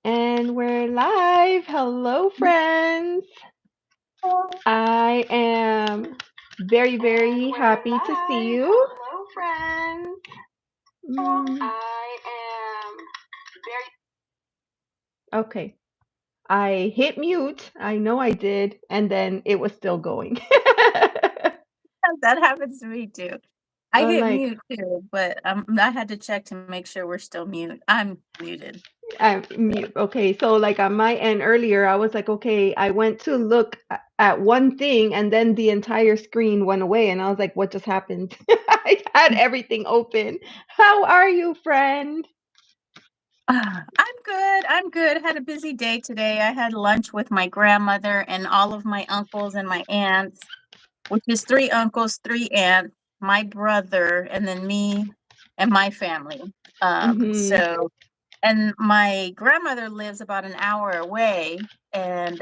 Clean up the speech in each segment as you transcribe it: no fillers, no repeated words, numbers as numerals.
And we're live. Hello, friends. I am very, very happy to see you. Hello, friends. I am very. Okay. I hit mute. I know I did. And then it was still going. That happens to me too. I I'm hit like, mute too, but I had to check to make sure we're still mute. I'm muted. I'm mute. Okay, so like on my end earlier, I was like, okay, I went to look at one thing and then the entire screen went away, and I was like, what just happened? I had everything open. How are you, friend? I'm good. I'm good. Had a busy day today. I had lunch with my grandmother and all of my uncles and my aunts, which is 3 uncles, 3 aunts, my brother, and then me and my family. Mm-hmm. And my grandmother lives about an hour away, and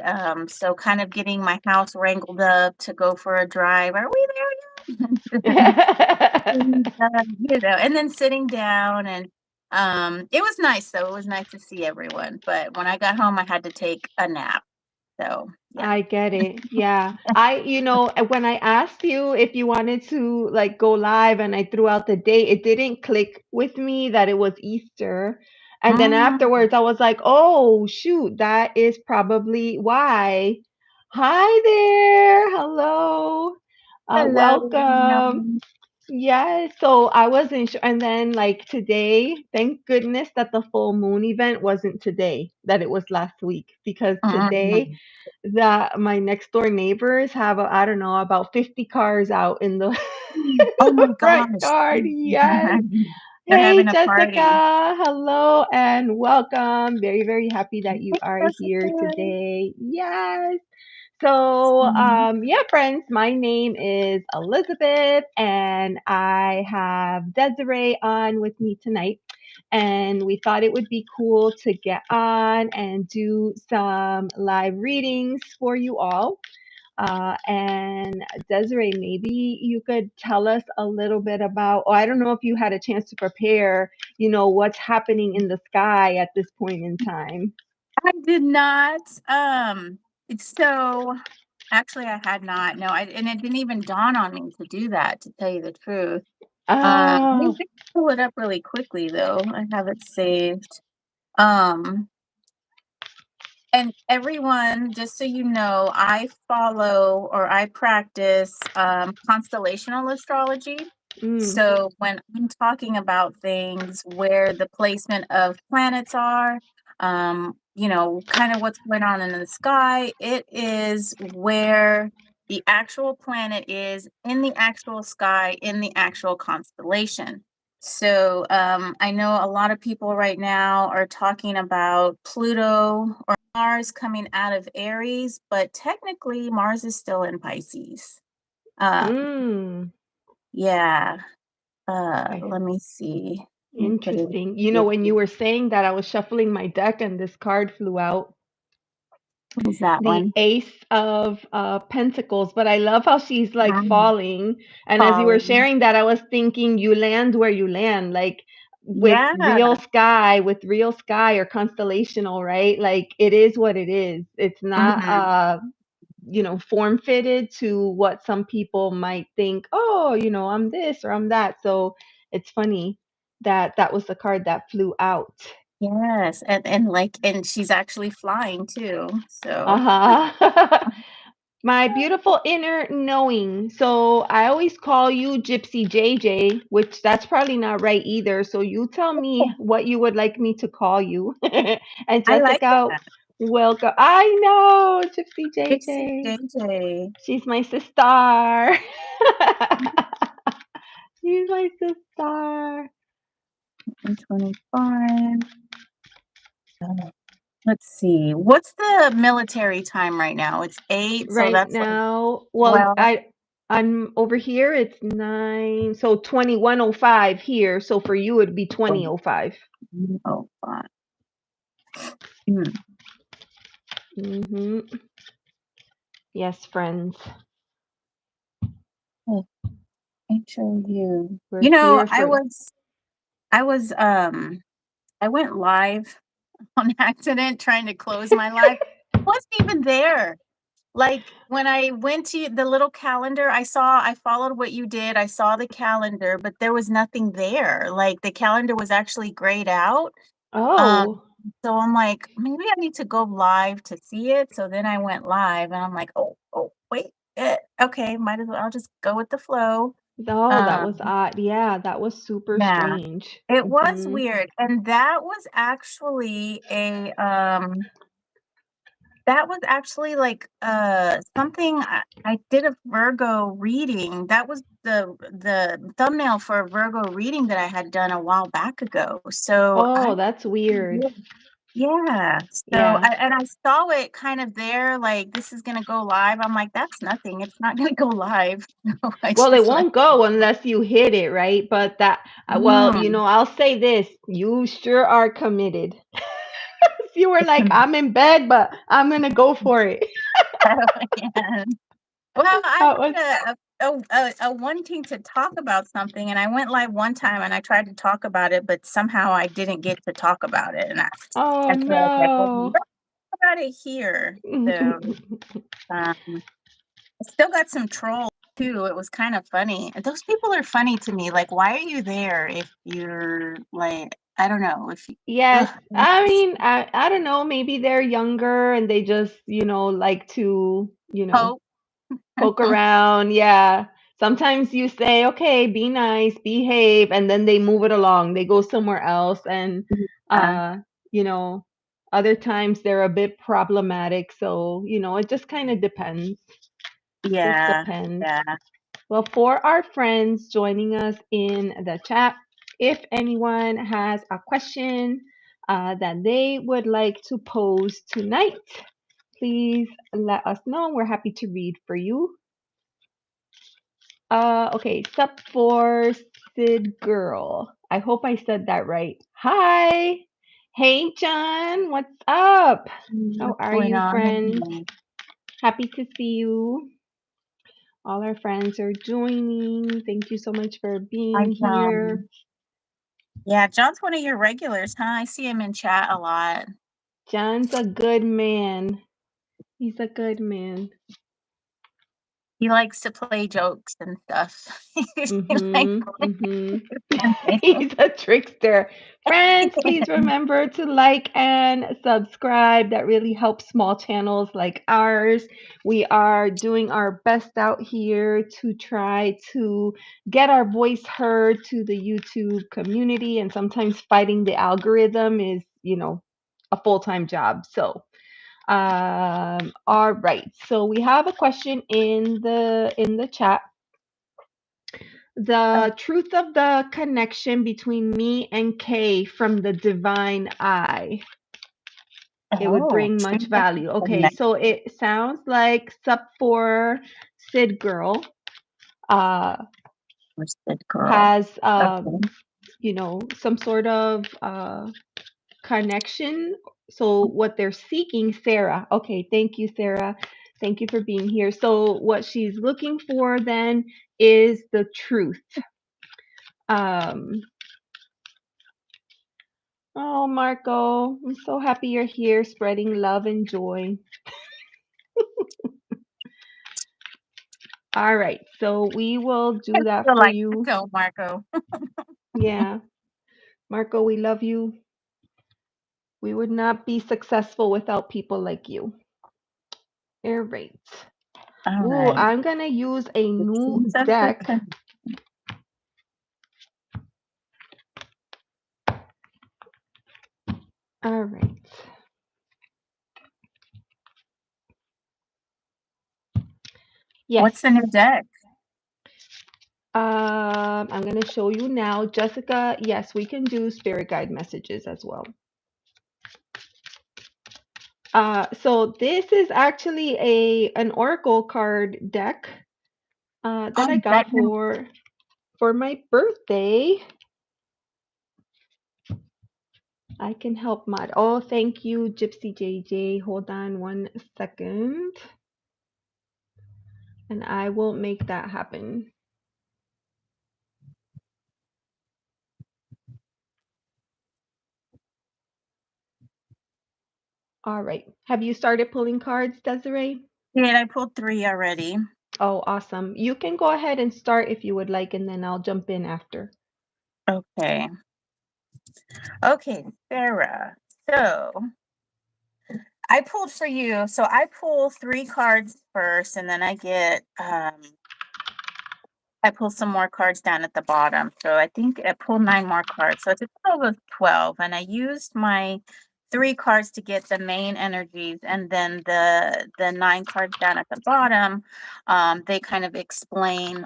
so kind of getting my house wrangled up to go for a drive. Are we there yet? And then sitting down, and it was nice though. It was nice to see everyone. But when I got home, I had to take a nap. So yeah. I get it. Yeah. When I asked you if you wanted to like go live and I threw out the date, it didn't click with me that it was Easter. And then Mm, afterwards, I was like, oh, shoot, that is probably why. Hi there. Hello. hello. Welcome. Yes, so I wasn't sure. And then, like today, thank goodness that the full moon event wasn't today, that it was last week, because today Mm. my next door neighbors have, I don't know, about 50 cars out in the, Oh my the front gosh. yard. Yes. They're Hey, having a party. Jessica. Hello and welcome. Very, very happy that you Hey, are here Jessica. today. Yes. So, yeah, friends, my name is Elizabeth, and I have Dezarey on with me tonight. And we thought it would be cool to get on and do some live readings for you all. And Desiree, maybe you could tell us a little bit about, oh, I don't know if you had a chance to prepare, what's happening in the sky at this point in time. I did not. So actually I had not. No, and it didn't even dawn on me to do that, to tell you the truth. We Oh, can pull it up really quickly though. I have it saved. Um, and everyone, just so you know, I follow or I practice constellational astrology. mm, So when I'm talking about things where the placement of planets are, kind of what's going on in the sky, it is where the actual planet is in the actual sky, in the actual constellation. So I know a lot of people right now are talking about Pluto or Mars coming out of Aries, but technically Mars is still in Pisces. Uh, mm. yeah. Okay. Let me see. Let me put it Interesting. here. When you were saying that, I was shuffling my deck and this card flew out. What is that The one? Ace of Pentacles, but I love how she's like Mm, falling. And as you were falling. sharing that, I was thinking you land where you land, like Yeah. with real sky or constellational, right? Like it is what it is. It's not Hmm. form fitted to what some people might think, oh, I'm this or I'm that. So it's funny that that was the card that flew out. Yes. And she's actually flying too. So Uh-huh. My beautiful inner knowing. So I always call you Gypsy JJ, which that's probably not right either. So you tell me what you would like me to call you. And I like Jessica, that. welcome. I know, Gypsy Dixie JJ. JJ. She's my sister. She's my sister. 25. Let's see. What's the military time right now? It's 8, so Right that's like now, well, 12. I'm over here. It's 9, so 21:05 here. So for you, it'd be 20:05. Oh, 5. Mm. Yes, friends. show you. We're You know, here for. I was, I went live on accident trying to close my live. Wasn't even there. Like, when I went to the little calendar, I followed what you did, I saw the calendar, but there was nothing there, like, the calendar was actually grayed out, um, Oh, so I'm like, "Maybe I need to go live to see it," so then I went live, and I'm like, "Oh, wait, okay, might as well I'll just go with the flow." no, that was Um, odd. Yeah, that was super yeah, strange. it was Hmm. weird, and that was actually, like, something I did a Virgo reading. That was the thumbnail for a Virgo reading that I had done a while back ago. So I Oh, that's weird. yeah. So Yeah. I saw it kind of there, like, "This is gonna go live." I'm like, "That's nothing. It's not gonna go live." So I Well, it just left won't go unless you hit it, right? But that, well, Mm. I'll say this: you sure are committed. You were like, I'm in bed, but I'm gonna go for it. Yeah. Well, I That was. had a wanting to talk about something, and I went live one time, and I tried to talk about it, but somehow I didn't get to talk about it, and Oh so I was like, "Well, no. let's talk about it here." So, um, I still got some trolls too. It was kind of funny. And those people are funny to me. Like, why are you there if you're like, I don't know, if you, Yes, ugh, I mean, I don't know. Maybe they're younger and they just like to hope. poke around. Yeah. Sometimes you say, okay, be nice, behave, and then they move it along. They go somewhere else. And, Yeah, uh, you know, other times they're a bit problematic. So, it just kind of depends. Just yeah, depends. yeah. Well, for our friends joining us in the chat, if anyone has a question that they would like to pose tonight, please let us know. We're happy to read for you. Okay, sup for Sid Girl. I hope I said that right. Hi. Hey, John. What's up? How What's are going you, on? friend? Happy to see you. All our friends are joining. Thank you so much for Hi, being here. John. Yeah, John's one of your regulars, huh? I see him in chat a lot. John's a good man. He's a good man. He likes to play jokes and stuff. He likes Mm-hmm. Mm-hmm. something. He's a trickster. Friends, please remember to like and subscribe. That really helps small channels like ours. We are doing our best out here to try to get our voice heard to the YouTube community, and sometimes fighting the algorithm is, a full-time job. So, all right. So we have a question in the chat. Oh, The truth of the connection between me and Kay from the divine eye. It would bring much truth of value. Okay, connect so it sounds like sup for Sid Girl uh with girl. has Okay. some sort of connection. So what they're seeking, Sarah. Okay, thank you, Sarah. Thank you for being here. So what she's looking for then is the truth. Um, oh, Marco, I'm so happy you're here, spreading love and joy. All right, so we will do that Feel for like you. echo, Marco. Yeah, Marco, we love you. We would not be successful without people like you. All right. All Ooh, right. I'm gonna use a The new truth of the deck. All right. Yes. What's the new deck? I'm going to show you now. Jessica, yes, we can do spirit guide messages as well. So this is actually an oracle card deck that I Oh, that got new for my birthday. I can help mod. Oh, thank you, Gypsy JJ. Hold on one second, and I will make that happen. All right. Have you started pulling cards, Desiree? And I pulled 3 already. Oh, awesome. You can go ahead and start if you would like, and then I'll jump in after. Okay. Okay, Sarah. So I pulled for you. So I pull 3 cards first, and then I pull some more cards down at the bottom. So I think I pulled 9 more cards. So it's a total of 12. And I used my 3 cards to get the main energies, and then the 9 cards down at the bottom, they kind of explain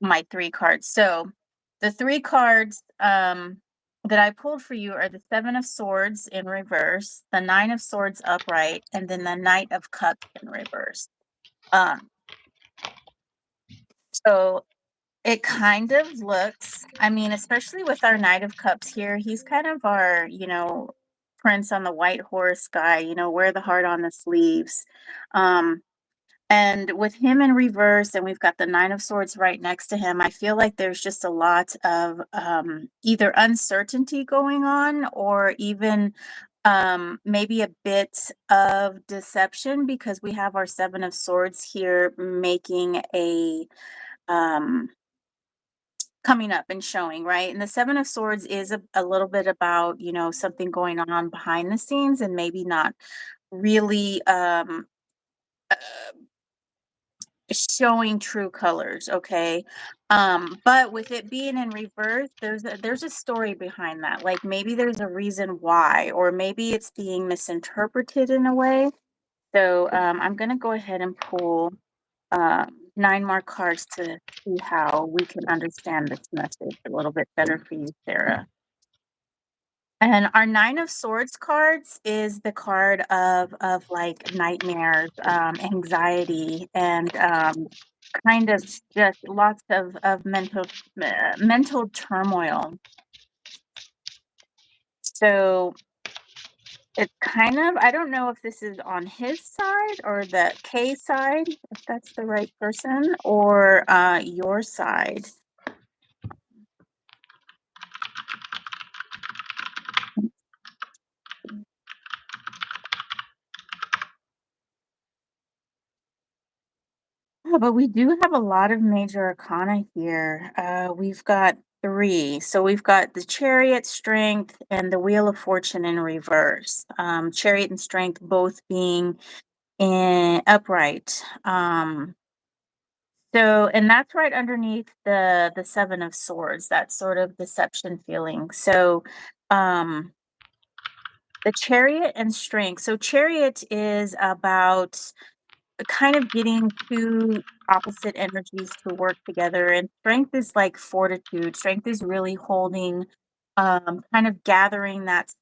my 3 cards. So the 3 cards that I pulled for you are the 7 of Swords in reverse, the 9 of Swords upright, and then the Knight of Cups in reverse. Um, so it kind of looks, I mean, especially with our Knight of Cups here, he's kind of our, prince on the white horse guy, wear the heart on the sleeves. Um, and with him in reverse, and we've got the Nine of Swords right next to him, I feel like there's just a lot of either uncertainty going on, or even maybe a bit of deception, because we have our Seven of Swords here making a um, coming up and showing, right? And the Seven of Swords is a little bit about, something going on behind the scenes, and maybe not really uh, showing true colors, okay? But with it being in reverse, there's a story behind that. Like, maybe there's a reason why, or maybe it's being misinterpreted in a way. So I'm gonna go ahead and pull 9 more cards to see how we can understand this message a little bit better for you, Sarah. And our Nine of Swords cards is the card of like nightmares, anxiety, and kind of just lots of mental turmoil. So it's kind of, I don't know if this is on his side or the K side, if that's the right person, or your side. Yeah, but we do have a lot of major arcana here. We've got 3. So we've got the Chariot, Strength, and the Wheel of Fortune in reverse. Chariot and Strength both being in upright. And that's right underneath the Seven of Swords, that sort of deception feeling. So the Chariot and Strength. So Chariot is about kind of getting 2 opposite energies to work together, and strength is like fortitude. Strength is really holding, kind of gathering that,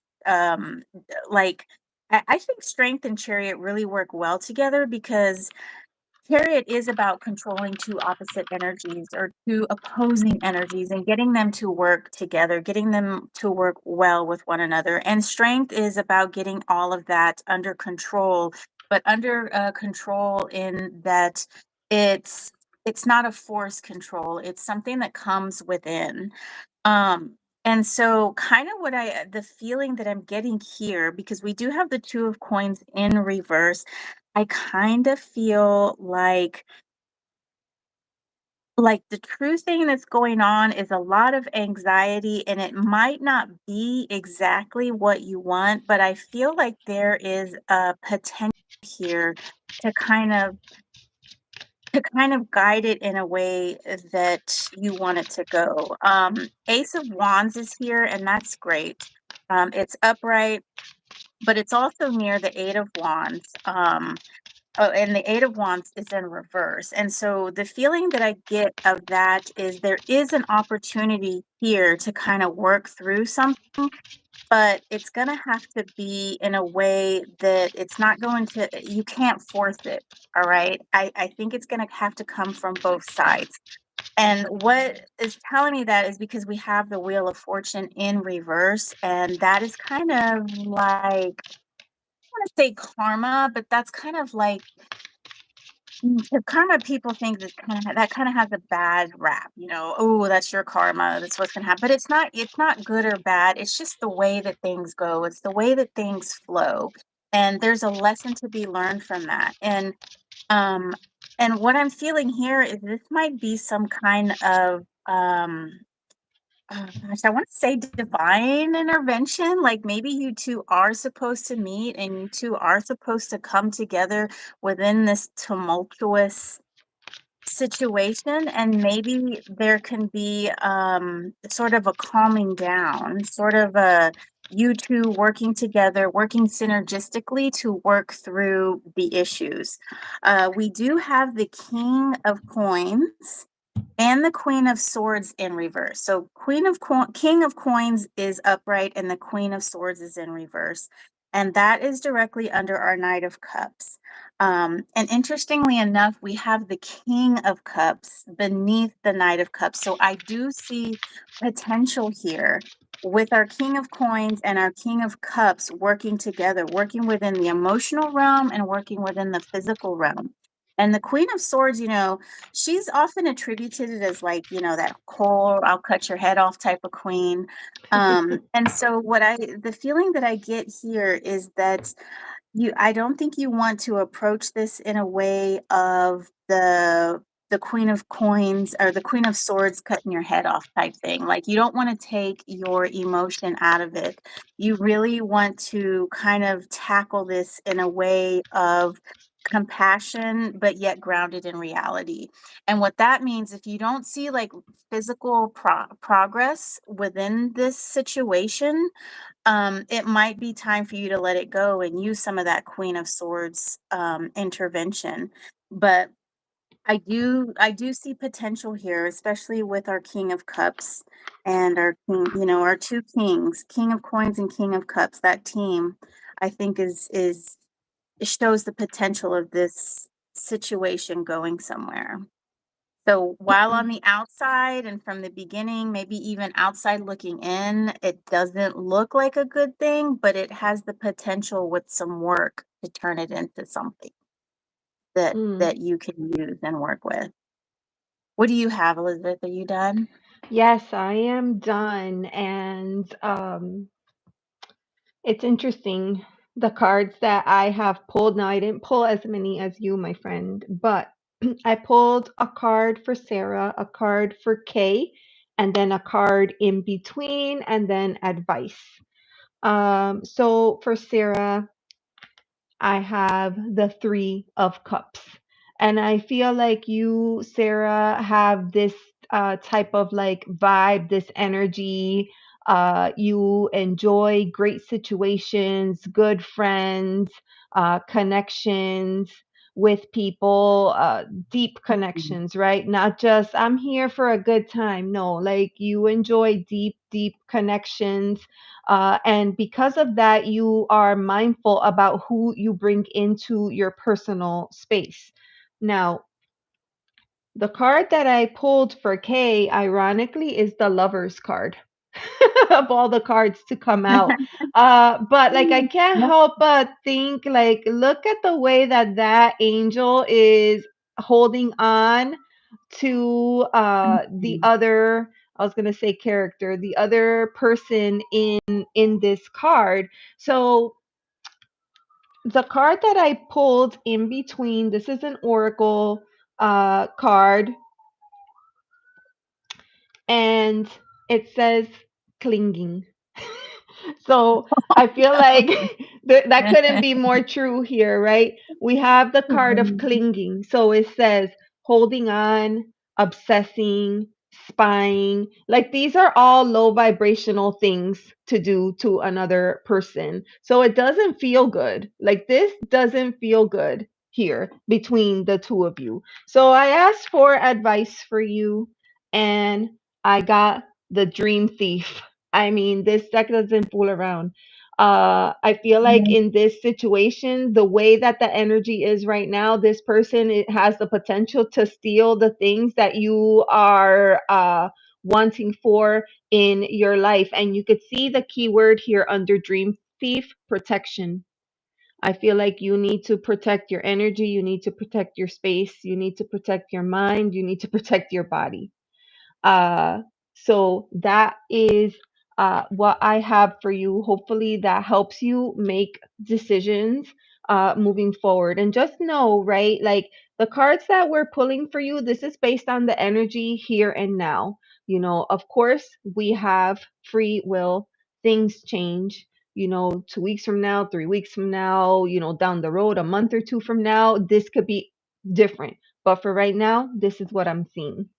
like, I think Strength and Chariot really work well together, because Chariot is about controlling 2 opposite energies, or 2 opposing energies, and getting them to work together, getting them to work well with one another. And Strength is about getting all of that under control, but under control in that it's it's not a forced control. It's something that comes within. Um, and so kind of the feeling that I'm getting here, because we do have the 2 of coins in reverse, I kind of feel like the true thing that's going on is a lot of anxiety, and it might not be exactly what you want, but I feel like there is a potential here to kind of guide it in a way that you want it to go. Ace of Wands is here, and that's great. It's upright, but it's also near the Eight of Wands. Oh, and the Eight of Wands is in reverse. And so the feeling that I get of that is there is an opportunity here to kind of work through something, but it's going to have to be in a way that it's not going to, you can't force it. All right. I think it's going to have to come from both sides. And what is telling me that is because we have the Wheel of Fortune in reverse. And that is kind of like, I want to say karma, but that's kind of like, the karma, people think that kind of has a bad rap, "Oh, that's your karma, that's what's gonna happen." But it's not good or bad, it's just the way that things go, it's the way that things flow. And there's a lesson to be learned from that. Um, and what I'm feeling here is this might be some kind of, oh gosh, I want to say divine intervention. Like maybe you two are supposed to meet and you two are supposed to come together within this tumultuous situation, and maybe there can be sort of a calming down, sort of a you two working together, working synergistically to work through the issues. We do have the King of Coins and the Queen of Swords in reverse. So King of Coins is upright and the Queen of Swords is in reverse. And that is directly under our Knight of Cups. And interestingly enough, we have the King of Cups beneath the Knight of Cups. So I do see potential here with our King of Coins and our King of Cups working together, working within the emotional realm and working within the physical realm. And the Queen of Swords, she's often attributed as like, that cold, I'll cut your head off type of queen. And so the feeling that I get here is that I don't think you want to approach this in a way of the Queen of Coins or the Queen of Swords cutting your head off type thing. Like you don't want to take your emotion out of it. You really want to kind of tackle this in a way of compassion, but yet grounded in reality. And what that means, if you don't see like physical progress within this situation, it might be time for you to let it go and use some of that Queen of Swords intervention. But I do see potential here, especially with our King of Cups and our king, our two kings, King of Coins and King of Cups. That team, I think, is it shows the potential of this situation going somewhere. So while on the outside and from the beginning, maybe even outside looking in, it doesn't look like a good thing, but it has the potential with some work to turn it into something that Mm. that you can use and work with. What do you have, Elizabeth? Are you done? Yes, I am done. And it's interesting. The cards that I have pulled, now I didn't pull as many as you, my friend, but I pulled a card for Sarah, a card for Kay, and then a card in between, and then advice. So for Sarah, I have the Three of Cups. And I feel like you, Sarah, have this type of like vibe, this energy. You enjoy great situations, good friends, connections with people, deep Mhm. connections, right? Not just I'm here for a good time. No, like you enjoy deep, deep connections, and because of that, you are mindful about who you bring into your personal space. Now, the card that I pulled for Kay, ironically, is the Lover's card of all the cards to come out. But like, I can't Yep. help but think, like, look at the way that that angel is holding on to the Mhm. other, I was gonna say character, the other person in this card. So the card that I pulled in between, this is an oracle card, and it says clinging. So I feel like that couldn't be more true here, right? We have the card of Mhm. clinging. So it says holding on, obsessing, spying. Like these are all low vibrational things to do to another person. So it doesn't feel good. Like this doesn't feel good here between the two of you. So I asked for advice for you, and I got the Dream Thief. I mean, this deck doesn't fool around. I feel like Mhm. in this situation, the way that the energy is right now, this person, it has the potential to steal the things that you are wanting for in your life. And you could see the keyword here under Dream Thief: protection. I feel like you need to protect your energy, you need to protect your space, you need to protect your mind, you need to protect your body. Uh, so that is what I have for you. Hopefully, that helps you make decisions moving forward. And just know, right? Like the cards that we're pulling for you, this is based on the energy here and now. Of course, we have free will. Things change. 2 weeks from now, 3 weeks from now, down the road, a month or two from now, this could be different. But for right now, this is what I'm seeing.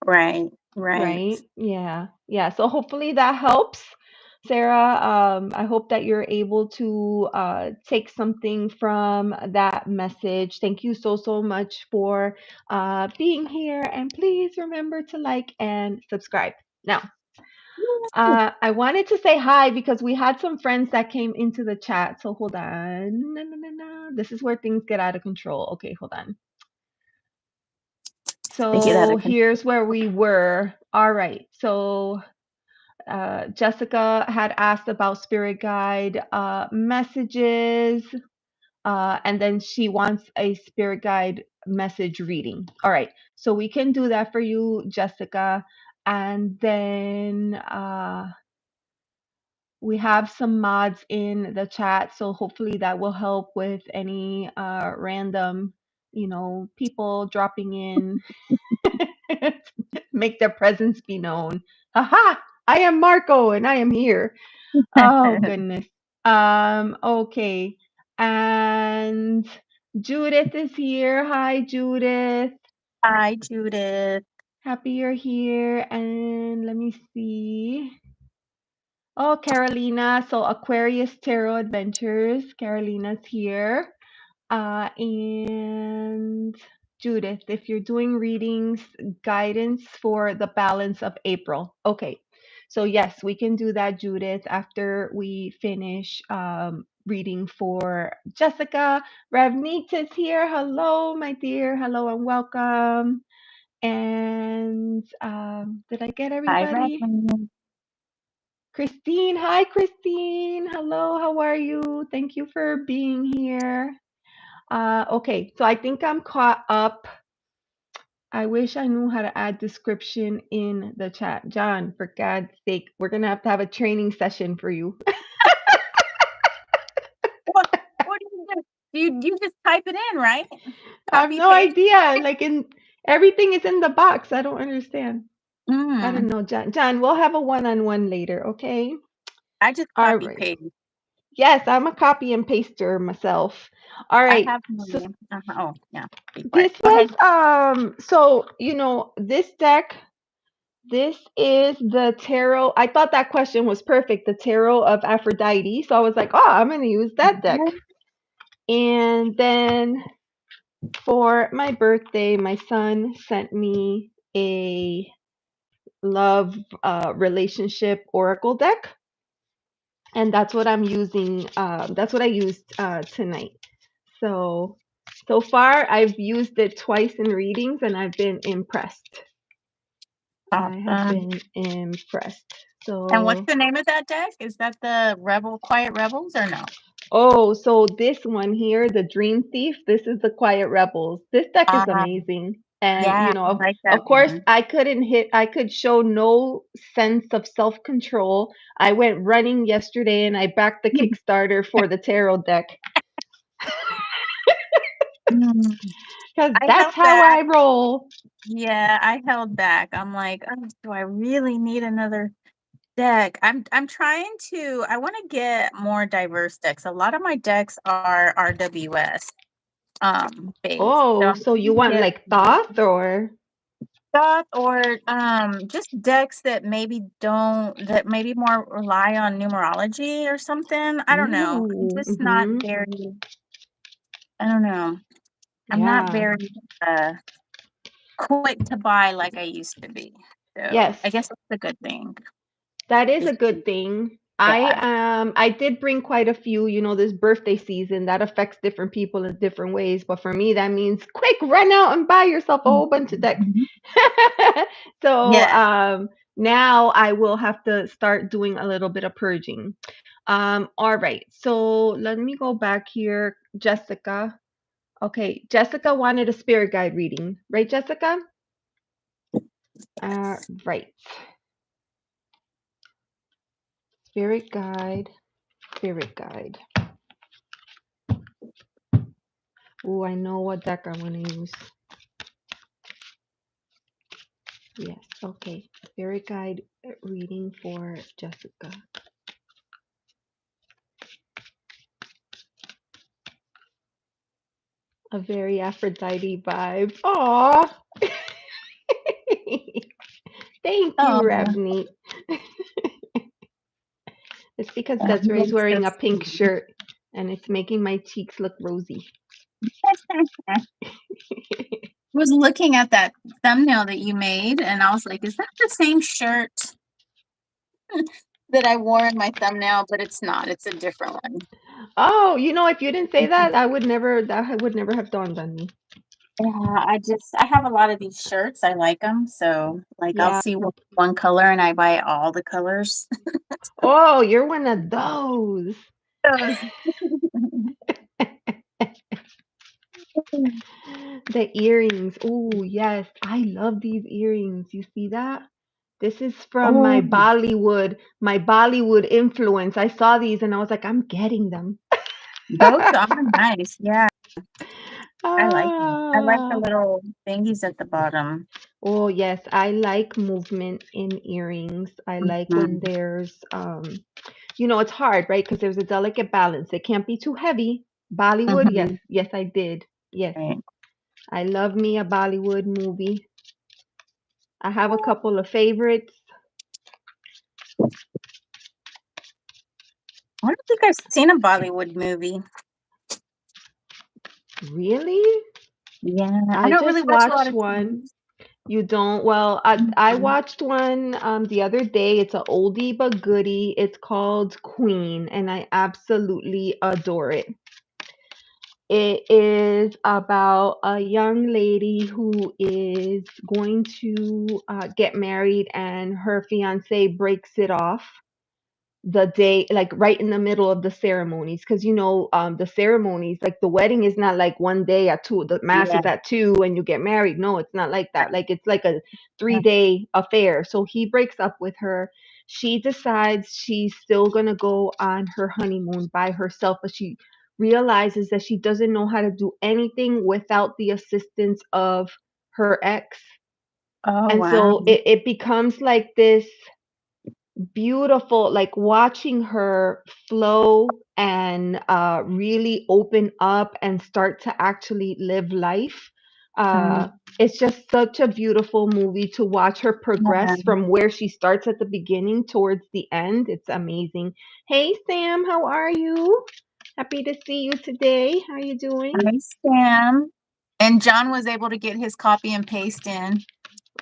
Right, right. Right? Yeah. Yeah. So hopefully that helps, Sarah. I hope that you're able to take something from that message. Thank you so, so much for being here. And please remember to like and subscribe. Now, I wanted to say hi because we had some friends that came into the chat. So hold on. No, no, no, no. This is where things get out of control. Okay, hold on. They get out So of control. here's where we were. All right. So Jessica had asked about spirit guide messages, and then she wants a spirit guide message reading. All right. So we can do that for you, Jessica. And then we have some mods in the chat. So hopefully that will help with any random, people dropping in. Make their presence be known. Haha! I am Marco and I am here. Oh goodness. Okay. And Judith is here. Hi, Judith. Hi, Judith. Happy you're here. And let me see. Oh, Carolina. So Aquarius Tarot Adventures. Carolina's here. And Judith, if you're doing readings, guidance for the balance of April. Okay. So yes, we can do that, Judith, after we finish reading for Jessica. Ravneet is here. Hello, my dear. Hello and welcome. And did I get Hi, everybody? Reverend. Christine. Hi, Christine. Hello. How are you? Thank you for being here. Okay, so I think I'm caught up. I wish I knew how to add description in the chat. John, for God's sake, we're gonna have to have a training session for you. What what do you do? You just type it in, right? I have Copy no paste? idea. Like in everything is in the box. I don't understand. I don't Mm, know, John. John, we'll have a one-on-one later, okay? I just All copy right. paste. Yes, I'm a copy and paster myself. All I right. have So my oh, yeah, be quiet. this Go was ahead. so this deck. This is the tarot. I thought that question was perfect. The tarot of Aphrodite. So I was like, oh, I'm going to use that deck. And then for my birthday, my son sent me a love relationship oracle deck. And that's what I'm using. That's what I used tonight. So, so far, I've used it twice in readings and I've been impressed. I have Awesome. been impressed. And what's So the name of that deck? Is that the Quiet Rebels or no? oh, so this one here, the Dream Thief, this is the Quiet Rebels. This deck is Ah, amazing. And, yeah, I like that of course, one. I could show no sense of self-control. I went running yesterday and I backed the Kickstarter for the tarot deck Mm, because I that's held how back. I roll. Yeah, I held back. I'm like, oh, do I really need another deck? I'm trying to. I want to get more diverse decks. A lot of my decks are RWS based. So Oh, I'm so you trying to want get like Thoth or? thought or just decks that maybe don't that maybe more rely on numerology or something. I don't know. I'm Ooh, just not very I don't know. I'm not yeah. very uh quick to buy like I used to be. So Yes. I guess that's a good thing. That is a Because good thing. yeah. I did bring quite a few, this birthday season that affects different people in different ways, but for me that means quick run out and buy yourself a whole bunch of decks. Mhm. So Yeah. now I will have to start doing a little bit of purging. All right. So let me go back here, Jessica. Okay, Jessica wanted a spirit guide reading, right, Jessica? Yes. Right. Spirit guide. Spirit guide. Oh, I know what deck I want to use. Yes, okay. Spirit guide reading for Jessica. A very Aphrodite vibe. Aw. Thank you, Oh, Ravneet. It's because he Dezarey's looks so wearing a pink sweet. shirt and it's making my cheeks look rosy. I was looking at that thumbnail that you made, and I was like, is that the same shirt that I wore in my thumbnail? But it's not. It's a different one. Oh, if you didn't say that, I would never have dawned on me. Yeah, I have a lot of these shirts. I like them. So, like, I'll Yeah. see one color and I buy all the colors. Oh, you're one of those. Those. The earrings. Oh, yes. I love these earrings. You see that? This is from Oh, my Bollywood influence. I saw these and I was like, I'm getting them. those are nice. Yeah, I like them. I like the Ah. little thingies at the bottom. Oh, yes. I like movement in earrings. I like when Mhm, there's it's hard, right? Because there's a delicate balance. It can't be too heavy. Bollywood, yes. mhm, Yes, I did. Yes. right. I love me a Bollywood movie. I have a couple of favorites. I don't think I've seen a Bollywood movie. Really? Yeah, I I don't really just watch a lot watched of one. TVs. You don't? Well, I Mhm. watched one the other day. It's a oldie but goodie. It's called Queen, and I absolutely adore it. It is about a young lady who is going to get married, and her fiance breaks it off the day, like right in the middle of the ceremonies, because the ceremonies, like the wedding is not like one day at 2, the mass Yeah. is at 2 and you get married. No, it's not like that. Right. Like it's like a Yeah. 3-day affair. So he breaks up with her. She decides she's still gonna go on her honeymoon by herself, but she realizes that she doesn't know how to do anything without the assistance of her ex. Oh, And wow. so it becomes like this beautiful, like watching her flow and really open up and start to actually live life. Mhm. uh it's just such a beautiful movie to watch her progress Yeah. from where she starts at the beginning towards the end. It's amazing. Hey Sam, how are you? Happy to see you today. How are you doing? Hi, Sam. And John was able to get his copy and paste in.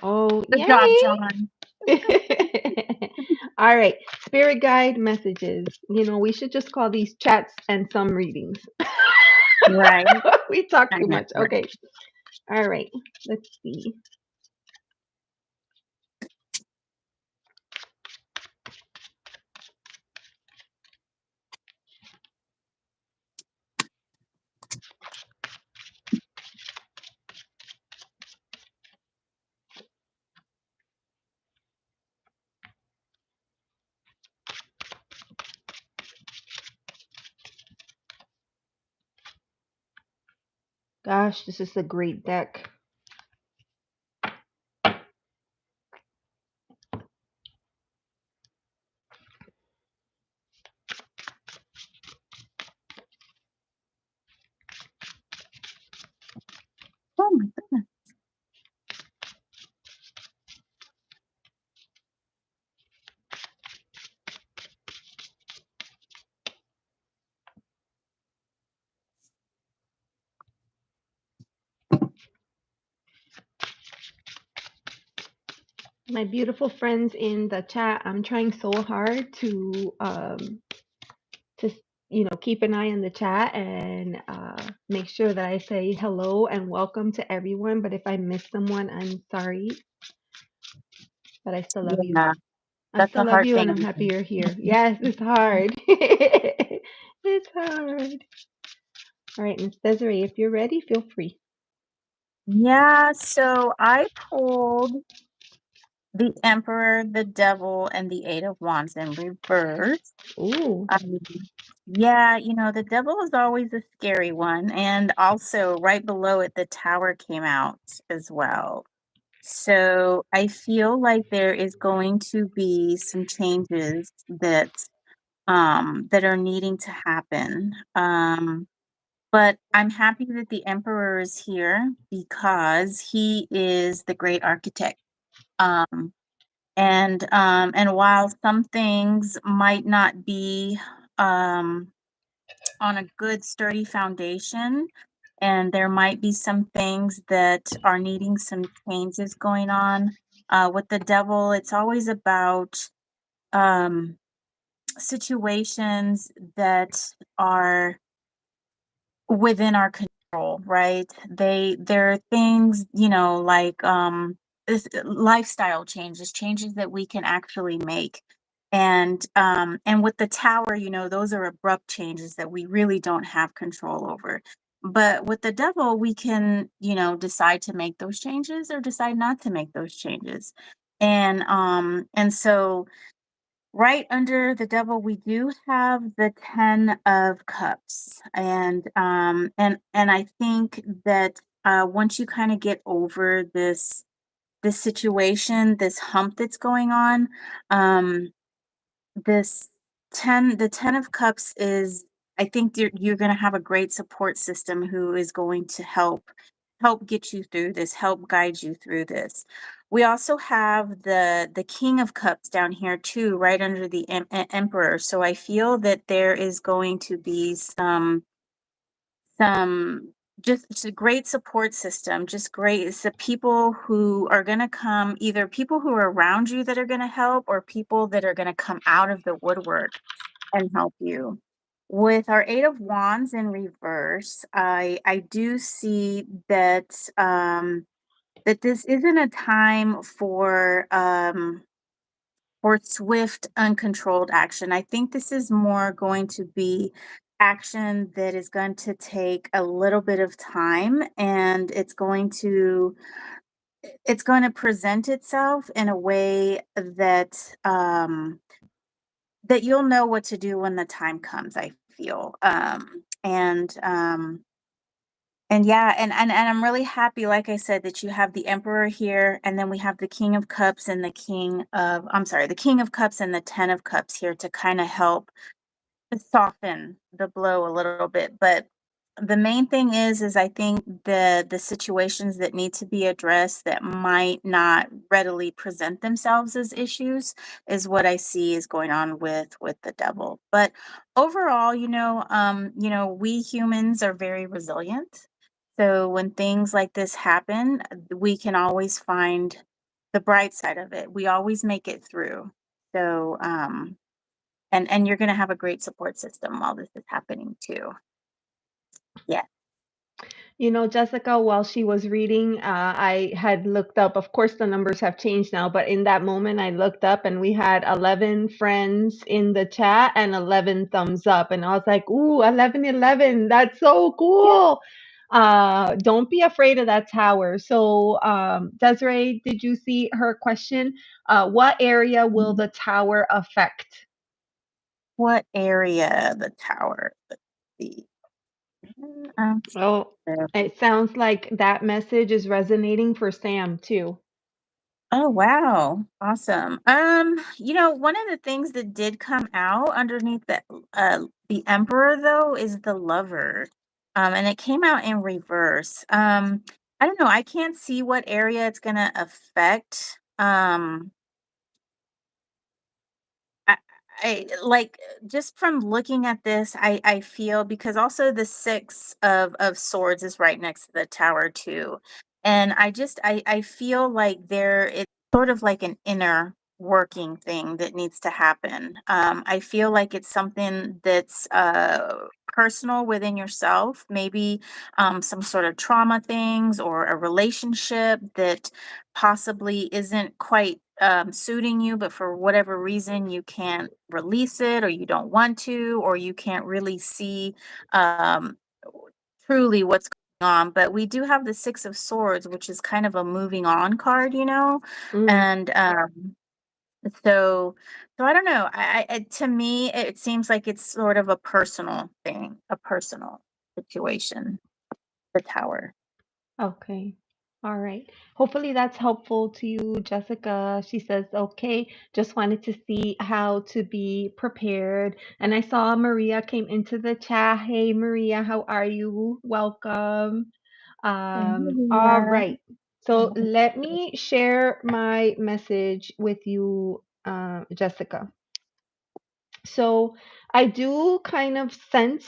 Oh, Good job, yay. John. All right, spirit guide messages. We should just call these chats and some readings. Right. We talk I too know, much. right. Okay. All right. Let's see. Gosh, this is a great deck. Oh my goodness. My beautiful friends in the chat, I'm trying so hard to keep an eye on the chat and make sure that I say hello and welcome to everyone. But if I miss someone, I'm sorry, but I still love you. Yeah, I that's still a love hard you and thing I'm to happy do. you're here. Yes, it's hard. It's hard. All right, Miss Desiree, if you're ready, feel free. Yeah, so I pulled the Emperor, the Devil, and the Eight of Wands in reverse. Ooh. Um, yeah, the Devil is always a scary one, and also right below it, the Tower came out as well. So I feel like there is going to be some changes that are needing to happen. But I'm happy that the Emperor is here because he is the great architect. Um, and while some things might not be um, on a good, sturdy foundation, and there might be some things that are needing some changes going on. With the devil, it's always about um, situations that are within our control, right? There are things, like lifestyle changes, changes that we can actually make. And with the tower, those are abrupt changes that we really don't have control over. But with the devil, we can, decide to make those changes or decide not to make those changes. And so right under the devil, we do have the 10 of cups. And I think that once you kind of get over this situation, this hump that's going on, um, this 10 the 10 of cups is, I think you're going to have a great support system who is going to help get you through this, help guide you through this. We also have the king of cups down here too, right under the emperor. So I feel that there is going to be some just a great support system, just great. It's the people who are going to come, either people who are around you that are going to help, or people that are going to come out of the woodwork and help you. With our Eight of Wands in reverse, I do see that this isn't a time for swift, uncontrolled action. I think this is more going to be action that is going to take a little bit of time, and it's going to present itself in a way that you'll know what to do when the time comes, I feel. And yeah, and I'm really happy, like I said, that you have the Emperor here, and then we have the King of Cups and the King of Cups and the Ten of Cups here to kind of help soften the blow a little bit. But the main thing is I think the situations that need to be addressed that might not readily present themselves as issues is what I see is going on with the devil. But overall, we humans are very resilient. So when things like this happen, we can always find the bright side of it. We always make it through. So and you're gonna have a great support system while this is happening too. Yeah. Jessica, while she was reading, I had looked up. Of course, the numbers have changed now, but in that moment, I looked up and we had 11 friends in the chat and 11 thumbs up. And I was like, ooh, 11, 11. That's so Yeah. cool. Don't be afraid of that tower. So, Desiree, did you see her question? What area will Mhm. the tower affect? What area of the tower? Let's see. Oh, it sounds like that message is resonating for Sam too. Oh, wow. Awesome. One of the things that did come out underneath the Emperor though is the Lover. And it came out in reverse. I don't know, I can't see what area it's gonna affect. I like, just from looking at this, I feel, because also the 6 of swords is right next to the tower too. And I feel like it's sort of like an inner working thing that needs to happen. I feel like it's something that's personal within yourself, maybe some sort of trauma things or a relationship that possibly isn't quite suiting you, but for whatever reason you can't release it, or you don't want to, or you can't really see um, truly what's on, but we do have the Six of Swords, which is kind of a moving on card, Mm, and so I don't know. To me, it seems like it's sort of a personal thing, a personal situation. The Tower. okay. All right. Hopefully that's helpful to you, Jessica. She says, okay, just wanted to see how to be prepared. And I saw Maria came into the chat. Hey, Maria, how are you? Welcome. All Yeah. right. So let me share my message with you, Jessica. So I do kind of sense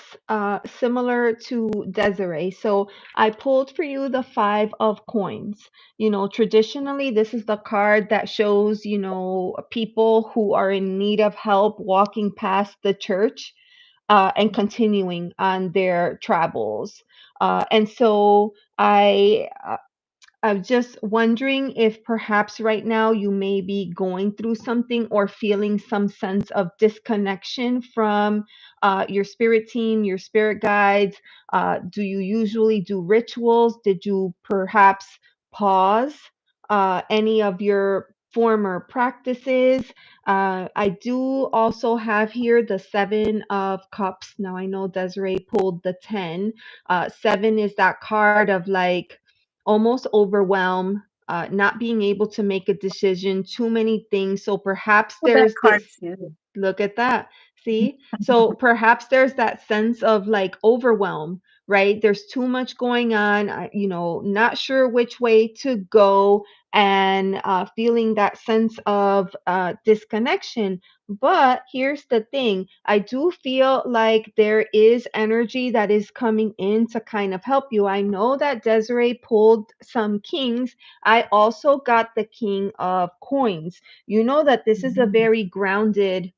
similar to Desiree. So I pulled for you the Five of Coins. Traditionally, this is the card that shows, people who are in need of help walking past the church and continuing on their travels. And so I'm just wondering if perhaps right now you may be going through something or feeling some sense of disconnection from your spirit team, your spirit guides. Do you usually do rituals? Did you perhaps pause any of your former practices? I do also have here the Seven of Cups. Now I know Desiree pulled the 10. Seven is that card of like, almost overwhelm, not being able to make a decision, too many things. So perhaps Oh, that there's card this. too. Look at that. See? So perhaps there's that sense of like overwhelm, right? There's too much going on, not sure which way to go, and feeling that sense of disconnection. But here's the thing, I do feel like there is energy that is coming in to kind of help you. I know that Desiree pulled some kings. I also got the King of Coins. You know that this is a Mhm. very grounded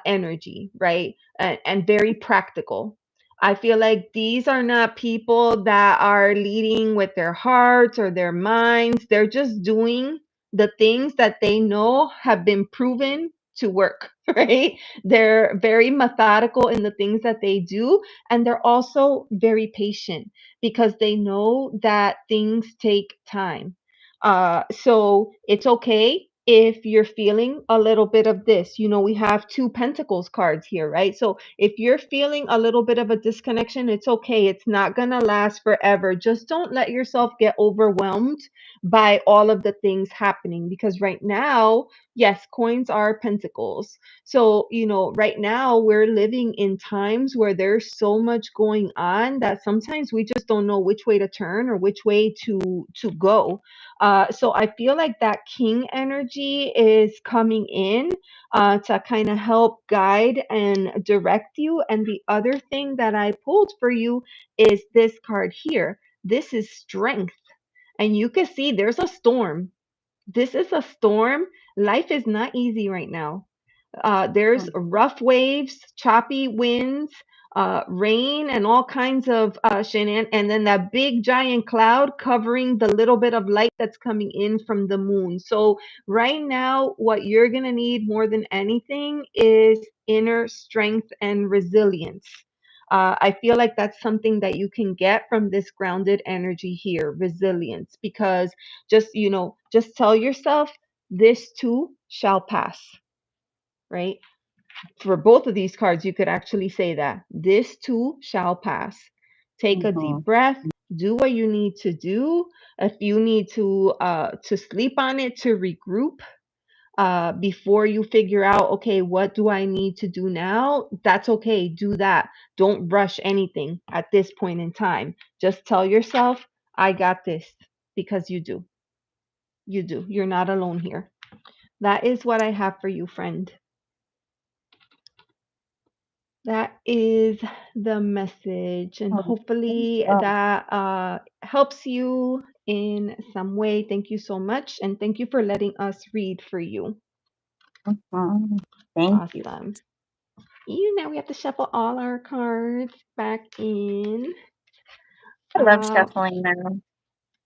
energy, right? And very practical. I feel like these are not people that are leading with their hearts or their minds. They're just doing the things that they know have been proven to work, right? They're very methodical in the things that they do, and they're also very patient because they know that things take time. So it's okay if you're feeling a little bit of this. We have two pentacles cards here, right? So if you're feeling a little bit of a disconnection, it's okay. It's not going to last forever. Just don't let yourself get overwhelmed by all of the things happening, because right now, yes, coins are pentacles. So, right now we're living in times where there's so much going on that sometimes we just don't know which way to turn or which way to go. So I feel like that king energy is coming in to kind of help guide and direct you. And the other thing that I pulled for you is this card here. This is strength. And you can see there's a storm. This is a storm. Life is not easy right now. There's rough waves, choppy winds, rain, and all kinds of and then that big giant cloud covering the little bit of light that's coming in from the moon. So right now, what you're gonna need more than anything is inner strength and resilience. I feel like that's something that you can get from this grounded energy here, resilience, because just tell yourself this too shall pass, right? For both of these cards, you could actually say that this too shall pass. Take a Mhm. deep breath. Do what you need to do. If you need to sleep on it to regroup before you figure out, okay, what do I need to do now? That's okay. Do that. Don't rush anything at this point in time. Just tell yourself, I got this, because you do. You do. You're not alone here. That is what I have for you, friend. That is the message, and Oh, hopefully oh, that helps you in some way. Thank you so much, and thank you for letting us read for you. mhm. Thank you. Awesome. Now we have to shuffle all our cards back in. I love Uh, shuffling now.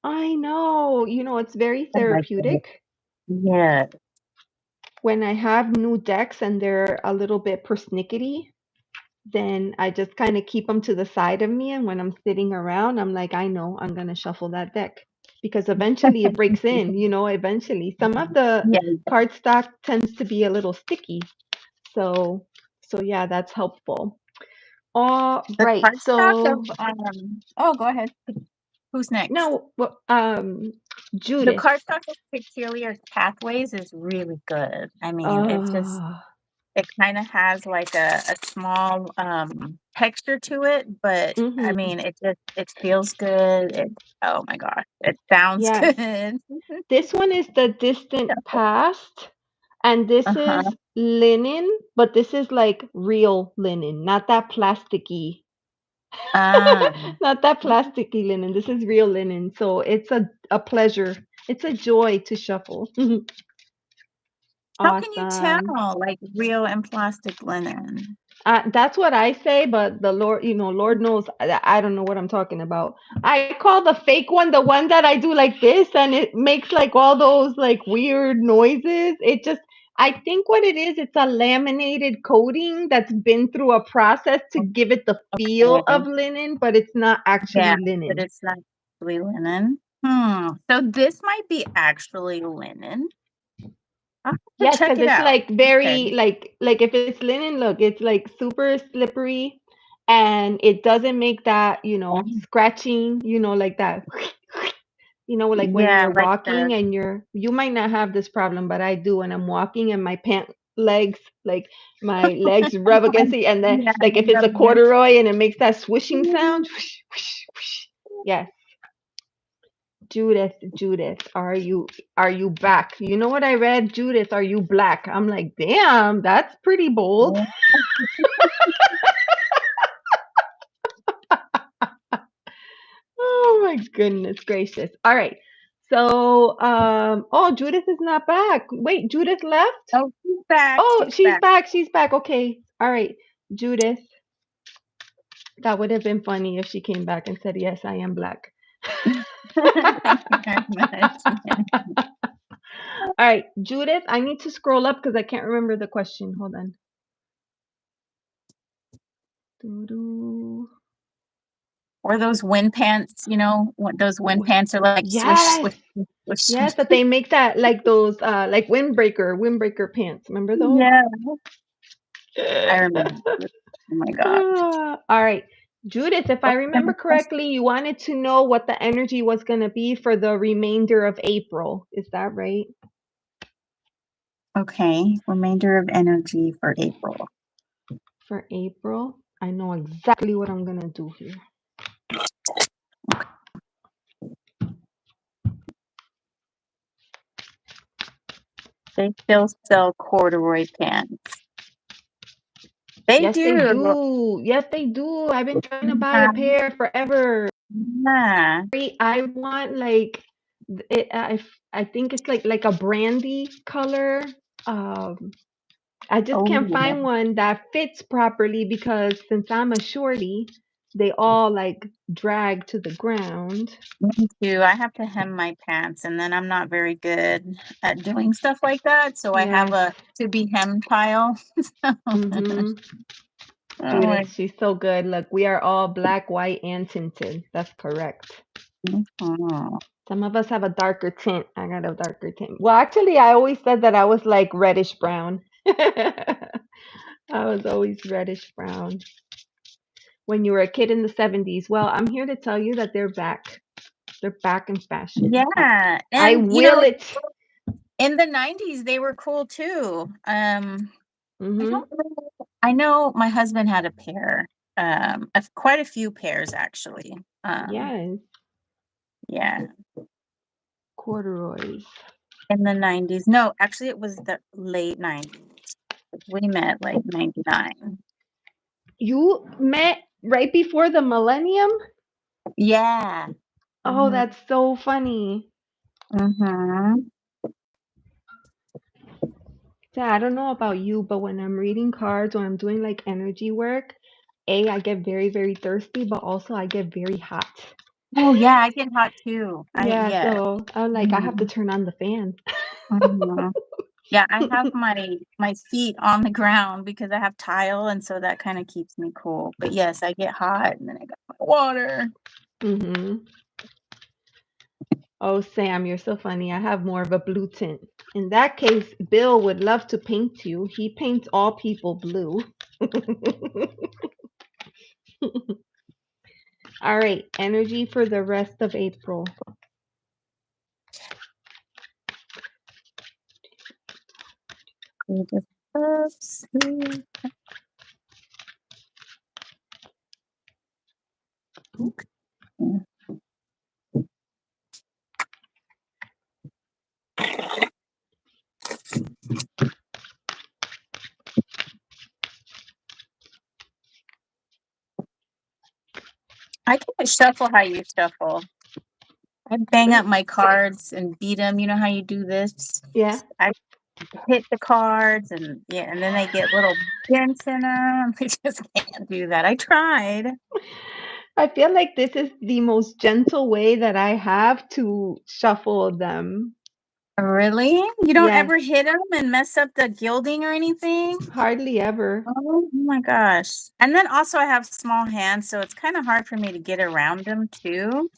I know, it's very I like it. therapeutic Yeah. when I have new decks and they're a little bit persnickety. then I just kind of keep them to the side of me. And when I'm sitting around, I'm like, I know I'm going to shuffle that deck because eventually it breaks in, eventually. Some of the Yeah, cardstock tends to be a little sticky. So, so yeah, that's helpful. All the right. cardstock So of oh, go ahead. Who's next? now, The Judith. cardstock of Peculiar Pathways is really good. I mean, Uh, it kind of has like a small texture to it, but I mm-hmm. mean, it feels good. Oh my gosh, it sounds Yes. good. This one is the distant past, and this Uh-huh. is linen, but this is like real linen, not that plasticky, Um, not that plasticky linen. This is real linen, so it's a pleasure. It's a joy to shuffle. how can you Awesome. tell like real and plastic linen? That's what I say, but the Lord, Lord knows I don't know what I'm talking about. I call the fake one the one that I do like this, and it makes like all those like weird noises. I think what it is, it's a laminated coating that's been through a process to give it the feel Okay. of linen, but it's not Yeah, actually but linen. it's not actually linen. So this might be actually linen. I'll have to Yes, check because it it's out. like very Okay. like if it's linen, look, it's like super slippery and it doesn't make that, scratching, like that, like when Yeah, you're like walking the and you might not have this problem, but I do when I'm walking and my pant legs, like my legs rub against it and then yeah, like if it's a rub against. corduroy and it makes that swishing sound. Whoosh, whoosh, whoosh. Yes. Judith, Judith, are you back? You know what I read? Judith, are you black? I'm like, damn, that's pretty bold. Oh my goodness gracious. All right. So, oh, Judith is not back. Wait, Judith left? Oh, she's back. Oh, She's she's back. back. She's back. Okay. All right. Judith, that would have been funny if she came back and said, "Yes, I am black." Thank you very much. All right, Judith, I need to scroll up because I can't remember the question. Hold on. Doo-doo. Or those wind pants, what those wind pants are like swish, Yes. swish, swish, Yes, swish. that they make that like those like windbreaker pants. Remember those? Yeah, I remember. Oh my God. All right. Judith, if I What's the remember next question? correctly, you wanted to know what the energy was going to be for the remainder of April. Is that right? Okay, remainder of energy for April. For April, I know exactly what I'm going to do here. They still sell corduroy pants. They Yes, they do. do. Yes, they do. I've been trying to buy a Mhm. pair forever. Yeah. I want like I think it's like a brandy color. Um, I just can't Oh, find one that fits properly because since I'm a shorty, they all like drag to the ground. me too. I have to hem my pants, and then I'm not very good at doing stuff like that. So I have Yes. a to be hem pile. Mm-hmm. Oh my. Judith, she's so good. Look, we are all black, white, and tinted. That's correct. Mhm. Some of us have a darker tint. I got a darker tint. Well, actually, I always said that I was like reddish brown. I was always reddish brown when you were a kid in the 70s. Well, I'm here to tell you that they're back. They're back in fashion. Yeah, I and will it. in the 90s they were cool too. I Mm-hmm. don't know. I know my husband had a pair, quite a few pairs actually. Yes. Yeah, Corduroys. in the 90s. No, actually it was the late 90s. We met like 99. You met right before the millennium? Yeah. Oh, Mhm. that's so funny. Mhm. Yeah, I don't know about you, but when I'm reading cards or I'm doing like energy work, I get very, very thirsty, but also I get very hot. Oh yeah, I get hot too. I Yeah, yeah. so I'm like, I have to Mhm. turn on the fan. Mhm. Yeah, I have my feet on the ground because I have tile, and so that kind of keeps me cool. But yes, I get hot, and then I got my water. Hmm. Oh, Sam, you're so funny. I have more of a blue tint. In that case, Bill would love to paint you. He paints all people blue. All right, energy for the rest of April. Page of Cups. I can't shuffle how you shuffle. I bang up my cards and beat them. You know how you do this? Yeah. I hit the cards and yeah, and then they get little dents in them. I just can't do that. I tried. I feel like this is the most gentle way that I have to shuffle them. Really? You don't Yes, ever hit them and mess up the gilding or anything? hardly ever. Oh my gosh. And then also I have small hands, so it's kind of hard for me to get around them too.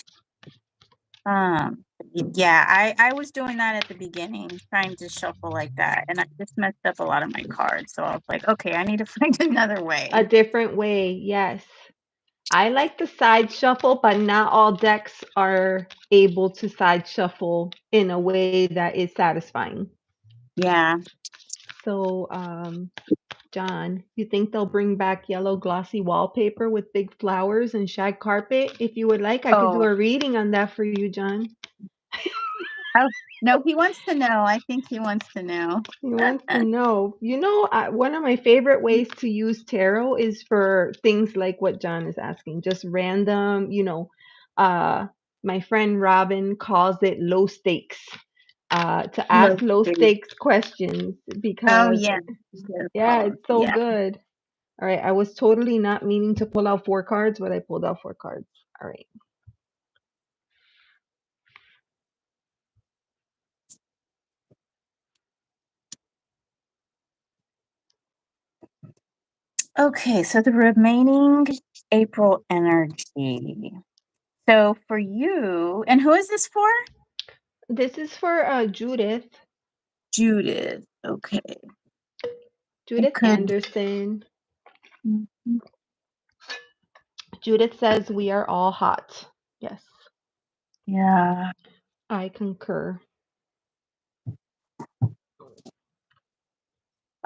Yeah, I was doing that at the beginning, trying to shuffle like that, and I just messed up a lot of my cards. So I was like, okay, I need to find another A way. different way, yes. I like the side shuffle, but not all decks are able to side shuffle in a way that is satisfying. Yeah. So, John, you think they'll bring back yellow glossy wallpaper with big flowers and shag carpet? If you would like, I could do Oh, a reading on that for you, John. oh, no, he wants to know. I think he wants to know. He wants to know. One of my favorite ways to use tarot is for things like what John is asking, just random, uh, my friend Robin calls it low stakes, to Low ask low stakes. stakes questions Oh, because, yeah. Good yeah, call. it's so Yeah. good. All right, I was totally not meaning to pull out four cards, but I pulled out four cards. All right. Okay, so the remaining April energy. So for you, and who is this for? This is for Judith. Judith. Okay. It Judith could. Anderson. Mhm. Judith says we are all hot. Yes, Yeah. I concur.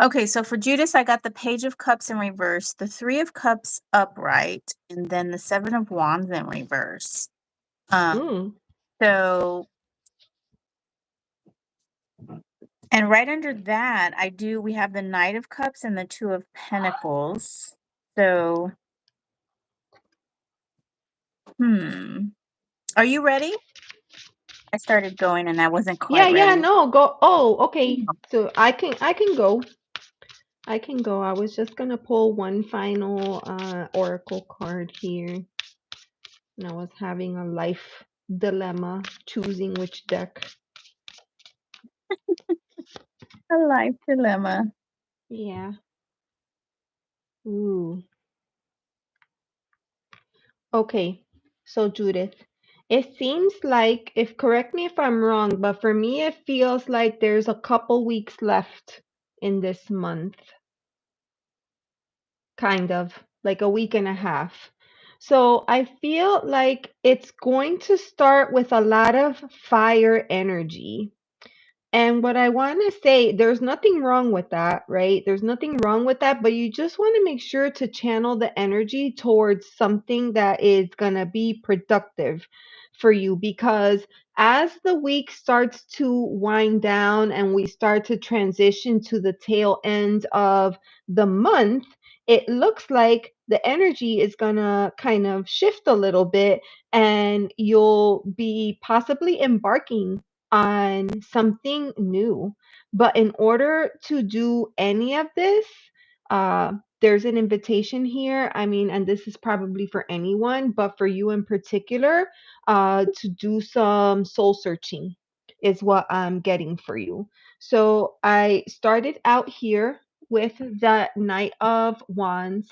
Okay, so for Judas, I got the Page of Cups in reverse, the Three of Cups upright, and then the Seven of Wands in reverse. Mm. So, and right under that, we have the Knight of Cups and the Two of Pentacles. So, are you ready? I started going and I wasn't Yeah, quite yeah, ready. no, go. Oh, okay. So I can go. I can go. I was just gonna pull one final oracle card here. And I was having a life dilemma choosing which deck. A life dilemma. Yeah. Ooh. Okay. So Judith, it seems like, if correct me if I'm wrong, but for me it feels like there's a couple weeks left in this month. Kind of, like a week and a half. So I feel like it's going to start with a lot of fire energy. And what I want to say, there's nothing wrong with that, right? There's nothing wrong with that, but you just want to make sure to channel the energy towards something that is going to be productive for you, because as the week starts to wind down and we start to transition to the tail end of the month, it looks like the energy is going to kind of shift a little bit, and you'll be possibly embarking on something new. But in order to do any of this, there's an invitation here. I mean, and this is probably for anyone, but for you in particular, to do some soul searching is what I'm getting for you. So I started out here with the Knight of Wands.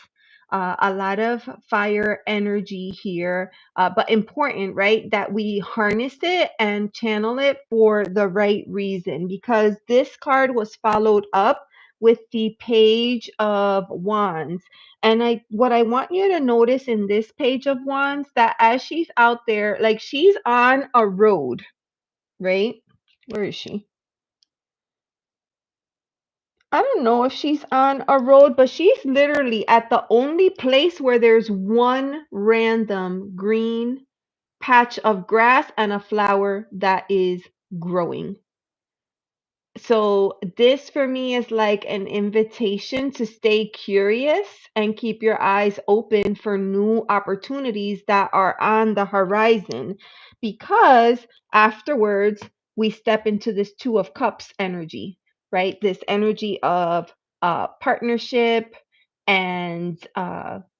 A lot of fire energy here, but important, right? That we harness it and channel it for the right reason, because this card was followed up with the Page of Wands. And what I want you to notice in this Page of Wands, that as she's out there, like she's on a road, right? Where is she? I don't know if she's on a road, but she's literally at the only place where there's one random green patch of grass and a flower that is growing. So this for me is like an invitation to stay curious and keep your eyes open for new opportunities that are on the horizon, because afterwards we step into this Two of Cups energy, right? This energy of partnership and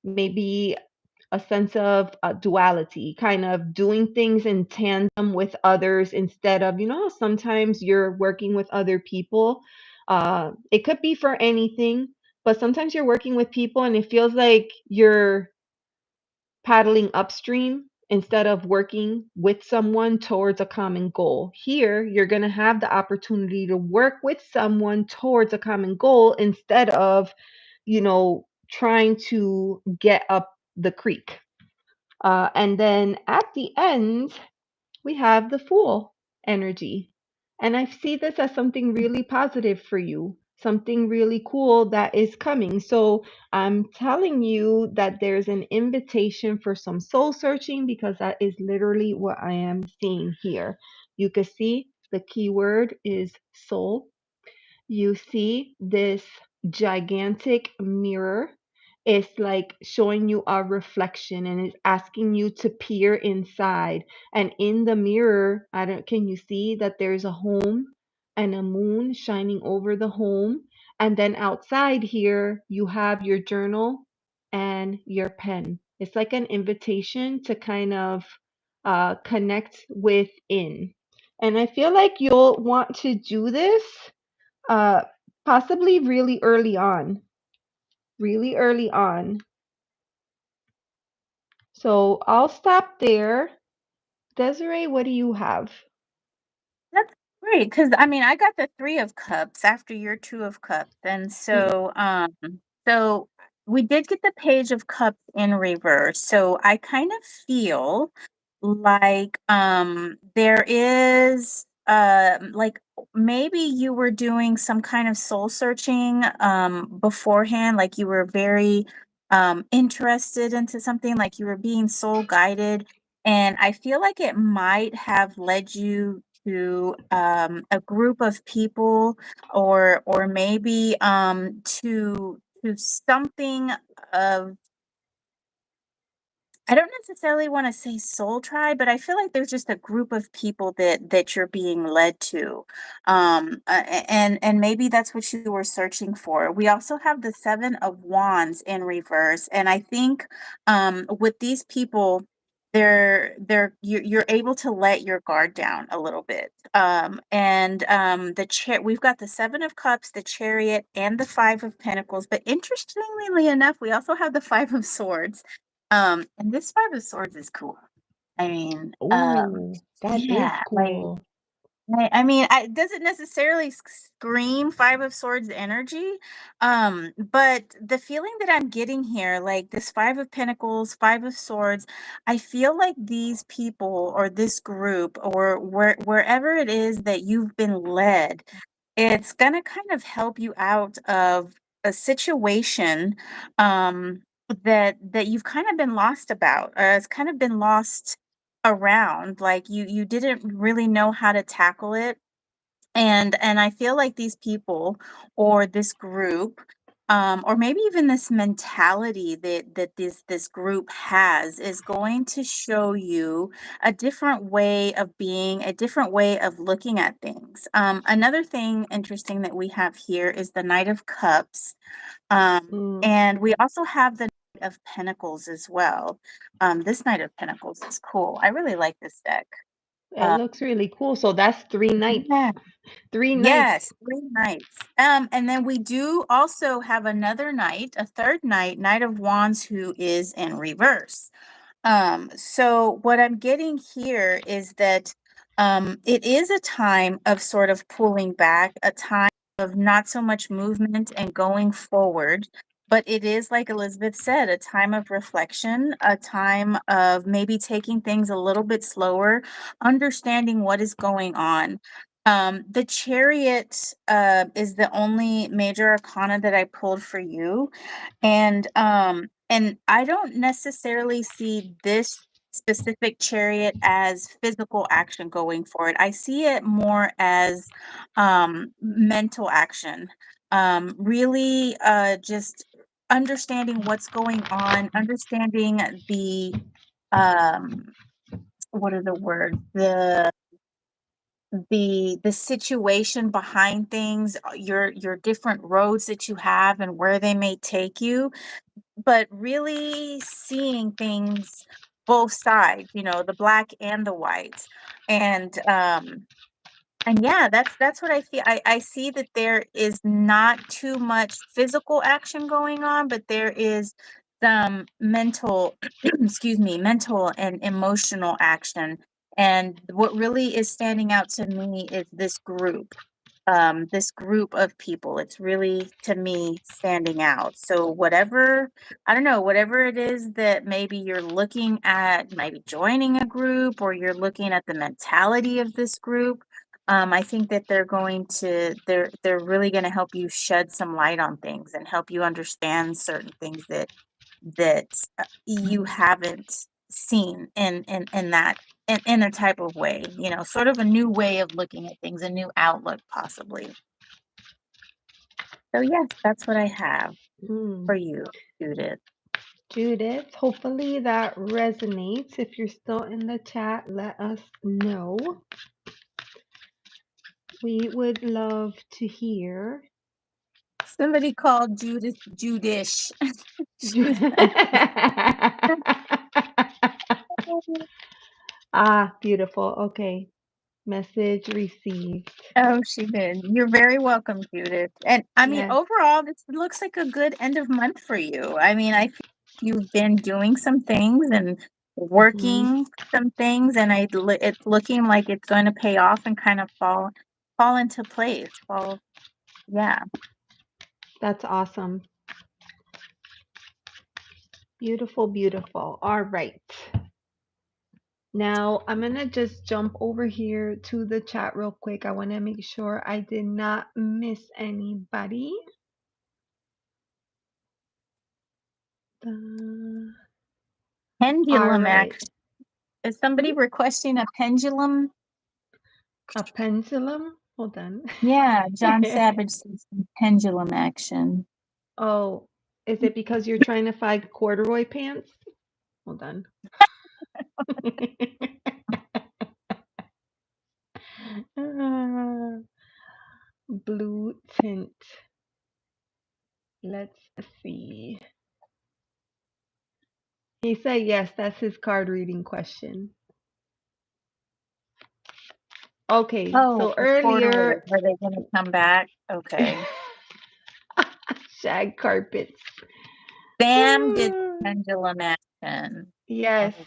maybe a sense of duality, kind of doing things in tandem with others instead of, sometimes you're working with other people. It could be for anything, but sometimes you're working with people and it feels like you're paddling upstream instead of working with someone towards a common goal. Here, you're going to have the opportunity to work with someone towards a common goal instead of, trying to get up the creek. And then at the end, we have the Fool energy. And I see this as something really positive for you, something really cool that is coming. So I'm telling you that there's an invitation for some soul searching, because that is literally what I am seeing here. You can see the keyword is soul. You see this gigantic mirror. It's like showing you a reflection and it's asking you to peer inside. And in the mirror, I don't can you see that there's a home and a moon shining over the home? And then outside here, you have your journal and your pen. It's like an invitation to kind of connect within. And I feel like you'll want to do this uh, possibly really early on. Really early on. So I'll stop there. Desiree, what do you have? That's great because I mean, I got the 3 of cups after your 2 of cups, and Mm, so we did get the Page of Cups in reverse, so I kind of feel like, there is, like, maybe you were doing some kind of soul searching, beforehand, like, you were very, interested into something, like, you were being soul guided, and I feel like it might have led you to a group of people or maybe to something of I don't necessarily want to say soul tribe, but I feel like there's just a group of people that you're being led to, and maybe that's what you were searching for. We also have the 7 of Wands in reverse, and I think with these people, you're able to let your guard down a little bit. And the chair we've got the 7 of Cups, the Chariot, and the 5 of Pentacles. But interestingly enough, we also have the 5 of Swords. And this 5 of Swords is cool. I mean, oh, that is yeah, like, cool. I mean, it doesn't necessarily scream 5 of Swords energy, but the feeling that I'm getting here, like this 5 of Pentacles, 5 of Swords, I feel like these people or this group or wherever it is that you've been led, it's gonna kind of help you out of a situation, that you've kind of been lost about, it's kind of been lost around, like, you didn't really know how to tackle it, and I feel like these people or this group, or maybe even this mentality that this group has is going to show you a different way of being, a different way of looking at things. Another thing interesting that we have here is the Knight of Cups, Mm, and we also have the Knight of Pentacles as well. This Knight of Pentacles is cool. I really like this deck. It looks really cool. So that's 3 nights. Yeah. 3 nights. Yes, 3 nights. And then we do also have another night, a third night, Knight of Wands, who is in reverse. So what I'm getting here is that it is a time of sort of pulling back, a time of not so much movement and going forward, but it is, like Elizabeth said, a time of reflection, a time of maybe taking things a little bit slower, understanding what is going on. The Chariot is the only major arcana that I pulled for you. And I don't necessarily see this specific chariot as physical action going forward. I see it more as mental action. Really just understanding what's going on, understanding the um what are the words? The situation behind things, your different roads that you have and where they may take you, but really seeing things both sides, the black and the white. And yeah, that's what I feel. I see that there is not too much physical action going on, but there is some mental, excuse me, mental and emotional action. And what really is standing out to me is this group of people. It's really, to me, standing out. So whatever, I don't know, whatever it is that maybe you're looking at, maybe joining a group, or you're looking at the mentality of this group, I think that they're really going to help you shed some light on things and help you understand certain things that you haven't seen in that in a type of way, sort of a new way of looking at things, a new outlook possibly. So yes, that's what I have Mm. for you, Judith. Judith, hopefully that resonates. If you're still in the chat, let us know. We would love to hear. Somebody called Judith Judish. She's Beautiful. Okay. Message received. Oh, she did. You're very welcome, Judith. And I mean, Yes. overall, this looks like a good end of month for you. I mean, I feel like you've been doing some things and Hmm. working some things, and it's looking like it's going to pay off and kind of fall into place. Fall, yeah. That's awesome. Beautiful, beautiful. All right. Now I'm gonna just jump over here to the chat real quick. I want to make sure I did not miss anybody. All Pendulum right. action. Is somebody Hmm? requesting a pendulum? A pendulum? Hold on. Yeah, John Savage says some pendulum action. Oh, is it because you're trying to find corduroy pants? Hold on. Ah, blue tint. Let's see. He said yes, that's his card reading question. Okay, Oh, so for corduroys. earlier, Are they going to come back? Okay. shag carpets. Sam did Ah, pendulum action. yes. Oh,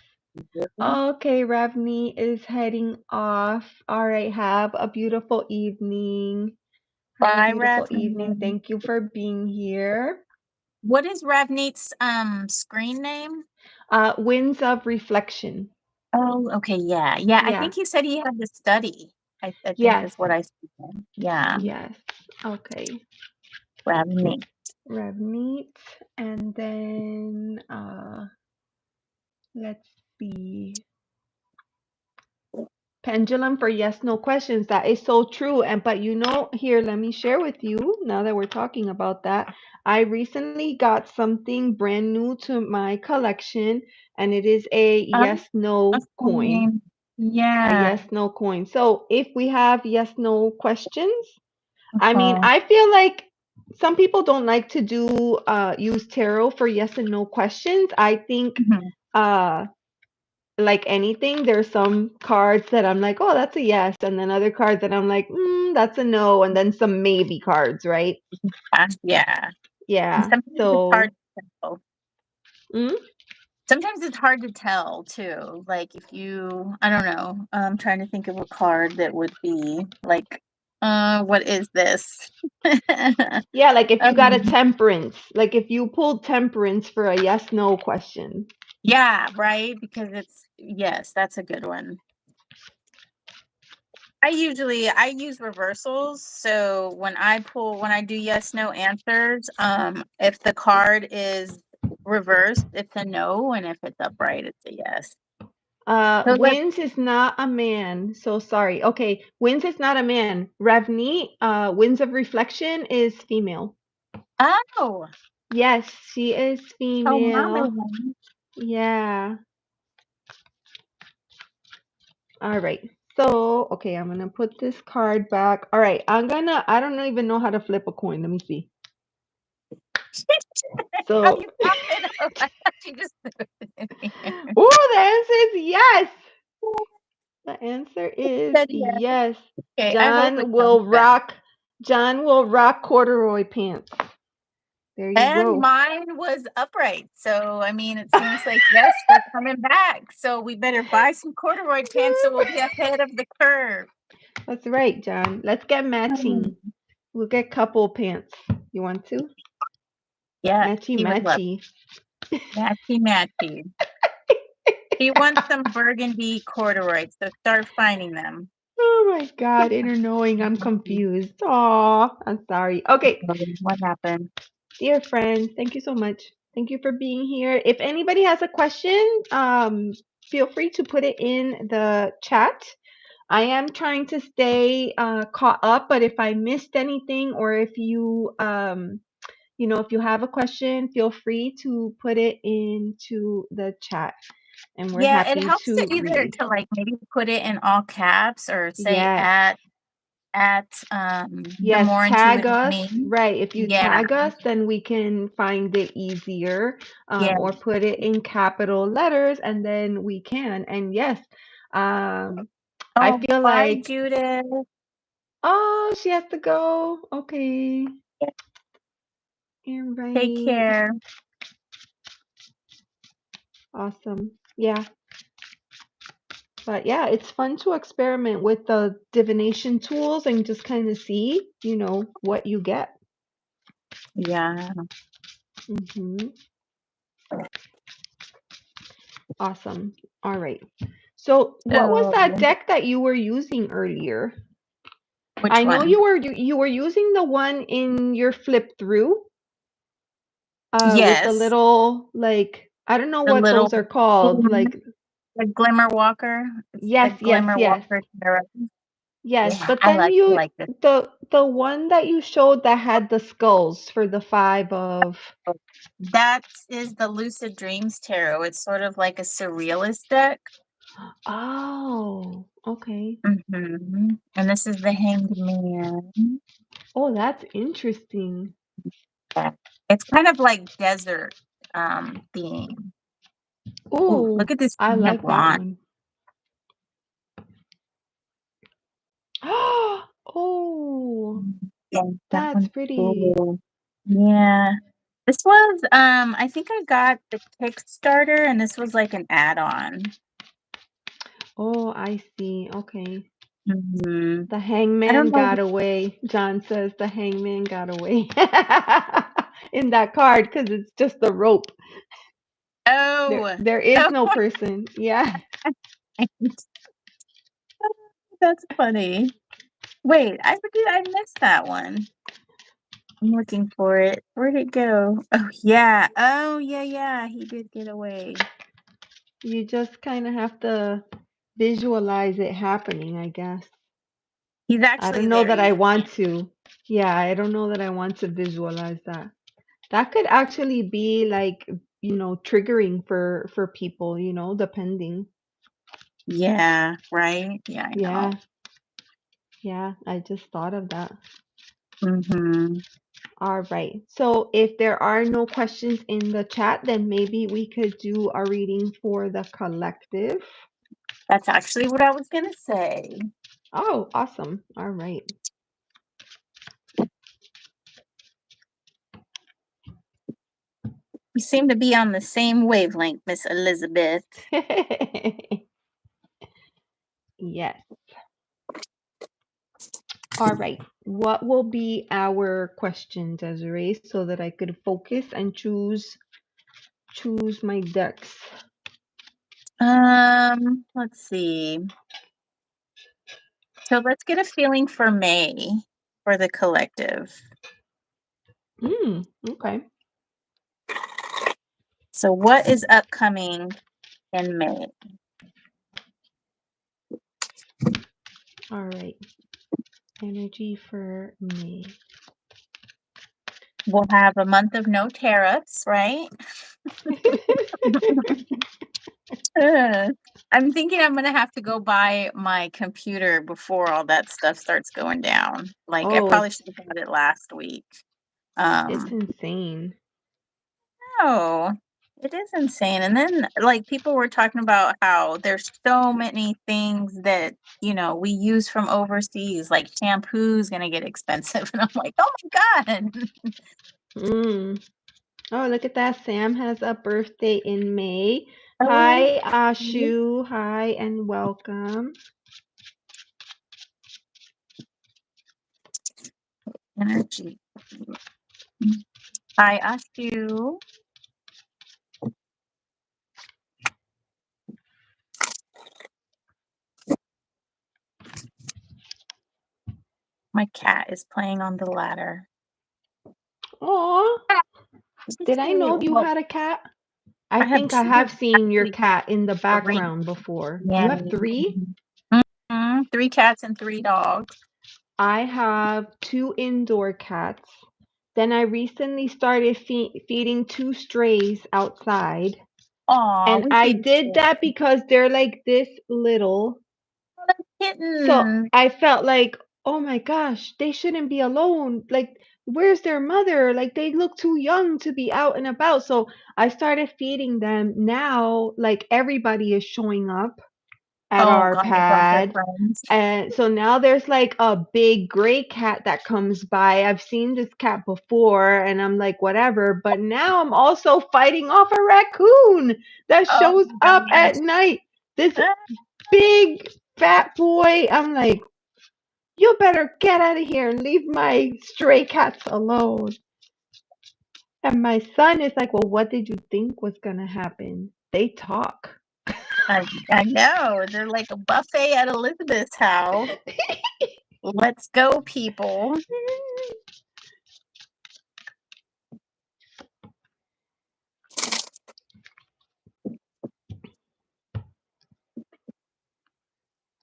really? Okay, Ravni is heading off. All right, have a beautiful evening. Have a Bye, beautiful evening. Ravneet. Thank you for being here. What is Ravneet's screen name? Winds of Reflection. Oh, okay, yeah. Yeah, I Yeah. think he said he had to study. I think Yes. that's what I said. Yeah, Yes. Okay. Ravneet. Ravneet. And then let's see. Pendulum for yes no questions. That is so true. And but here, let me share with you now that we're talking about that. I recently got something brand new to my collection, and it is a yes no coin. Awesome. A Yeah. yes no coin. So if we have yes no questions, I mean, Uh-huh. I feel like some people don't like to do use tarot for yes and no questions. I think Mhm. uh like anything, there's some cards that I'm like, oh, that's a yes, and then other cards that I'm like, that's a no, and then some maybe cards, right? Yeah. And Yeah. sometimes it's hard So, to tell. mm, Sometimes it's hard to tell too. Like if you, I don't know, I'm trying to think of a card that would be like, what is this? yeah, like if you got a Um, temperance, like if you pulled temperance for a yes no question. yeah, right. Because it's yes, that's a good one. I use reversals. So when I do yes no answers, if the card is reversed, it's a no, and if it's upright, it's a yes. So that's Wins is not a man. So sorry. Okay, Wins is not a man. Ravneet, Winds of Reflection is female. oh, Yes, she is oh my. female. Yeah. All right. So, okay, I'm gonna put this card back. All right, I don't even know how to flip a coin. Let me see. How So, you pop it up? I thought you just threw it in here. oh, the answer is yes. The answer is Said yes. yes. Okay, I hope it John comes will back. rock. John will rock corduroy pants. There you And go. mine was upright. So, I mean, it seems like, yes, they're coming back. So, we better buy some corduroy pants so we'll be ahead of the curve. That's right, John. Let's get matching. Hmm. We'll get couple pants. You want to? Yeah, Matchy he would love matchy. matchy matchy. He wants some burgundy corduroy, so start finding them. Oh my God, inner knowing, I'm confused. Aw, I'm sorry. Okay, What happened? dear friends, thank you so much. Thank you for being here. If anybody has a question, feel free to put it in the chat. I am trying to stay caught up, but if I missed anything or if you if you have a question, feel free to put it into the chat and we're Yeah, it happy helps to to either read. to like maybe put it in all caps or say Yes. at the Yes, more tag intuitive us. me. Right. If you Yeah, tag us, then we can find it easier, yeah. or put it in capital letters and then we can. And yes, um, I Oh, feel bye, like, Judith. oh, she has to go. Okay. All Take right. care. Awesome. Yeah. But yeah, it's fun to experiment with the divination tools and just kind of see, what you get. Yeah. hmm Awesome. All right. So, what was that So, deck that you were using earlier? which I know one? you were using the one in your flip through, with the Yes, little like I don't know the what little those are called. mhm, Like the Glimmer Walker. It's the yes, yes, Glimmer yes, Walker tarot. yes. Yeah, But then I you like this. the one that you showed that had the skulls for the five of. Book. That is the Lucid Dreams Tarot. It's sort of like a surrealist deck. Oh, okay. And this is the Hanged Man. Oh, that's interesting. Yeah. It's kind of like desert theme. Ooh, look Ooh, at this I Queen of like that Wands. one. Oh, Yeah, that that's one's pretty. cool. Yeah. This was I think I got the Kickstarter and this was like an add-on. Oh, I see. Okay. Mhm. The I don't hangman know. got away. John says the hangman got away in that card because it's just a rope. There, Oh. there is Oh no my person. Yeah. God. That's funny. Wait, I missed that one. I'm looking for it. Where'd it go? Oh yeah. Oh yeah, yeah. He did get away. You just kind of have to visualize it happening, I guess. He's I actually don't know there. that I You want can't. to. Yeah, I don't know that I want to visualize that. That could actually be like, triggering for people, depending. Yeah, right? Yeah, I Yeah, know. yeah, I just thought of that. Mhm. All right. So if there are no questions in the chat, then maybe we could do a reading for the collective. That's actually what I was going to say. Oh, awesome. All right. We seem to be on the same wavelength, Miss Elizabeth. Yes. All right. What will be our question, Desiree, so that I could focus and choose my decks? Let's see. So let's get a feeling for May for the collective. Okay. So what is upcoming in May? All right. Energy for May. We'll have a month of no tariffs, right? I'm thinking I'm gonna have to go buy my computer before all that stuff starts going down. Like I Oh, probably should have bought it last week. it's insane. Oh, it is insane. And then like people were talking about how there's so many things that, we use from overseas, like shampoo's gonna get expensive. And I'm like, oh my God. Mm. Oh, look at that. Sam has a birthday in May. Oh, Hi, Ashu. Hi, and welcome. energy. I asked you. My cat is playing on the ladder. Aw. She's Did I know cute. you Well, had a cat? I I have think I two, have seen your actually cat in the three. background before. Yeah. You have three? Three cats and three dogs. I have two indoor cats. Then I recently started feeding two strays outside. Aw, And we I feed did that because they're like this little. So kittens. I felt like, oh my gosh, they shouldn't be alone. Like, where's their mother? Like, they look too young to be out and about. So I started feeding them. Now, like, everybody is showing up at Oh our God, I love their pad. friends. And so now there's like a big gray cat that comes by. I've seen this cat before and I'm like, whatever. But now I'm also fighting off a raccoon that Oh shows my up gosh. at night. This Ah, big fat boy. I'm like, you better get out of here and leave my stray cats alone. And my son is like, well, what did you think was going to happen? They talk. I know. They're like a buffet at Elizabeth's house. Let's go, people.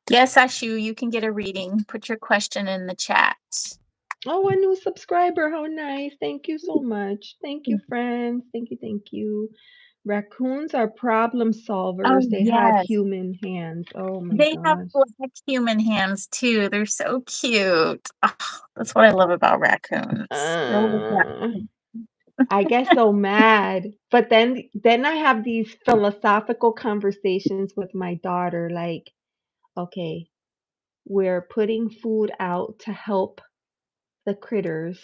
Yes, Ashu, you can get a reading. Put your question in the chat. Oh, a new subscriber. How nice. Thank you so much. Thank you, friends. Thank you. Thank you. Raccoons are problem Oh, solvers. They have yes. human hands. Oh my They have gosh. black human hands too. They're so cute. Oh, that's what I love about raccoons. They're always Uh, I get so mad. But then I have these philosophical conversations with my daughter like, okay, we're putting food out to help the critters.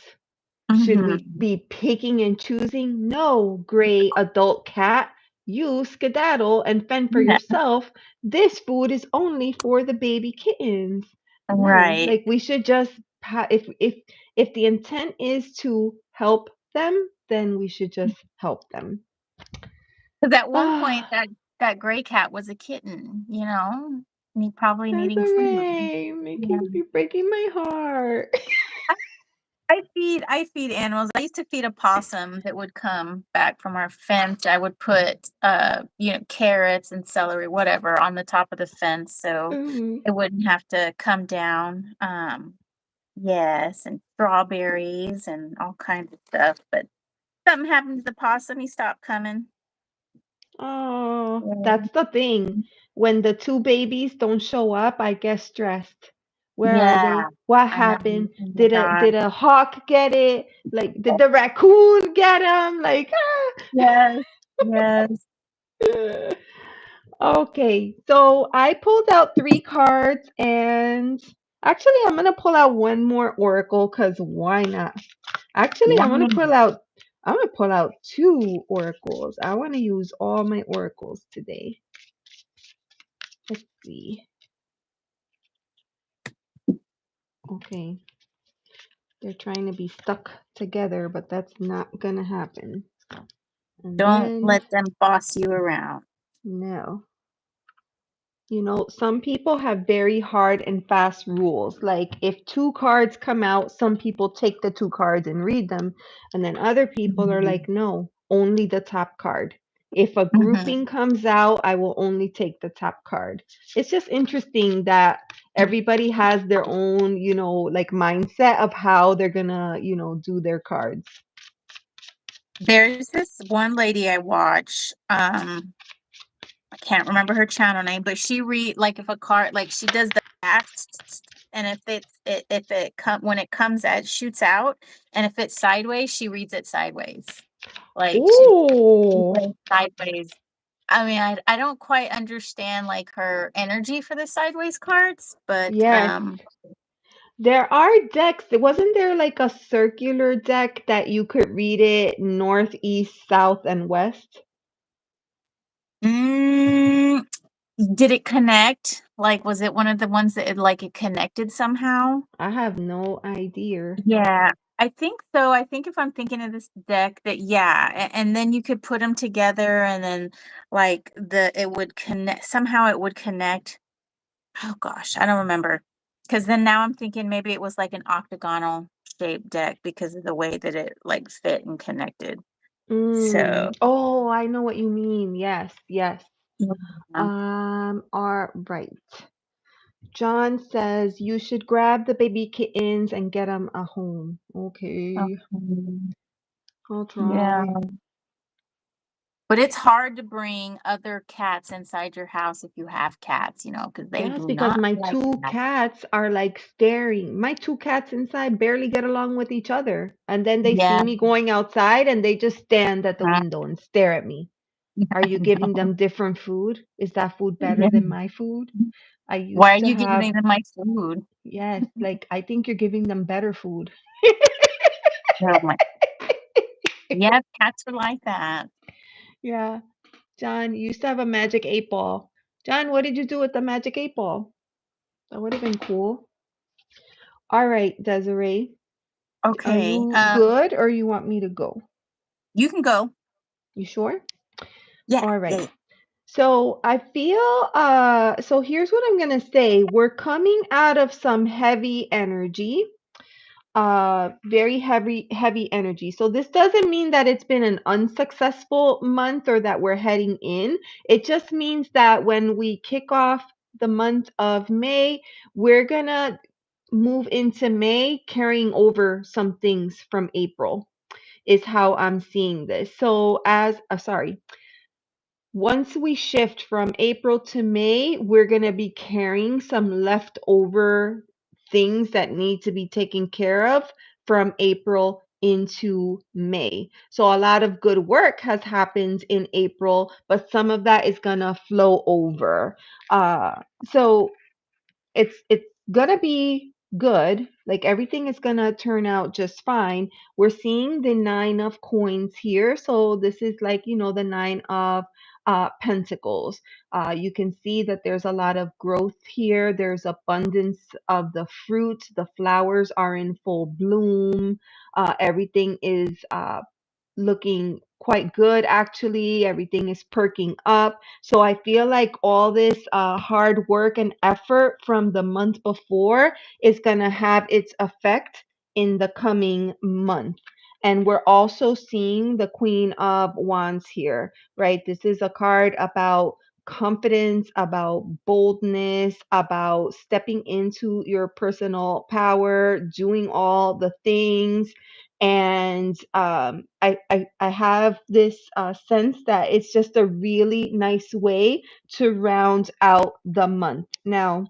Should we Mhm. be picking and choosing? No, gray adult cat. You skedaddle and fend for Yeah, yourself. This food is only for the baby kittens. No, right. like we should just if the intent is to help them, then we should just help them. Because at one point, Ah, that gray cat was a kitten, probably needing food. Desiree, Yeah. you're breaking my heart. I I feed animals. I used to feed a possum that would come back from our fence. I would put, carrots and celery, whatever, on the top of the fence so Mhm. it wouldn't have to come down. Yes, and strawberries and all kinds of stuff, but something happened to the possum, he stopped coming. Oh, Yeah. that's the thing. When the two babies don't show up, I get stressed. Where are Yeah, they? What I know. happened? Oh my Did God. a hawk get it? Like, did the raccoon get him? Like, Yes, yes. ah. Okay, so I pulled out three cards, and actually, I'm gonna pull out one more oracle because why not? Actually, Why not? I'm gonna pull out two oracles. I want to use all my oracles today. Let's see. Okay, they're trying to be stuck together, but that's not gonna happen. And Don't then let them boss you around. no. Some people have very hard and fast rules. Like if two cards come out, some people take the two cards and read them. And then other people are Mhm, like, no, only the top card. If a mhm. grouping comes out, I will only take the top card. It's just interesting that everybody has their own, like mindset of how they're gonna, do their cards. There's this one lady I watch, I can't remember her channel name, but she read like if a card like she does the math, and if it come when it comes out, shoots out, and if it's sideways, she reads it sideways. Like she Ooh, plays sideways. I mean, I don't quite understand like her energy for the sideways cards, but yes. There are decks. Wasn't there like a circular deck that you could read it north, east, south, and west? mm, did it connect? Like, was it one of the ones that it connected somehow? I have no idea. Yeah, I think so. I think if I'm thinking of this deck that yeah, and then you could put them together and then like it would connect somehow it would connect. Oh gosh, I don't remember. Because then now I'm thinking maybe it was like an octagonal shaped deck because of the way that it like fit and connected. So, Oh, I know what you mean. Yes, yes. yeah. All right. John says you should grab the baby kittens and get them a home. Okay, Okay. I'll Yeah. try. But it's hard to bring other cats inside your house if you have cats, because they Yes, do because not my like two that. cats are like staring. My two cats inside barely get along with each other. And then they see Yeah. me going outside and they just stand at the uh, window and stare at me. Are I you giving know. them different food? Is that food better Yeah. than my food? I Why are used to you have, giving them my food? yes, like I think you're giving them better food. Oh my. Yeah, cats are like that. Yeah. John, you used to have a magic 8 ball. John, what did you do with the magic 8 ball? That would have been cool. All right, Desiree, are Okay. you good or you want me to go? You can go. You sure? Yeah, All yeah, right. yeah. So I feel so here's what I'm gonna say. We're coming out of some heavy energy, very heavy energy. So this doesn't mean that it's been an unsuccessful month or that we're heading in. It just means that when we kick off the month of May, we're gonna move into May carrying over some things from April, is how I'm seeing this. So sorry, once we shift from April to May, we're going to be carrying some leftover things that need to be taken care of from April into May. So a lot of good work has happened in April, but some of that is going to flow over. So it's gonna be good. Like everything is gonna turn out just fine. We're seeing the 9 of coins here. So this is like, the 9 of pentacles. You can see that there's a lot of growth here. There's abundance of the fruit. The flowers are in full bloom. Everything is looking quite good actually. Everything is perking up. So I feel like all this hard work and effort from the month before is going to have its effect in the coming month. And we're also seeing the Queen of Wands here, right? This is a card about confidence, about boldness, about stepping into your personal power, doing all the things. And I have this sense that it's just a really nice way to round out the month. Now,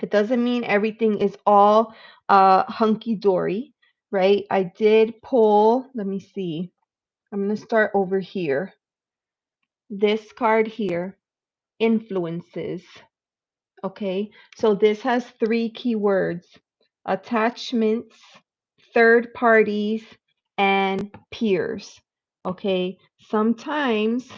It doesn't mean everything is all hunky dory, right? I did pull, let me see. I'm going to start over here. This card here, influences. Okay, so this has three keywords: attachments, third parties, and peers. Okay, sometimes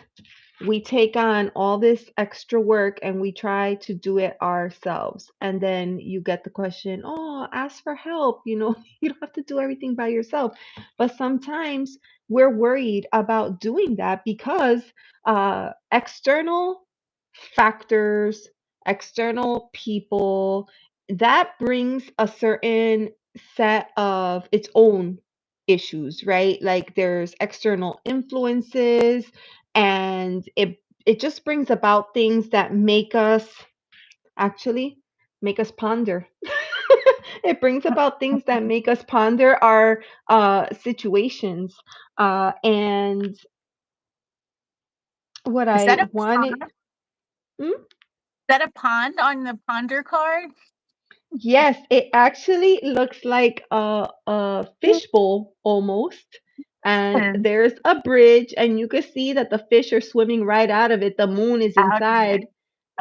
we take on all this extra work and we try to do it ourselves. And then you get the question, oh, ask for help. You don't have to do everything by yourself. But sometimes we're worried about doing that because external factors, external people, that brings a certain set of its own issues, right? Like there's external influences and it just brings about things that actually make us ponder. It brings about things that make us ponder our situations. And what Is I that a pond? wanted. Hmm? Is that a pond on the ponder card? Yes, it actually looks like a fishbowl almost. And And there's a bridge, and you can see that the fish are swimming right out of it. The moon is out of it. inside.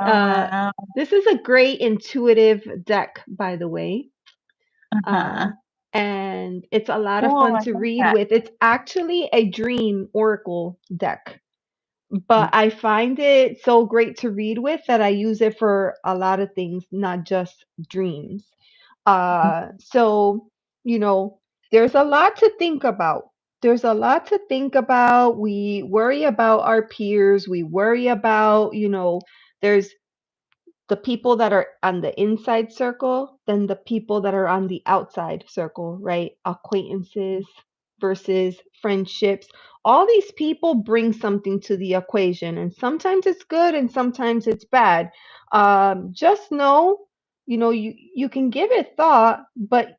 Oh Uh, wow. this is a great intuitive deck, by the way. Uh-huh. Uh, and it's a lot of Oh, fun I to love read that. with. It's actually a dream oracle deck, but I find it so great to read with that I use it for a lot of things, not just dreams. So, you know, there's a lot to think about. There's a lot to think about. We worry about our peers. We worry about, there's the people that are on the inside circle than the people that are on the outside circle, right? Acquaintances versus friendships. All these people bring something to the equation, and sometimes it's good and sometimes it's bad. Just know, you can give it thought, but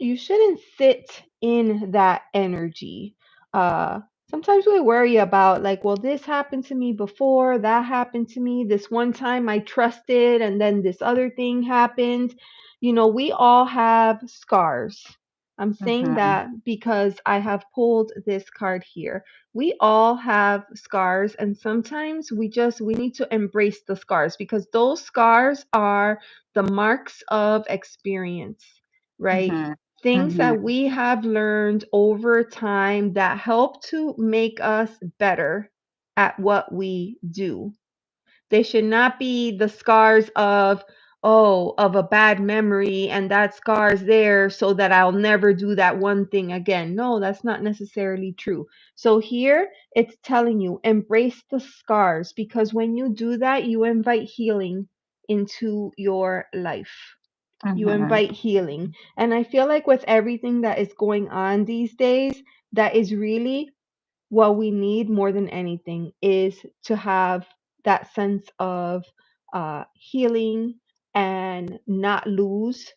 you shouldn't sit in that energy. Uh, Sometimes we worry about, like, well, this happened to me before, that happened to me, this one time I trusted, and then this other thing happened. We all have scars. I'm saying Mm-hmm. that because I have pulled this card here. We all have scars, and sometimes we need to embrace the scars because those scars are the marks of experience, right? Mm-hmm. Things Mm-hmm. that we have learned over time that help to make us better at what we do. They should not be the scars of a bad memory, and that scar is there so that I'll never do that one thing again. No, that's not necessarily true. So here it's telling you embrace the scars, because when you do that, you invite healing into your life. You Mm-hmm. invite healing. And I feel like with everything that is going on these days, that is really what we need more than anything, is to have that sense of healing and not lose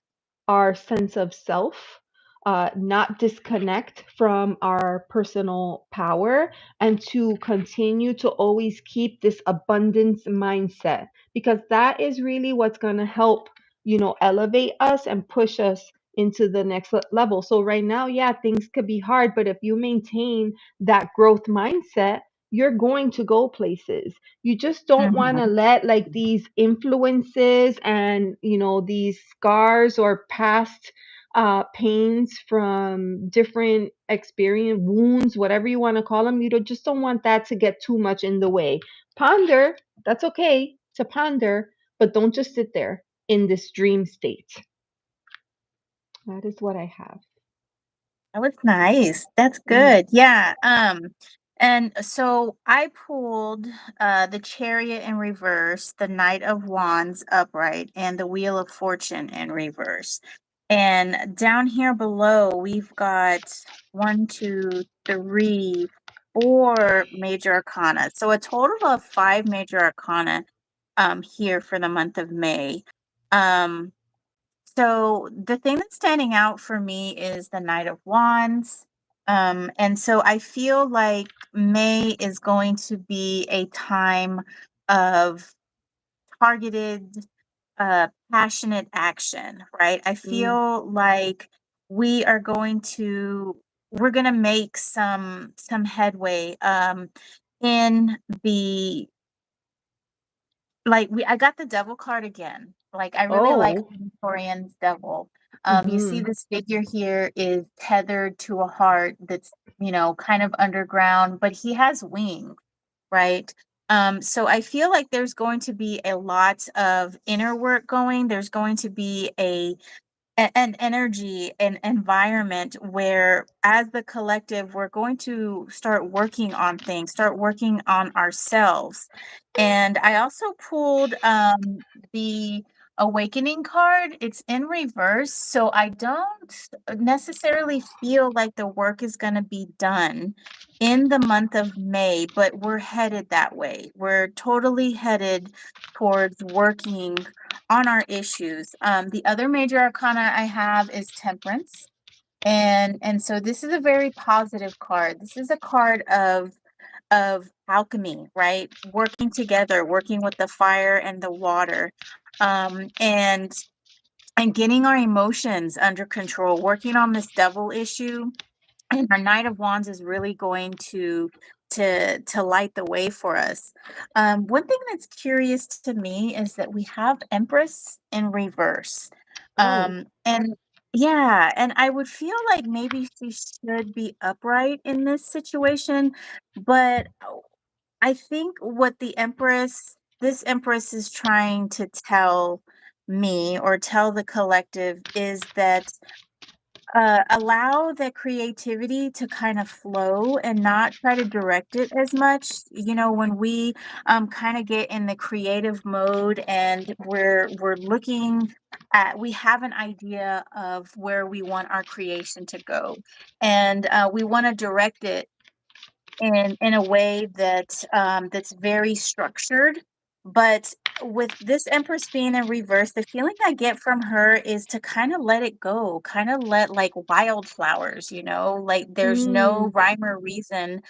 our sense of self, not disconnect from our personal power, and to continue to always keep this abundance mindset, because that is really what's going to help, elevate us and push us into the next level. So right now, yeah, things could be hard, but if you maintain that growth mindset, you're going to go places. You just don't want to Mm-hmm. let, like, these influences and, these scars or past pains from different experience, wounds, whatever you want to call them. Just don't want that to get too much in the way. Ponder. That's okay to ponder, but don't just sit there in this dream state. That is what I have. That was nice. That's Mm, good. Yeah. And so I pulled the Chariot in reverse, the Knight of Wands upright, and the Wheel of Fortune in reverse. And down here below, we've got one, two, three, four major arcana. So a total of five major arcana here for the month of May. Um, so the thing that's standing out for me is the Knight of Wands. And so I feel like May is going to be a time of targeted passionate action, right? I Mm. feel like we are going to we're going to make some headway in the like I got the devil card again. Like I really like Oh. Victorian's devil. You see Mhm. this figure here is tethered to a heart that's, kind of underground, but he has wings, right? So I feel like there's going to be a lot of inner work going. There's going to be an energy and environment where as the collective we're going to start working on things, start working on ourselves. And I also pulled the awakening card. It's in reverse, so I don't necessarily feel like the work is going to be done in the month of May, but we're headed that way. We're totally headed towards working on our issues. The other major arcana I have is Temperance. And so this is a very positive card. This is a card of alchemy, right? Working together, working with the fire and the water. And getting our emotions under control, working on this devil issue, and our Knight of Wands is really going to light the way for us. One thing that's curious to me is that we have Empress in reverse. Oh. And yeah, and I would feel like maybe she should be upright in this situation, but I think what this Empress is trying to tell me or tell the collective is that allow the creativity to kind of flow and not try to direct it as much. When we kind of get in the creative mode and we're looking at, we have an idea of where we want our creation to go, and we want to direct it in a way that that's very structured. But with this Empress being in reverse, the feeling I get from her is to kind of let it go, kind of let like wildflowers, like there's no Mm. rhyme or reason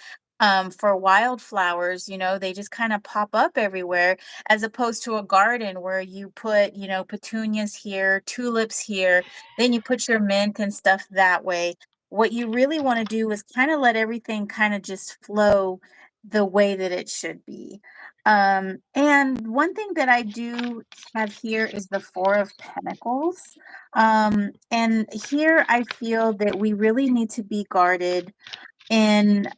for wildflowers, they just kind of pop up everywhere, as opposed to a garden where you put, petunias here, tulips here, then you put your mint and stuff that way. What you really want to do is kind of let everything kind of just flow the way that it should be. And one thing that I do have here is the Four of Pentacles. And here I feel that we really need to be guarded in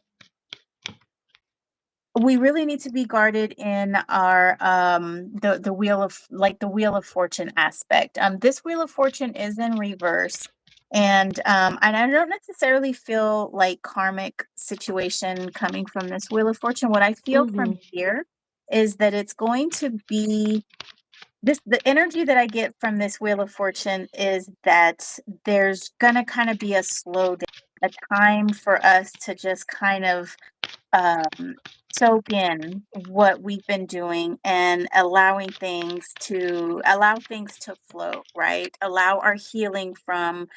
we really need to be guarded in our the wheel of, like, the wheel of fortune aspect. This wheel of fortune is in reverse, and I don't necessarily feel like karmic situation coming from this wheel of fortune. What I feel from Mhm. here is that it's going to be this the energy that I get from this wheel of fortune is that there's gonna kind of be a slow down, a time for us to just kind of um, soak in what we've been doing and allow things to flow, right? Allow our healing from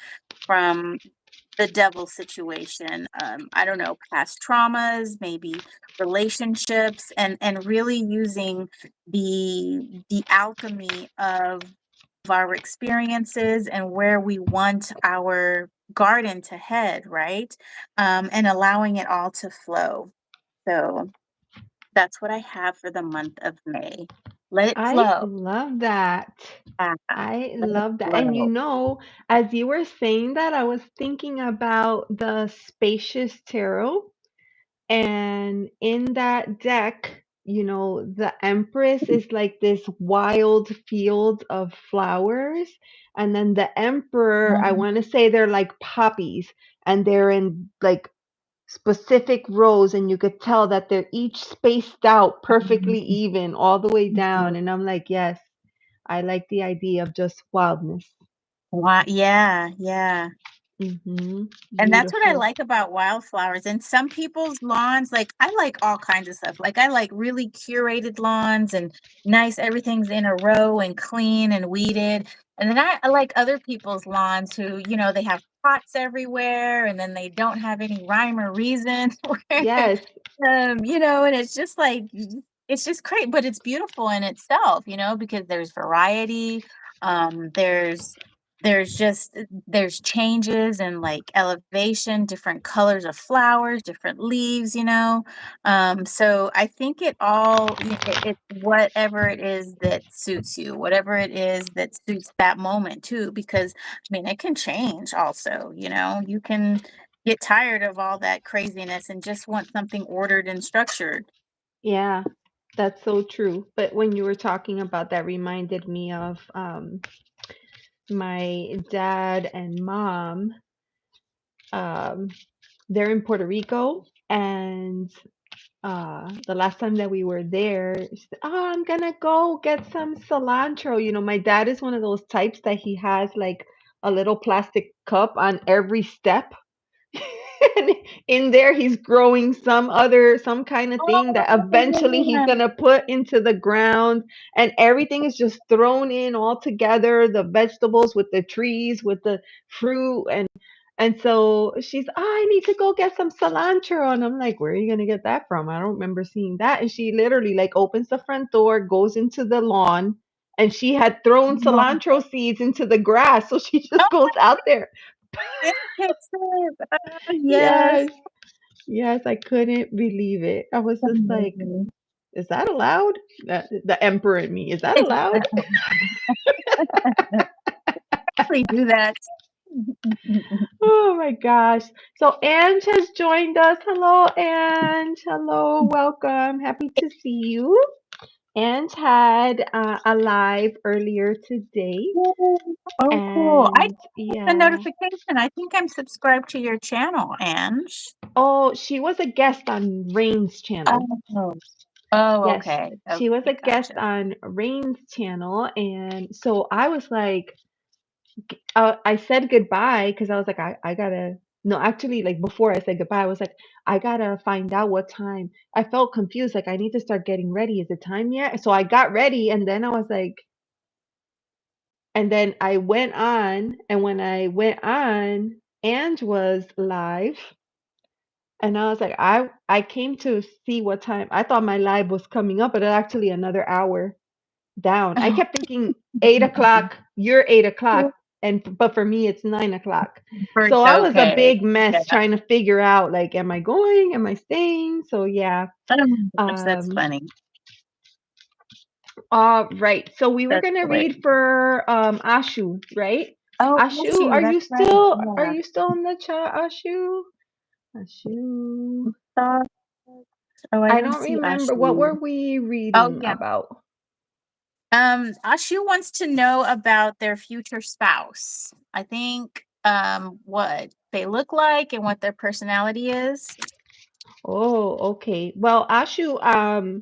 the devil situation. I don't know, past traumas, maybe relationships, and really using the alchemy of our experiences and where we want our garden to head, right? And allowing it all to flow. So that's what I have for the month of May. Let it I flow. love that. Yeah, I let it love that. And flow. as you were saying that, I was thinking about the Spacious Tarot. And in that deck, the Empress is like this wild field of flowers. And then the Emperor, I Mhm. want to say they're like poppies and they're in like specific rows. And you could tell that they're each spaced out perfectly even all the way down. And I'm like, yes, I like the idea of just wildness. Yeah, yeah. And that's what I Beautiful. like about wildflowers. And some people's lawns, like I like all kinds of stuff. Like I like really curated lawns and nice, everything's in a row and clean and weeded. And then I like other people's lawns who, they have pots everywhere and then they don't have any rhyme or reason where, Yes. and it's just like it's just great, but it's beautiful in itself, because there's variety. There's just there's changes and like elevation, different colors of flowers, different leaves. So I think it's whatever it is that suits you, whatever it is that suits that moment too, because I mean it can change also, you can get tired of all that craziness and just want something ordered and structured. Yeah, that's so true. But when you were talking about that reminded me of my dad and mom. Um, they're in Puerto Rico, and the last time that we were there, she said, "Oh, I'm gonna go get some cilantro." My dad is one of those types that he has like a little plastic cup on every step. And in there he's growing some kind of thing that eventually he's Oh, gonna put into the ground, and everything is just thrown in all together, the vegetables with the trees with the fruit. And so she's, "Oh, I need to go get some cilantro." And I'm like, "Where are you gonna get that from? I don't remember seeing that." And she literally like opens the front door, goes into the lawn, and she had thrown no. cilantro seeds into the grass, so she just Oh, goes out there. it picks it. Yes. Yes. Yes, I couldn't believe it. I was just like, Amazing. "Is that allowed?" The emperor in me, is that allowed? We do that. Oh my gosh. So Ange has joined us. Hello, Ange. Hello, welcome. Happy to see you. Ange had a live earlier today. Oh, cool. I And got the yeah. notification. I think I'm subscribed to your channel, Ange. Oh, she was a guest on Rain's channel. Oh. Oh, Yes, okay. she was Okay, a guest gotcha. on Rain's channel. And so I was like, I said goodbye because I was like, I gotta. No, actually, like before I said goodbye, I was like, I gotta find out what time. I felt confused, like I need to start getting ready. Is it time yet? So I got ready, and then I was like, and then I went on, and when I went on, Ange was live, and I was like, I came to see what time. I thought my live was coming up, but it's actually another hour down. I kept thinking 8 o'clock, you're 8 o'clock, and but for me it's 9 o'clock. So First, I was a okay. big Yeah. mess trying to figure out like, am I going? Am I staying? So yeah. Oh my gosh, that's Um funny. all right. So we were That's gonna read hilarious. for Ashu, right? Oh, bless Ashu, you. are That's you right. still are Yeah. you still in the chat, Ashu? Ashu. Thought- Oh, I I don't don't see remember, what Ashu. were we Oh, reading yeah. about? Ashu wants to know about their future spouse. I think what they look like and what their personality is. Oh, okay. Well, Ashu,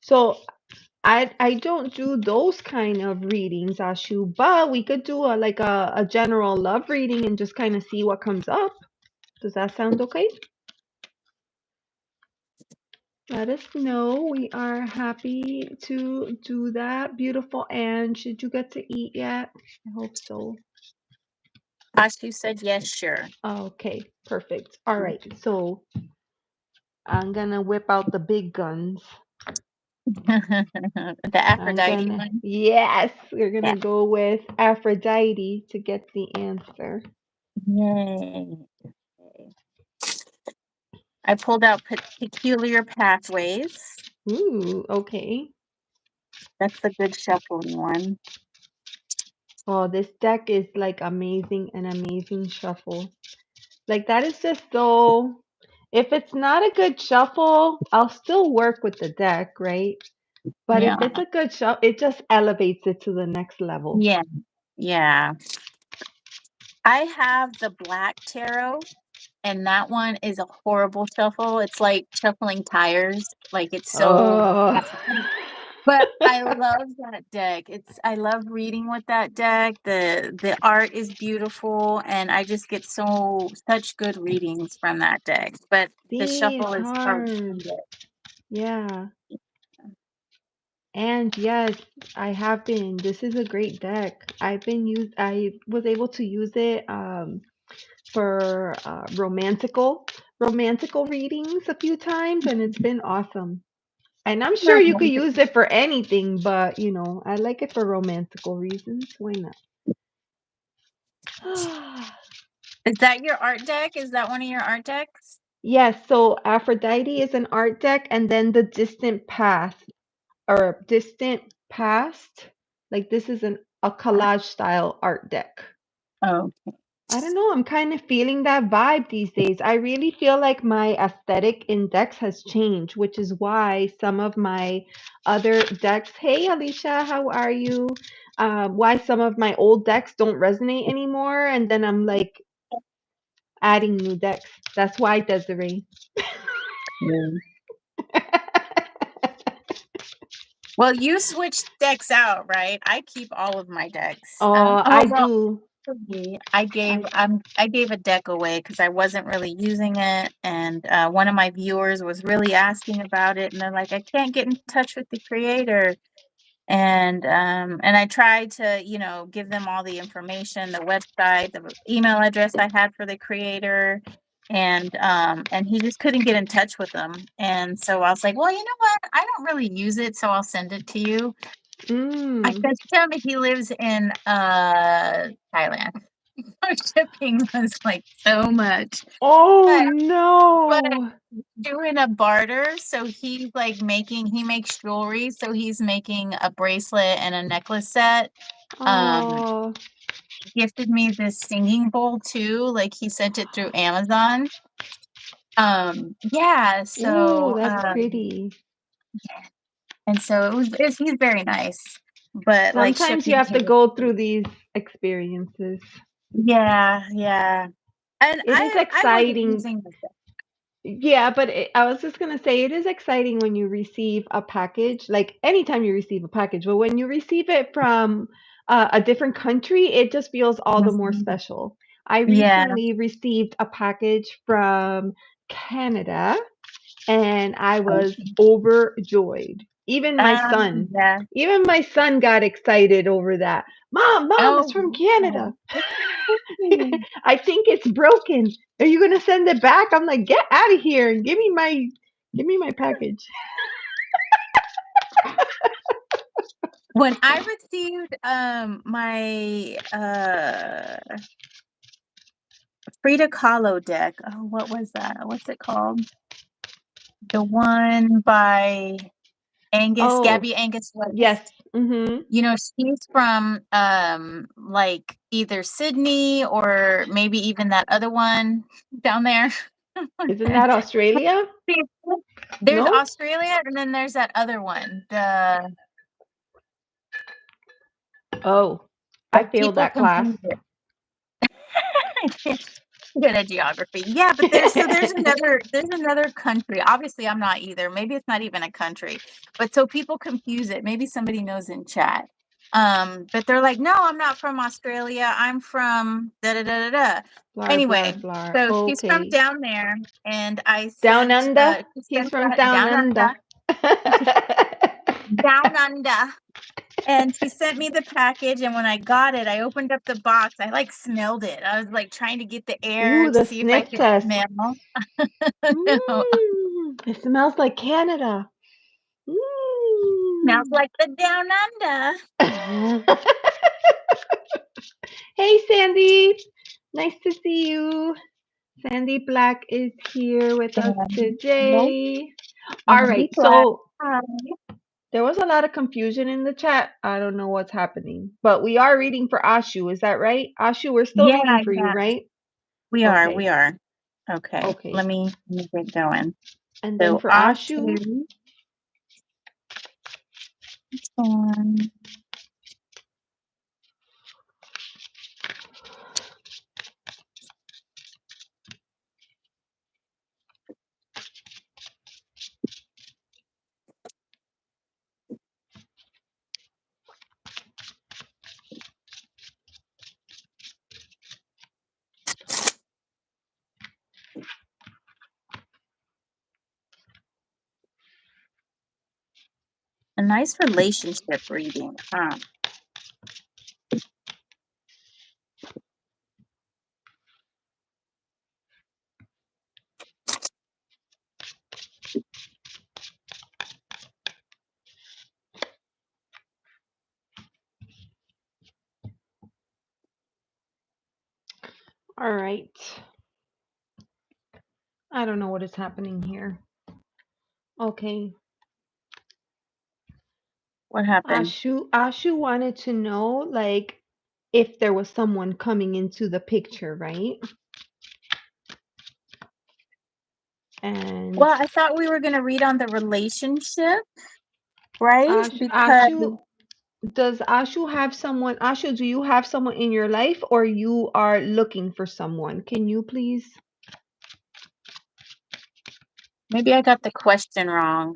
so I don't do those kind of readings, Ashu, but we could do a general love reading and just kind of see what comes up. Does that sound okay? Let us know. We are happy to do that. Beautiful. And did you get to eat yet? I hope so. Ashu said yes, sure. Okay, perfect. All right. So I'm gonna whip out the big guns. The I'm Aphrodite gonna, one. yes, we're Yeah. gonna go with Aphrodite to get the answer. Yay. Okay. I pulled out peculiar pathways. Ooh, okay. That's the good shuffling one. Oh, this deck is like amazing, an amazing shuffle. Like that is just so. If it's not a good shuffle, I'll still work with the deck, right? But if Yeah. it's a good shuffle, it just elevates it to the next level. Yeah. Yeah. I have the black tarot, and that one is a horrible shuffle. It's like shuffling tires. Like it's so Oh, bad. But I love that deck. I love reading with that deck. The art is beautiful and I just get such good readings from that deck. But the see, shuffle it's is hard to hard. read it. Yeah. And yes, I have been. This is a great deck. I was able to use it for romantical readings a few times, and it's been awesome. And I'm sure you could Romantic. use it for anything, but I like it for romantical reasons. Why not? Is that your art deck? Is that one of your art decks? Yes, so Aphrodite is an art deck, and then the distant past or distant past, like this is a collage style art deck. Oh, I don't know, I'm kind of feeling that vibe these days. I really feel like my aesthetic index has changed, which is why some of my other decks, hey Alicia, how are you? Why some of my old decks don't resonate anymore, and then I'm like adding new decks. That's why, Desiree. okay. Well, you switched decks out, right? I keep all of my decks. Oh, Oh I well, do. for me, I gave I I gave a deck away because I wasn't really using it, and one of my viewers was really asking about it, and they're like, I can't get in touch with the creator, and I tried to, give them all the information, the website, the email address I had for the creator, and he just couldn't get in touch with them. And so I was like, well, you know what? I don't really use it, so I'll send it to you. I mm. sent him, he lives in Thailand. Shipping was like so much. Oh But but no. doing a barter, so he's like he makes jewelry, so he's making a bracelet and a necklace set. Um, Oh. Gifted me this singing bowl too, like he sent it through Amazon. Yeah, Ooh, so that's pretty. and so he's very nice, but like Sometimes you shipping have to him. go through these experiences. Yeah, yeah. And It is I wasn't exciting. using this. Yeah, but I was just gonna say it is exciting when you receive a package, like anytime you receive a package, but when you receive it from a different country, it just feels all the more Mhm. special. I Yeah. recently received a package from Canada, and I was Okay. overjoyed. Yeah. Even my son got excited over that. Mom, it's Oh, from wow. Canada. I think it's broken. Are you gonna send it back? I'm like, get out of here and give me my package. When I received my Frida Kahlo deck, oh, what was that? What's it called? The one by Oh, Gabby Angus yes. West. Mm-hmm. She's from like either Sydney or maybe even that other one down there. Isn't that Australia? There's No? Australia and then there's that other one. The Oh, I But failed people that class. confuse it. Good at geography. Yeah, but there's another country. Obviously, I'm not either. Maybe it's not even a country. But so people confuse it. Maybe somebody knows in chat. But they're like, no, I'm not from Australia. I'm from da da da da da. Blar, blar, Anyway, blar. so she's from Okay. down there, and Down under? she He's sent from that down down under. under, down under. And she sent me the package, and when I got it, I opened up the box. I like smelled it. I was like trying to get the air Ooh, to the see if I sniff could test. smell. It smells like Canada. Smells Mm. like the down under. Hey, Sandy. Nice to see you. Sandy Black is here with us And well, today. All Sandy right, Black. so there was a lot of confusion in the chat. I don't know what's happening, but we are reading for Ashu. Is that right? Ashu, we're still Yeah, reading for you, yeah. right? We are, Okay, we are. Okay, okay. let me get going. And then So for Ashu, Ashu, um, a nice relationship reading, huh? All right. I don't know what is happening here. Okay. What happened? Ashu wanted to know like if there was someone coming into the picture, right? And Well, I thought we were going to read on the relationship, right? Because Ashu, does Ashu have someone? Ashu, do you have someone in your life or you are looking for someone? Can you please? maybe I got the question wrong.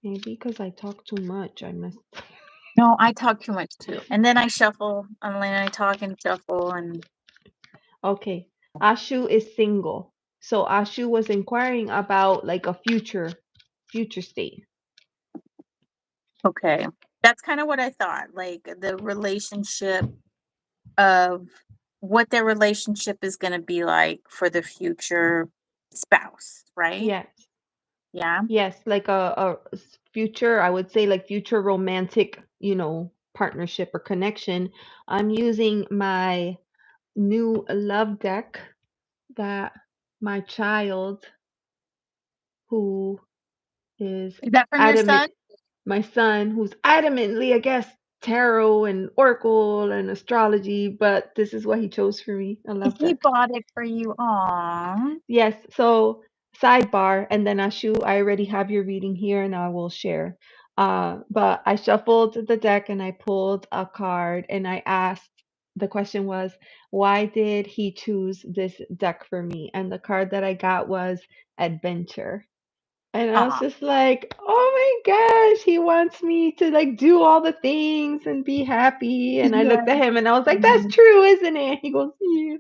Maybe because I talk too much. I must. No, I talk too much too. And then I shuffle, and then I talk and shuffle. And Okay. Ashu is single. So Ashu was inquiring about like a future state. okay. That's kind of what I thought. Like the relationship of what their relationship is going to be like for the future spouse, right? Yes. Yeah. Yes, like future, I would say like future romantic, partnership or connection. I'm using my new love deck that my child, who is Is that from your adamant, son? my son, who's adamantly, I guess, tarot and oracle and astrology, but this is what he chose for me, a love He deck. bought it for you. Aw. Yes, so sidebar, and then Ashu, I already have your reading here and I will share. But I shuffled the deck and I pulled a card and I asked, the question was, why did he choose this deck for me? And the card that I got was Adventure. And I was Aw. just like, oh my gosh, he wants me to like do all the things and be happy. And I looked at Yes. him and I was like, that's true, isn't it? He goes, yeah.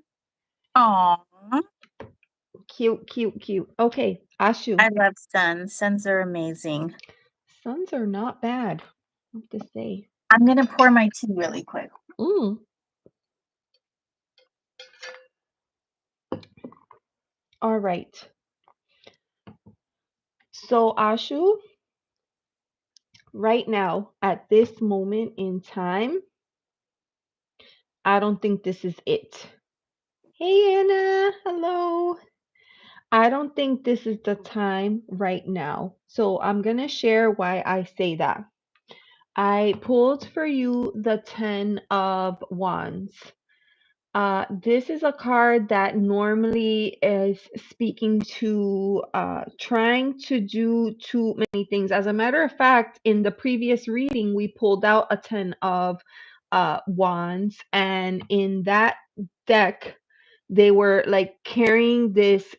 Aw. Cute, cute, cute. Okay, Ashu. I love sons. Sons are amazing. Suns are not bad, I have to say. I'm going to pour my tea really quick. Mm. All right. So, Ashu, right now, at this moment in time, I don't think this is it. Hey, Anna. Hello. I don't think this is the time right now. So, I'm going to share why I say that. I pulled for you the 10 of Wands. This is a card that normally is speaking to trying to do too many things. As a matter of fact, in the previous reading, we pulled out a 10 of wands, and in that deck, they were like carrying this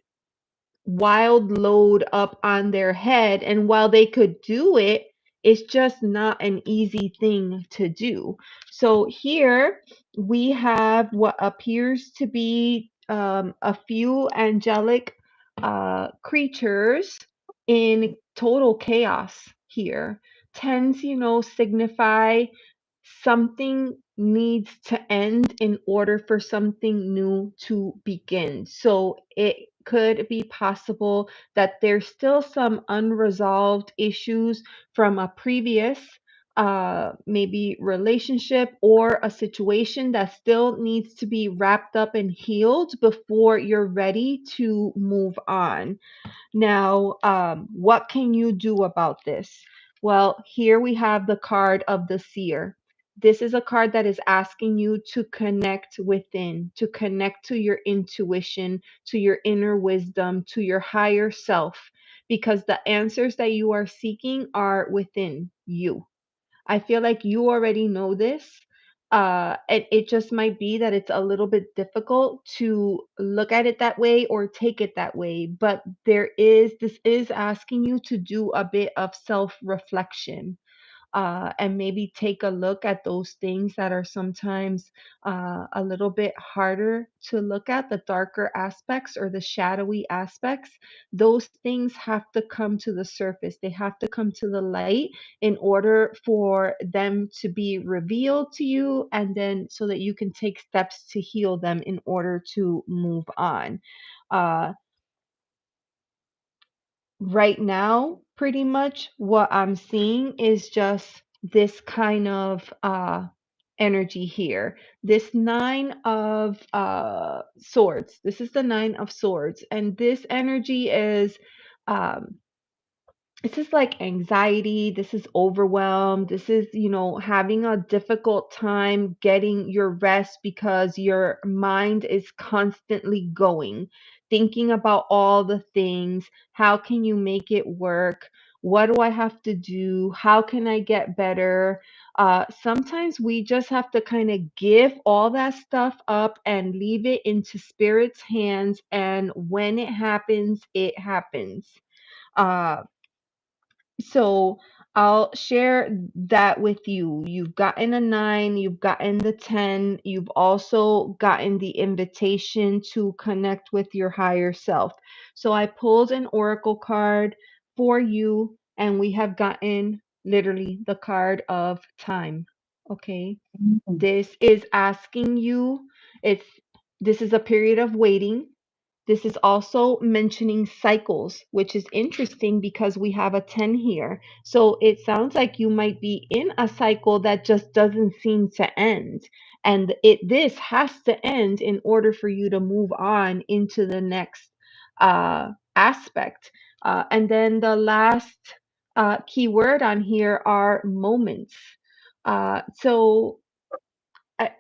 wild load up on their head. And while they could do it, it's just not an easy thing to do. So here we have what appears to be a few angelic creatures in total chaos here. Tens, signify something needs to end in order for something new to begin. So it could be possible that there's still some unresolved issues from a previous maybe relationship or a situation that still needs to be wrapped up and healed before you're ready to move on. Now, what can you do about this? Well, here we have the card of the seer. This is a card that is asking you to connect within, to connect to your intuition, to your inner wisdom, to your higher self, because the answers that you are seeking are within you. I feel like you already know this. It just might be that it's a little bit difficult to look at it that way or take it that way. But this is asking you to do a bit of self reflection, and maybe take a look at those things that are sometimes a little bit harder to look at, the darker aspects or the shadowy aspects. Those things have to come to the surface, they have to come to the light in order for them to be revealed to you, and then so that you can take steps to heal them in order to move on. Uh, right now, pretty much what I'm seeing is just this kind of energy here. This nine of swords. This is the nine of swords, and this energy is um, this is like anxiety, this is overwhelm, this is, having a difficult time getting your rest because your mind is constantly going, thinking about all the things. How can you make it work? What do I have to do? How can I get better? Sometimes we just have to kind of give all that stuff up and leave it into spirit's hands. And when it happens, it happens. Uh, so I'll share that with you. You've gotten a nine, you've gotten the 10, you've also gotten the invitation to connect with your higher self. So I pulled an oracle card for you, and we have gotten literally the card of time. Okay. Mm. This is asking you, it's this is a period of waiting. This is also mentioning cycles, which is interesting because we have a 10 here. So it sounds like you might be in a cycle that just doesn't seem to end. And this has to end in order for you to move on into the next aspect. And then the last key word on here are moments. So I,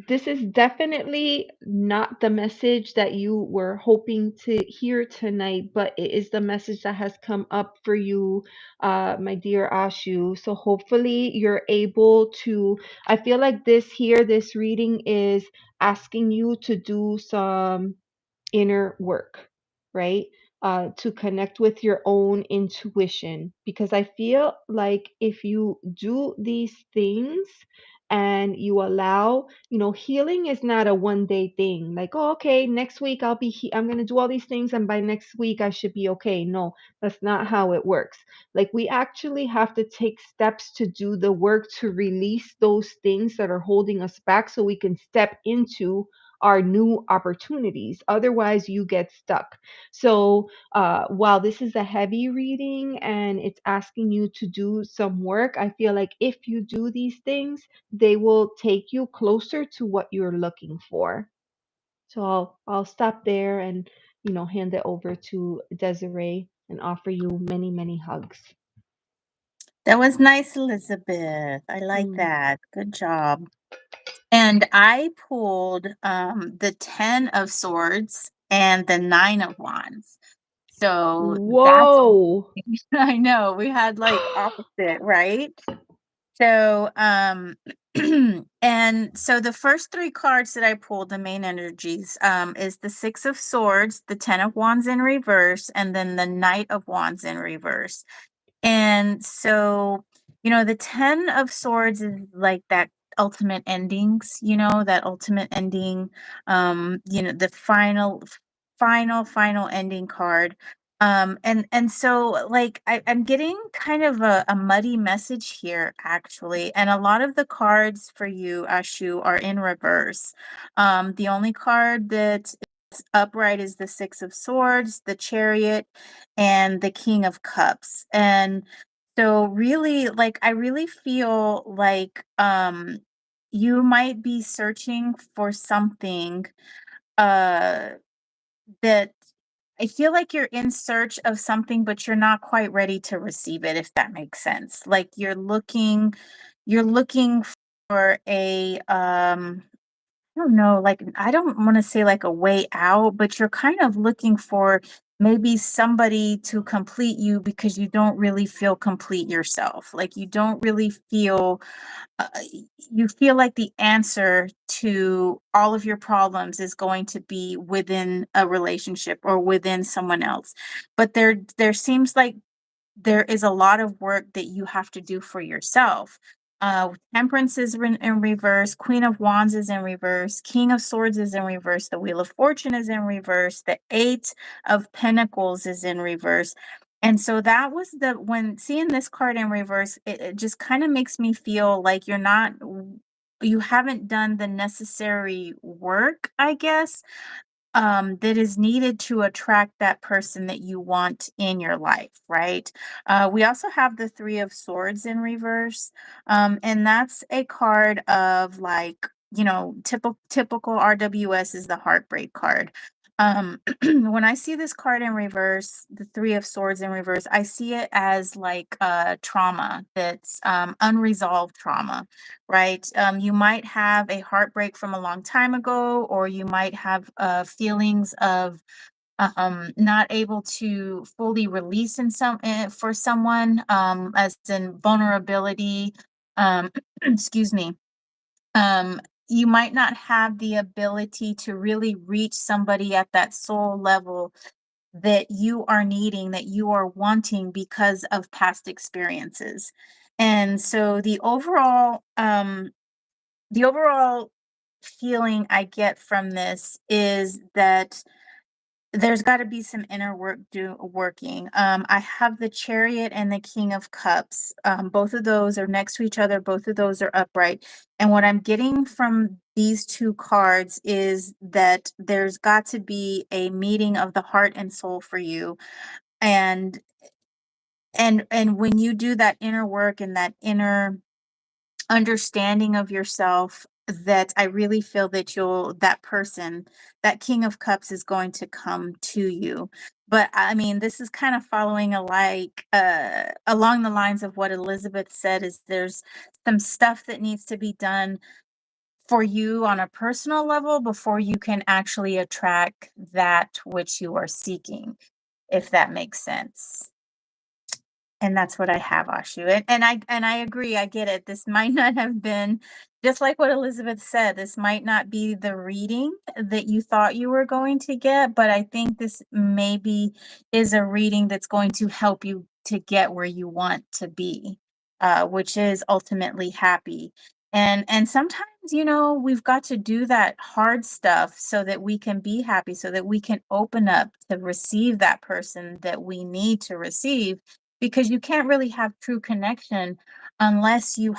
this is definitely not the message that you were hoping to hear tonight, but it is the message that has come up for you, my dear Ashu. So hopefully you're able to. I feel like this reading is asking you to do some inner work, right? To connect with your own intuition. Because I feel like if you do these things and you allow, healing is not a 1 day thing. Like, oh, okay, next week I'm going to do all these things and by next week I should be okay. No, that's not how it works. Like, we actually have to take steps to do the work to release those things that are holding us back so we can step into are new opportunities. Otherwise, you get stuck. So, while this is a heavy reading and it's asking you to do some work, I feel like if you do these things, they will take you closer to what you're looking for. So I'll stop there and hand it over to Desiree and offer you many many hugs. That was nice, Elizabeth. I like Mm. that. Good job. And I pulled the 10 of swords and the 9 of wands. So that's Whoa! I know we had like opposite, right? So and so the first three cards that I pulled, the main energies, is the 6 of swords, the 10 of wands in reverse, and then the knight of wands in reverse. And so, the 10 of swords is like that ultimate endings, that ultimate ending, the final ending card. And so like I'm getting kind of a muddy message here actually. And a lot of the cards for you, Ashu, are in reverse. The only card that upright is the 6 of swords, the chariot, and the king of cups. And so really like I really feel like you might be searching for something uh that I feel like you're in search of something but you're not quite ready to receive it, if that makes sense. Like you're looking for a I don't know, like, I don't wanna say, like, a way out, but you're kind of looking for maybe somebody to complete you because you don't really feel complete yourself. Like, you don't really feel, you feel like the answer to all of your problems is going to be within a relationship or within someone else. But there seems like there is a lot of work that you have to do for yourself. Temperance is in reverse, Queen of Wands is in reverse, King of Swords is in reverse, the Wheel of Fortune is in reverse, the Eight of Pentacles is in reverse. And so that was when seeing this card in reverse, it just kind of makes me feel like you haven't done the necessary work, I guess, that is needed to attract that person that you want in your life, right? We also have the Three of Swords in reverse, and that's a card of like, typical RWS is the heartbreak card. When I see this card in reverse, the Three of Swords in reverse, I see it as like trauma that's unresolved trauma, right? You might have a heartbreak from a long time ago, or you might have feelings of not able to fully release for someone, as in vulnerability. Excuse me. Um, you might not have the ability to really reach somebody at that soul level that you are needing, that you are wanting because of past experiences. And so the overall feeling I get from this is that there's got to be some inner working. I have the Chariot and the King of Cups. Both of those are next to each other. Both of those are upright. And what I'm getting from these two cards is that there's got to be a meeting of the heart and soul for you. And and when you do that inner work and that inner understanding of yourself, that I really feel that that person, that King of Cups is going to come to you. But I mean, this is kind of following along the lines of what Elizabeth said, is there's some stuff that needs to be done for you on a personal level before you can actually attract that which you are seeking, if that makes sense. And that's what I have, Ashu. And I agree, I get it. This might not have been, just like what Elizabeth said, this might not be the reading that you thought you were going to get, but I think this maybe is a reading that's going to help you to get where you want to be, which is ultimately happy. And sometimes, we've got to do that hard stuff so that we can be happy, so that we can open up to receive that person that we need to receive, because you can't really have true connection unless you're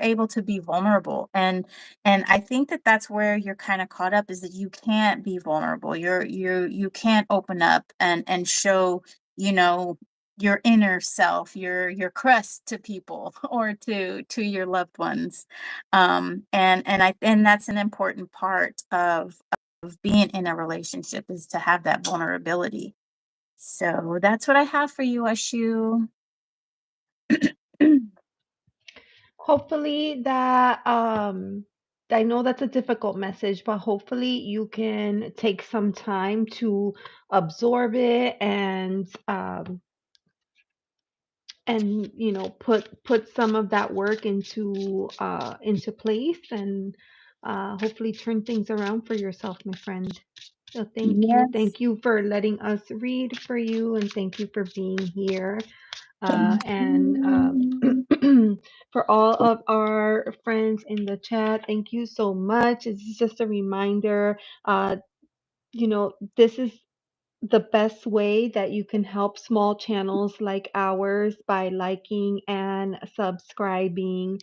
able to be vulnerable. And I think that that's where you're kind of caught up, is that you can't be vulnerable. You can't open up and show, you know your inner self, your crust to people, or to your loved ones. And that's an important part of being in a relationship, is to have that vulnerability. So that's what I have for you, Ashu. Hopefully that I know that's a difficult message, but hopefully you can take some time to absorb it and put some of that work into place and hopefully turn things around for yourself, my friend. So Yes, thank you for letting us read for you, and thank you for being here. thank And you. for all of our friends in the chat, thank you so much. It's just a reminder, this is the best way that you can help small channels like ours by liking and subscribing.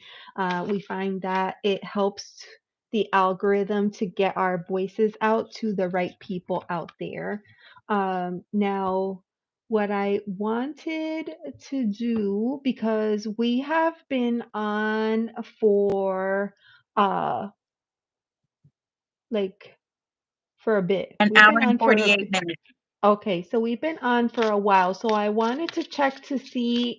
We find that it helps the algorithm to get our voices out to the right people out there. Now, what I wanted to do, because we have been on for like for a bit. An We've hour been and on for 48 minutes. Okay, so we've been on for a while. So I wanted to check to see,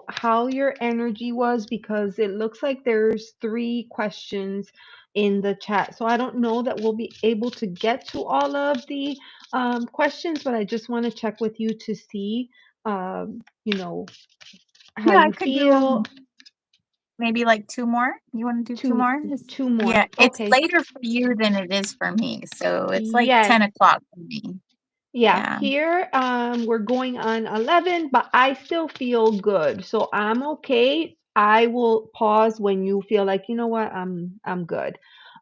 how your energy was, because it looks like there's three questions in the chat. So I don't know that we'll be able to get to all of the questions, but I just want to check with you to see, how Yeah, I you could do feel. maybe like two more. You want to do two Two, more? two more. Yeah, it's Okay. later for you than it is for me. So it's like Yes. 10 o'clock for me. Yeah, Yeah. here we're going on 11, but I still feel good. So I'm okay. I will pause when you feel like, you know what, I'm good.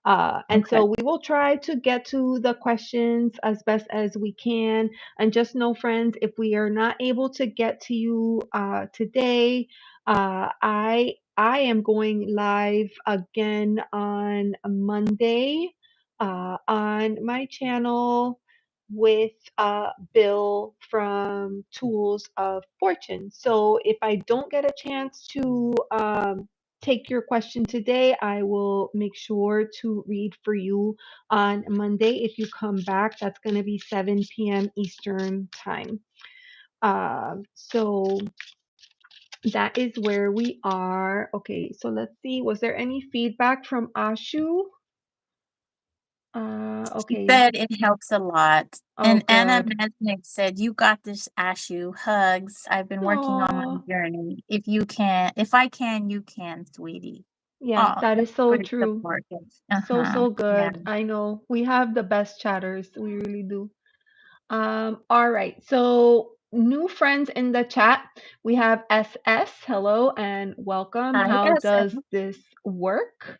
And Okay. so we will try to get to the questions as best as we can. And just know, friends, if we are not able to get to you today, I am going live again on Monday. on my channel with Bill from Tools of Fortune. So if I don't get a chance to take your question today, I will make sure to read for you on Monday. If you come back, that's going to be 7 p.m. Eastern time. So that is where we are. Okay, so let's see. Was there any feedback from Ashu? She Okay. said it helps a lot. Oh, And Anna good. Mesnick said, "You got this, Ashu. Hugs. I've been working on my Oh, journey. If I can, you can, sweetie." yes, Oh, that that's is so very true. supportive. So, Uh-huh. so Yeah. good. I know. We have the best chatters. We really do. All right. So, new friends in the chat. We have SS. Hello and welcome. I How guess. does this work?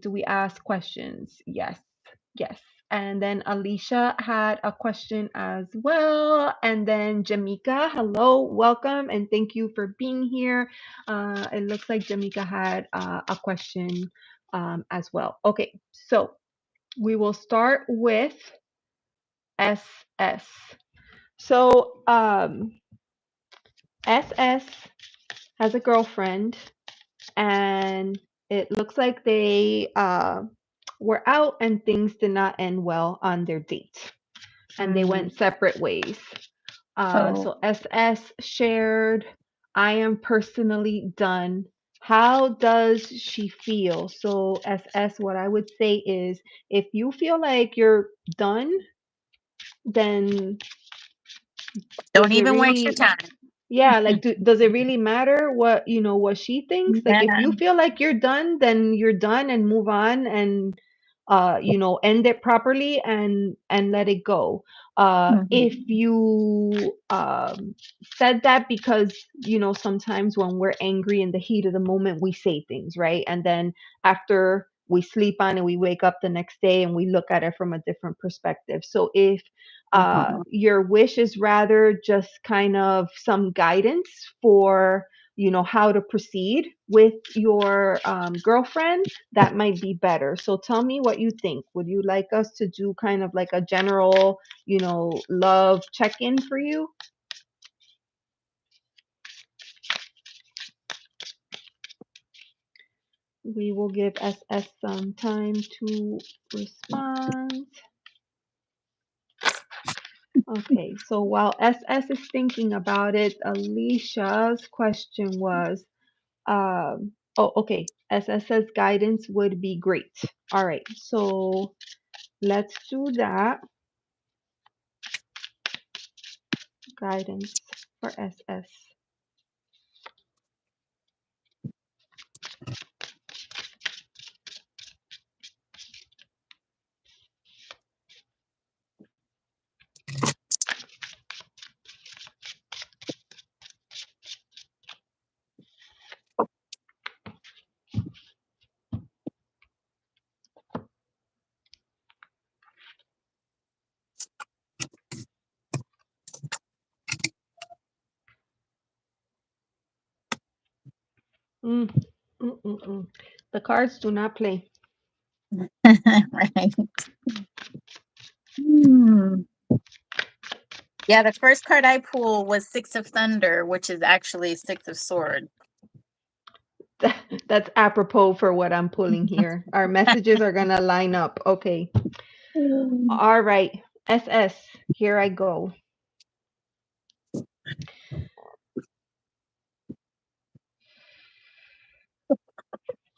Do we ask questions? Yes, yes. And then Alicia had a question as well. And then Jamika, hello, welcome, and thank you for being here. It looks like Jamika had a question as well. Okay, so we will start with SS. So SS has a girlfriend and it looks like they were out and things did not end well on their date and they Mm. went separate ways. Oh, So SS shared, I am personally done. How does she feel? So, SS, what I would say is if you feel like you're done, then don't does it even waste your really time. yeah, like does it really matter what, what she thinks? Like if Yeah. you feel like you're done, then you're done and move on and end it properly and let it go. If Mhm. you said that because, sometimes when we're angry in the heat of the moment, we say things, right? And then after we sleep on and we wake up the next day and we look at it from a different perspective. So if Mhm. your wish is rather just kind of some guidance for how to proceed with your girlfriend, that might be better. So tell me what you think. Would you like us to do kind of like a general love check-in for you? We will give SS some time to respond. Okay, so while SS is thinking about it, Alicia's question was, oh, okay. SS says guidance would be great. All right, so let's do that. Guidance for SS. Mm, mm. The cards do not play. Right. Hmm. Yeah, the first card I pulled was Six of Thunder, which is actually Six of Sword. That's apropos for what I'm pulling here. Our messages are going to line up. Okay. Mm. All right. SS, here I go.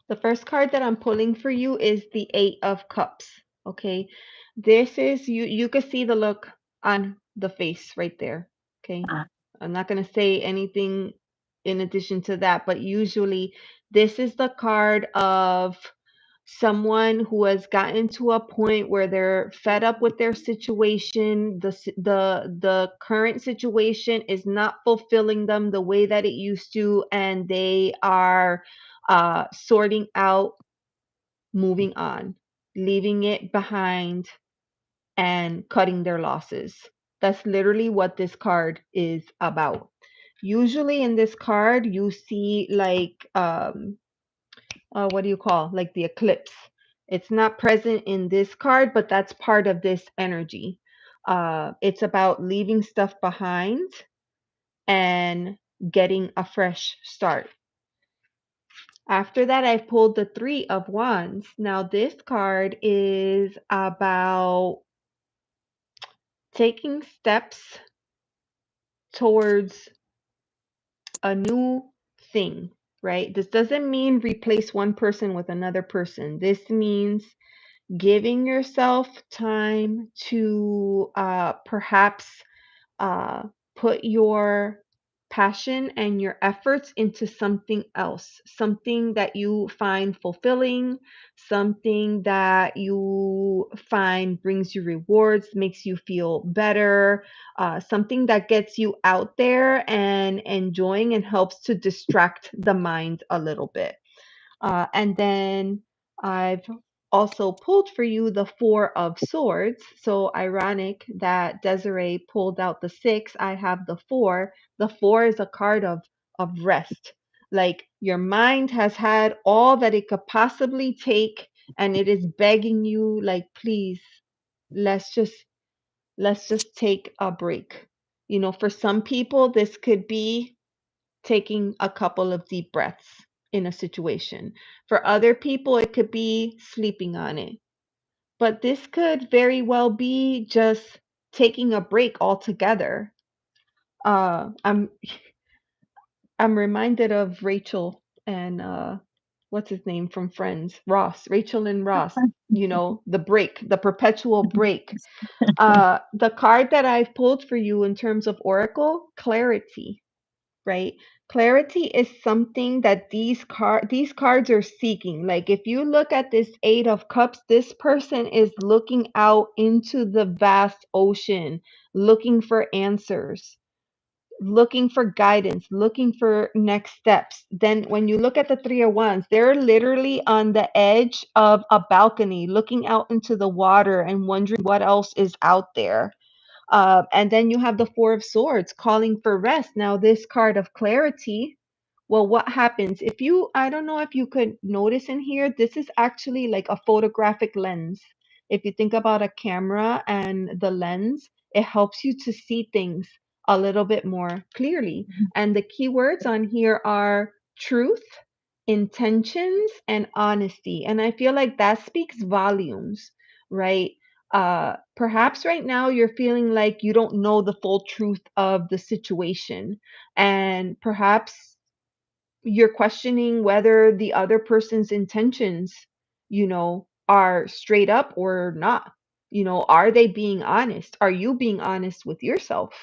The first card that I'm pulling for you is the Eight of Cups. Okay. This is you could see the look on the face right there. Okay. Ah, I'm not going to say anything in addition to that, but usually this is the card of someone who has gotten to a point where they're fed up with their situation. The current situation is not fulfilling them the way that it used to, and they are sorting out, moving on, leaving it behind, and cutting their losses. That's literally what this card is about. Usually in this card, you see like what do you call like the eclipse? It's not present in this card, but that's part of this energy. It's about leaving stuff behind and getting a fresh start. After that, I pulled the Three of Wands. Now, this card is about taking steps towards a new thing, right? This doesn't mean replace one person with another person. This means giving yourself time to perhaps uh, put your passion and your efforts into something else, something that you find fulfilling, something that you find brings you rewards, makes you feel better, something that gets you out there and enjoying and helps to distract the mind a little bit. And then I've also pulled for you the Four of Swords. So ironic that Desiree pulled out the six. I have the four. The four is a card of rest. Like your mind has had all that it could possibly take, and it is begging you, like, please, let's just let's just take a break. You know, for some people, this could be taking a couple of deep breaths in a situation. For other people, it could be sleeping on it. But this could very well be just taking a break altogether. Uh, I'm I'm reminded of Rachel and what's his name from Friends, Ross, Rachel and Ross. You know, the break, the perpetual break. The card that I've pulled for you in terms of Oracle, clarity, right? Clarity is something that these cards are seeking. Like if you look at this 8 of cups, this person is looking out into the vast ocean, looking for answers, looking for guidance, looking for next steps. Then when you look at the 3 of wands, they're literally on the edge of a balcony, looking out into the water and wondering what else is out there. And then you have the Four of Swords calling for rest. Now, this card of clarity, well, what happens if you, I don't know if you could notice in here, this is actually like a photographic lens. If you think about a camera and the lens, it helps you to see things a little bit more clearly. And the key words on here are truth, intentions, and honesty. And I feel like that speaks volumes, right? Perhaps right now you're feeling like you don't know the full truth of the situation, and perhaps you're questioning whether the other person's intentions, are straight up or not. Are they being honest? Are you being honest with yourself?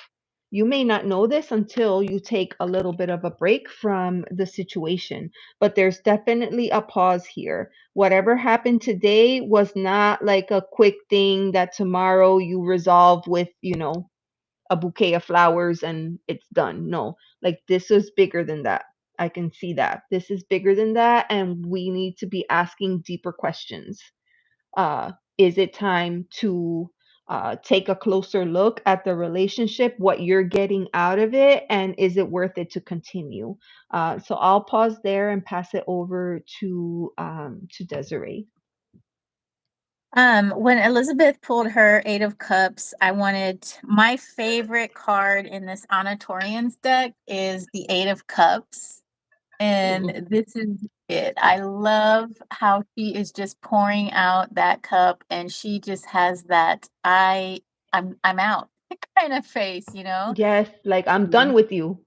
You may not know this until you take a little bit of a break from the situation, but there's definitely a pause here. Whatever happened today was not like a quick thing that tomorrow you resolve with, a bouquet of flowers and it's done. No, like this is bigger than that. I can see that. This is bigger than that, and we need to be asking deeper questions. Is it time to take a closer look at the relationship, what you're getting out of it, and is it worth it to continue? So I'll pause there and pass it over to Desiree. When Elizabeth pulled her Eight of Cups, I wanted my favorite card in this Anatorian's deck is the Eight of Cups. Mm. And this is it. I love how she is just pouring out that cup and she just has that I'm out kind of face, you know? Yes, like I'm done with you.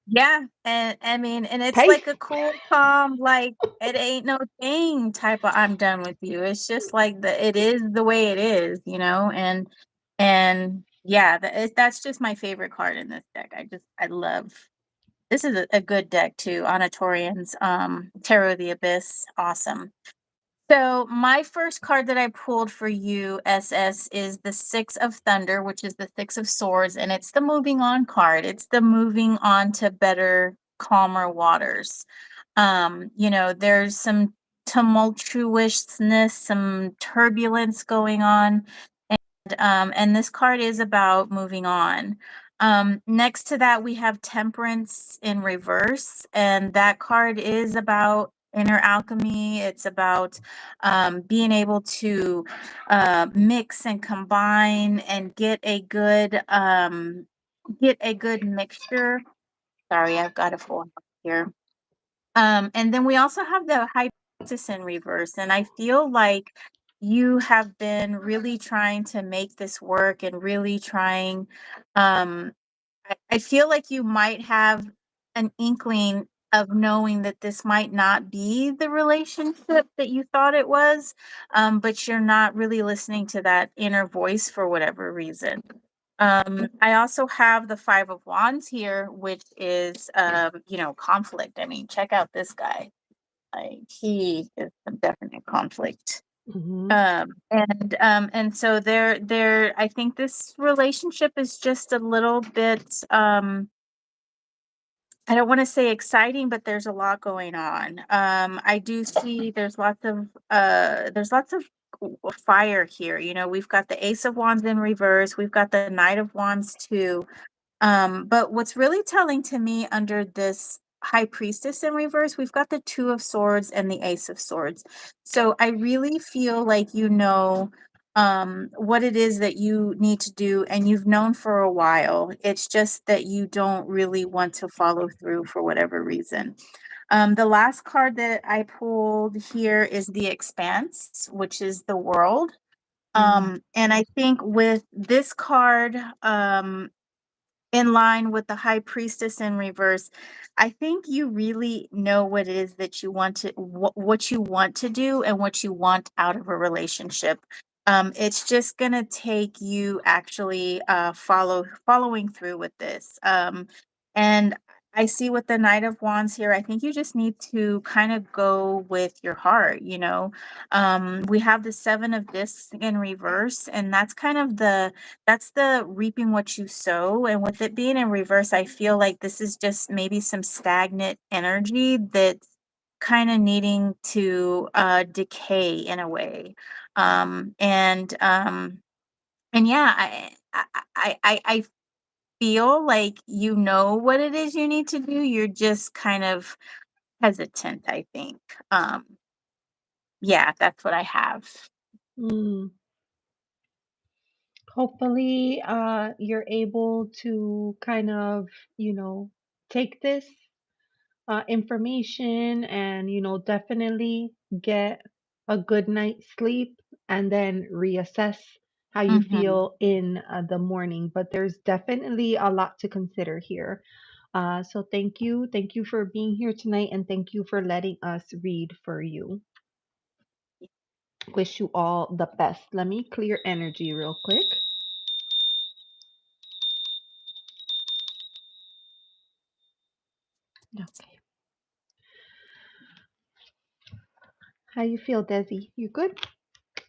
Yeah, and I mean, and it's Peace. like a cool, calm, like it ain't no thing type of I'm done with you. It's just like it is the way it is, you know, and yeah, that's just my favorite card in this deck. I love this is a good deck too. Anatorians, Tarot of the Abyss, awesome. So my first card that I pulled for you, SS, is the Six of Thunder, which is the Six of Swords, and it's the moving on card. It's the moving on to better, calmer waters. There's some tumultuousness, some turbulence going on, and this card is about moving on. Next to that, we have Temperance in reverse, and that card is about inner alchemy. It's about being able to mix and combine and get a good mixture. Sorry, I've got a full house here. And then we also have the high priestess in reverse, and I feel like you have been really trying to make this work and really trying. Um, I feel like you might have an inkling of knowing that this might not be the relationship that you thought it was, but you're not really listening to that inner voice for whatever reason. I also have the Five of Wands here, which is, conflict. I mean, check out this guy. Like, he is a definite conflict. Mm-hmm. And so I think this relationship is just a little bit, I don't want to say exciting, but there's a lot going on. I do see there's lots of fire here. You know, we've got the Ace of Wands in reverse, we've got the Knight of Wands too. But what's really telling to me under this High Priestess in reverse, we've got the Two of Swords and the Ace of Swords. So I really feel like you know what it is that you need to do, and you've known for a while. It's just that you don't really want to follow through for whatever reason. The last card that I pulled here is the Expanse, which is the world. And I think with this card, in line with the high priestess in reverse, I think you really know what it is that you want to what you want to do and what you want out of a relationship. It's just gonna take you actually following through with this. And I see with the Knight of Wands here, I think you just need to kind of go with your heart, you know. We have the Seven of Discs in reverse, and that's the reaping what you sow. And with it being in reverse, I feel like this is just maybe some stagnant energy that's kind of needing to decay in a way. And yeah, I feel like you know what it is you need to do. You're just kind of hesitant, I think. Um, yeah, that's what I have. Mm. Hopefully, you're able to kind of, take this information and, definitely get a good night's sleep and then reassess how you Hmm. feel in the morning. But there's definitely a lot to consider here. So thank you. Thank you for being here tonight and thank you for letting us read for you. Wish you all the best. Let me clear energy real quick. Okay. How you feel, Desi? You good?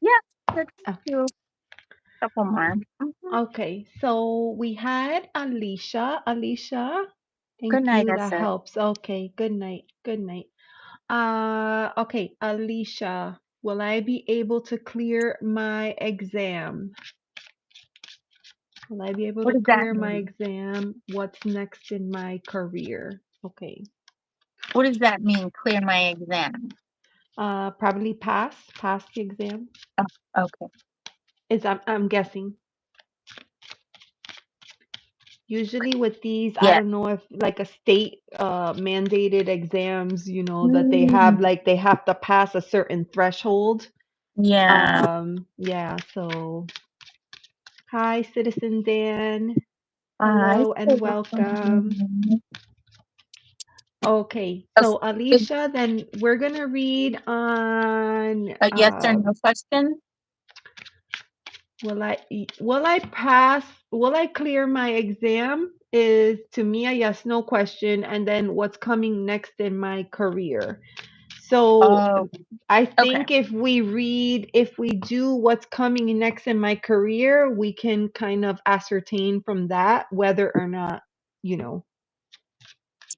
Yeah, let's Oh, do a couple more. Mhm. okay. So we had Alicia. Alicia, Good thank night, you. I That said. helps. Okay. Good night. Good night. Okay, Alicia, will I be able to clear my exam? Will I be able What to does that clear my mean? exam? What's next in my career? Okay. What does that mean? Clear my exam. Probably pass the exam. Oh, okay. I'm guessing. Usually with these, I Yes. don't know if like a state mandated exams, that they have Mm, like they have to pass a certain threshold. yeah. Yeah, so hi, Citizen Dan. I Hello and said welcome. Okay, so it's Alicia, then we're gonna read on a yes or no question. will I clear my exam is to me a yes no question, and then what's coming next in my career. So Oh, I okay. think if we do what's coming next in my career, we can kind of ascertain from that whether or not, you know,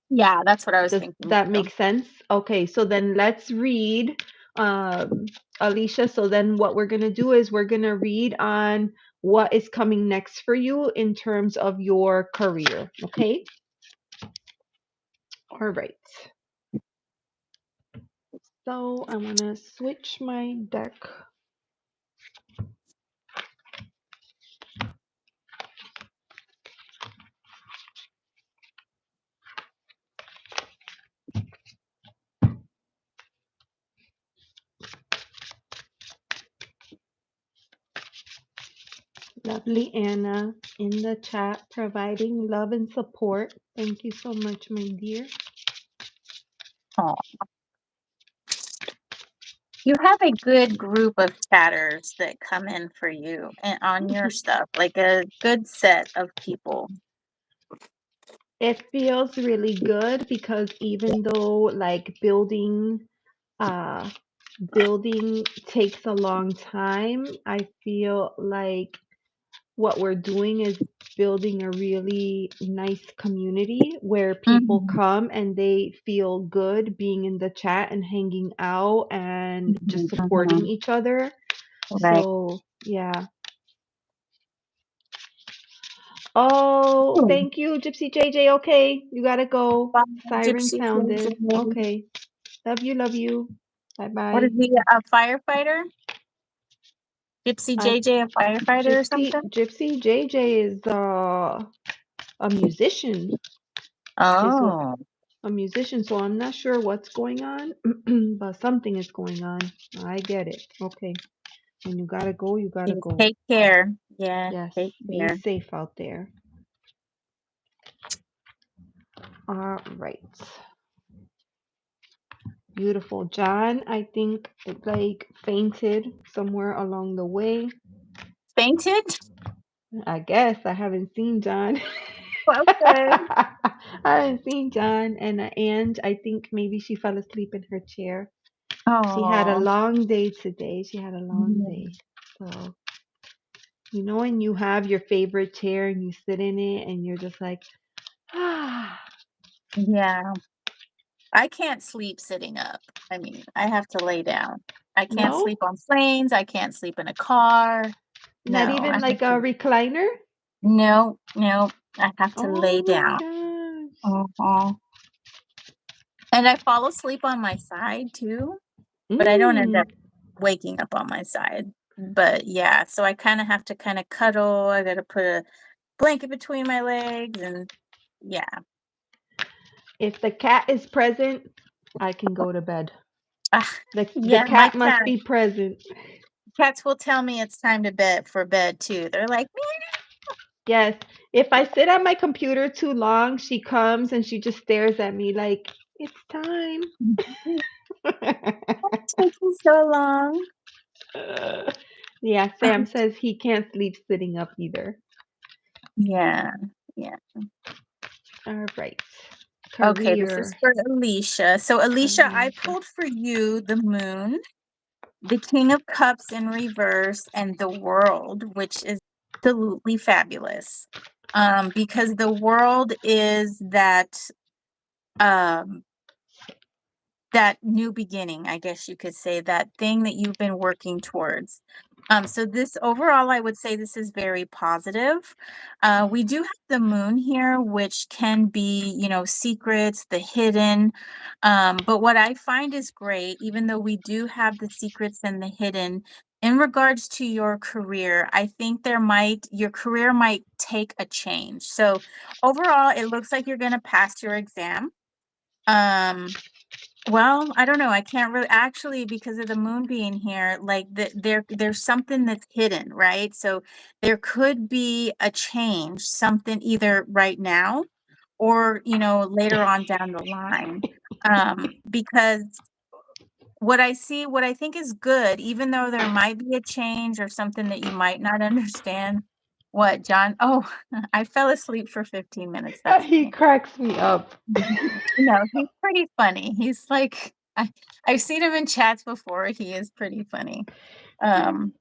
Yeah, that's what I was does thinking that too. make sense? Okay, so then let's read, um, Alicia. So then what we're going to do is we're going to read on what is coming next for you in terms of your career. Okay. All right. So I want to switch my deck. Lovely Anna in the chat providing love and support. Thank you so much, my dear. Oh, you have a good group of chatters that come in for you and on your stuff, like a good set of people. It feels really good because even though like uh building takes a long time, I feel like what we're doing is building a really nice community where people Mhm, come and they feel good being in the chat and hanging out and just mhm, supporting mhm. each other. Right. So, yeah. Oh, Hmm. thank you, Gypsy JJ. Okay, you gotta go. Bye, Siren Gypsy sounded. JJ. Okay. Love you, love you. Bye What bye. is he, a firefighter? Gypsy I JJ, a firefighter or something? Gypsy JJ is a musician. Is Oh, a musician, so I'm not sure what's going on, but something is going on. I get it. Okay. When you gotta go, you gotta please go. take care. Yeah, Yes. take Be care. safe out there. All right. Beautiful. John, I think it like fainted somewhere along the way. Fainted? I guess I haven't seen John. Okay. I haven't seen John and I think maybe she fell asleep in her chair. She had a Oh, long day today. She had a long yeah. day. So, you know, when you have your favorite chair and you sit in it and you're just like, ah, Yeah. I can't sleep sitting up. I mean, I have to lay down. I can't no, sleep on planes. I can't sleep in a car. not No, I even have like a to. recliner. No, no, I have to Oh lay my down. gosh. Uh-huh. And I fall asleep on my side too, but I don't end Mm. up waking up on my side. But yeah, so I kind of have to kind of cuddle. I got to put a blanket between my legs and yeah. If the cat is present, I can go to bed. Ah, The yeah, my cat must cat. be present. Cats will tell me it's time to bed for bed too. They're like, Yes. If I sit at my computer too long, she comes and she just stares at me like, it's time. "Meow, taking so long. Yeah, Sam says he can't sleep sitting up either. Yeah, yeah. All right. Okay, this Career. is for Alicia. So, Alicia, I Alicia. pulled for you the moon, the King of Cups in reverse, and the world, which is absolutely fabulous. Because the world is um that new beginning, I guess you could say, that thing that you've been working towards. So this overall, I would say this is very positive. We do have the moon here, which can be, secrets, the hidden. But what I find is great, even though we do have the secrets and the hidden, in regards to your career, I think your career might take a change. So overall, it looks like you're going to pass your exam. Um, well, I don't know. I can't really actually because of the moon being here, like there's something that's hidden, right? So there could be a change, something either right now or, later on down the line. Because what I think is good, even though there might be a change or something that you might not understand. What, John? Oh, I fell asleep for 15 minutes. That's He funny. cracks me up. No, he's pretty funny. He's like I've seen him in chats before. He is pretty funny. Um,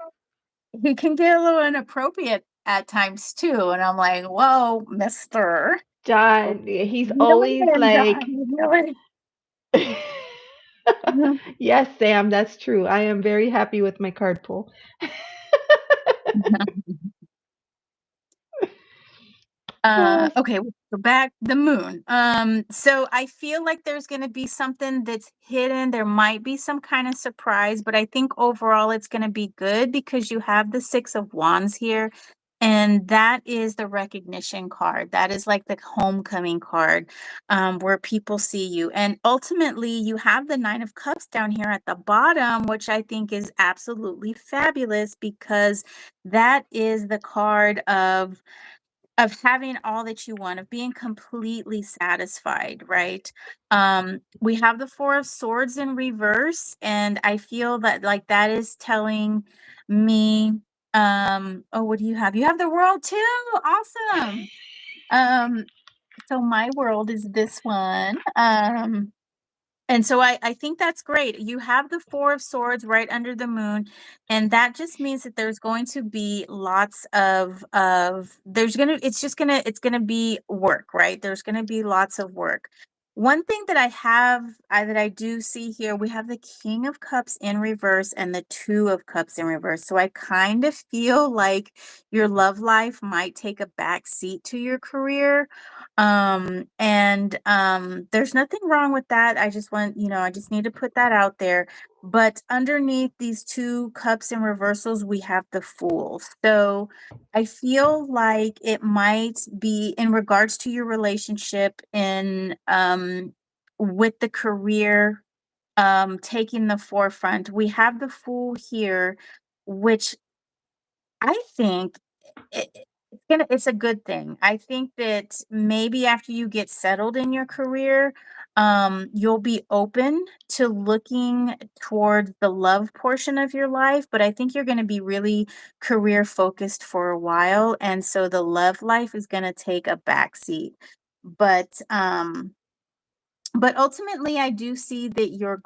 he can get a little inappropriate at times too, and I'm like, "Whoa, mister, John, he's reel always it in, like, John, reel it." yes, Sam, that's true. I am very happy with my card pull. Yes. Okay, so back the moon. So I feel like there's gonna be something that's hidden. There might be some kind of surprise, but I think overall it's gonna be good because you have the Six of Wands here, and that is the recognition card. That is like the homecoming card, where people see you. And ultimately, you have the Nine of Cups down here at the bottom, which I think is absolutely fabulous because that is the card of having all that you want, of being completely satisfied, right? We have the Four of Swords in reverse, and I feel that like that is telling me, oh, what do you have? You have the World too. Awesome. Um, so my world is this one. And so I think that's great. You have the Four of Swords right under the moon, and that just means that there's going to be lots of it's gonna be work, right? There's gonna be lots of work. One thing that that I do see here, we have the King of Cups in reverse and the Two of Cups in reverse. So I kind of feel like your love life might take a back seat to your career, there's nothing wrong with that. I just want, I just need to put that out there. But underneath these two cups and reversals, we have the Fool. So I feel like it might be in regards to your relationship in with the career taking the forefront. We have the Fool here, which I think it's a good thing. I think that maybe after you get settled in your career, you'll be open to looking toward the love portion of your life, but I think you're gonna be really career focused for a while, and so the love life is gonna take a backseat. But, but ultimately, I do see that your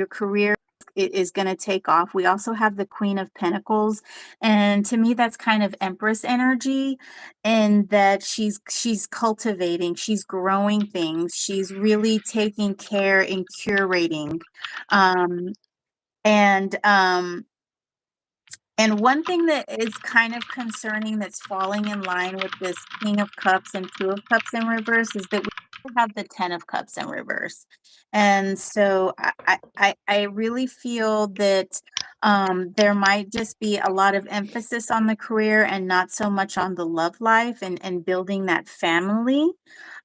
career is going to take off. We also have the Queen of Pentacles, and to me, that's kind of Empress energy, and that she's cultivating, she's growing things, she's really taking care and curating, um, and and one thing that is kind of concerning that's falling in line with this King of Cups and Two of Cups in reverse is that we have the Ten of Cups in reverse. And so I really feel that there might just be a lot of emphasis on the career and not so much on the love life and building that family.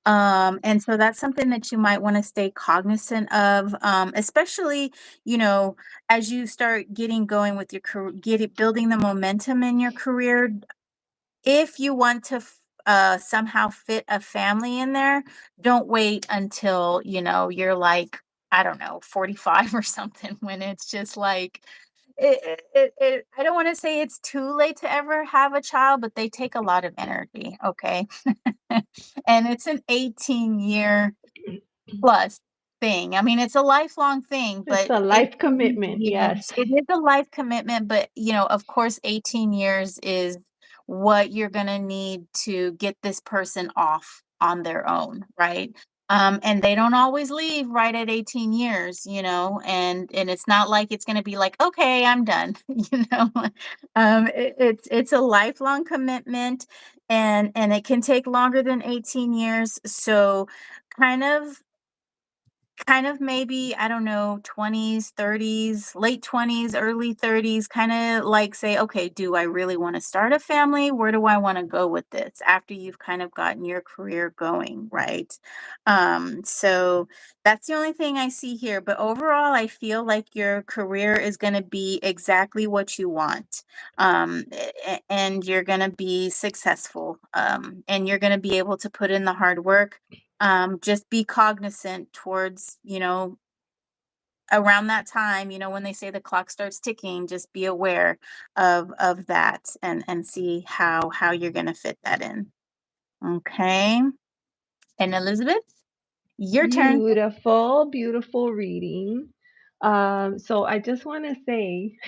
And so that's something that you might want to stay cognizant of, especially, you know, as you start getting going with your career, building the momentum in your career. If you want to somehow fit a family in there, don't wait until, you're like, I don't know, 45 or something, when it's just like, I don't want to say it's too late to ever have a child, but they take a lot of energy. Okay. And it's an 18-year plus thing. I mean, it's a lifelong thing, It's but a life 18 commitment. Yes. years, it is a life commitment, but, of course, 18 years is what you're gonna need to get this person off on their own, right? And they don't always leave right at 18 years, and it's not like it's gonna be like, "Okay, I'm done," you know? It's a lifelong commitment, and it can take longer than 18 years, so kind of maybe, I don't know, 20s, 30s, late 20s, early 30s, kinda like say, "Okay, do I really wanna start a family? Where do I wanna go with this?" After you've kind of gotten your career going, right? So that's the only thing I see here, but overall, I feel like your career is gonna be exactly what you want, and you're gonna be successful, and you're gonna be able to put in the hard work. Just be cognizant towards, around that time, when they say the clock starts ticking, just be aware of that and see how you're going to fit that in. Okay. And Elizabeth, your turn. Beautiful, beautiful reading. So I just want to say,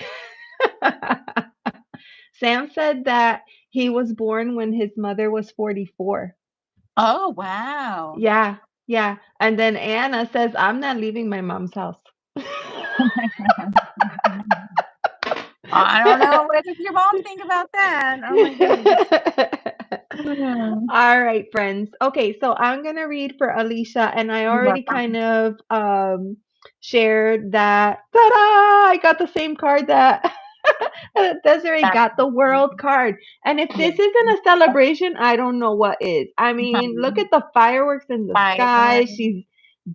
Sam said that he was born when his mother was 44. Oh, wow. Yeah, yeah. And then Anna says, I'm not leaving my mom's house. I don't know. What does your mom think about that? Oh my goodness. Mm, All right, friends. Okay, so I'm gonna read for Alicia, and I you're already welcome. kind of shared that. Ta-da! I got the same card that Desiree That's got, the world card. And if yeah. this isn't a celebration, I don't know what is. I mean, look at the fireworks in the Fire, sky. She's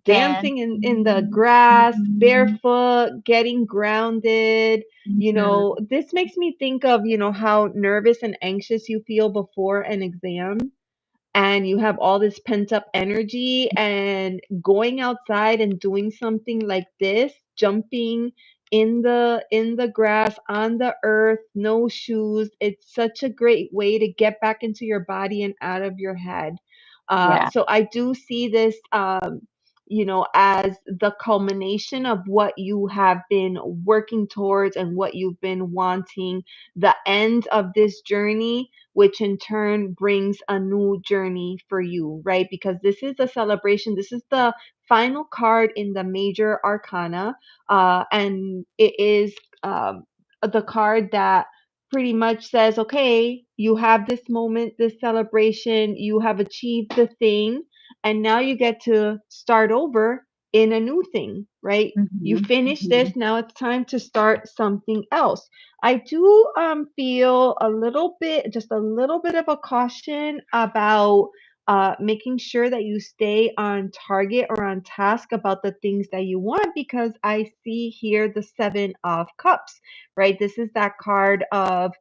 dancing in the dancing. grass, Mhm, barefoot, getting grounded. mhm. This makes me think of, how nervous and anxious you feel before an exam, and you have all this pent up energy, and going outside and doing something like this, jumping in the grass, on the earth, no shoes, it's such a great way to get back into your body and out of your head. Yeah. So I do see this, as the culmination of what you have been working towards and what you've been wanting, the end of this journey, which in turn brings a new journey for you, right? Because this is a celebration. This is the final card in the major arcana, and it is the card that pretty much says, okay, you have this moment, this celebration, you have achieved the thing, and now you get to start over in a new thing, right? You Mhm, finish this, mhm, now it's time to start something else. I do feel a little bit, just a little bit of a caution about making sure that you stay on target or on task about the things that you want, because I see here the Seven of Cups, right? This is that card of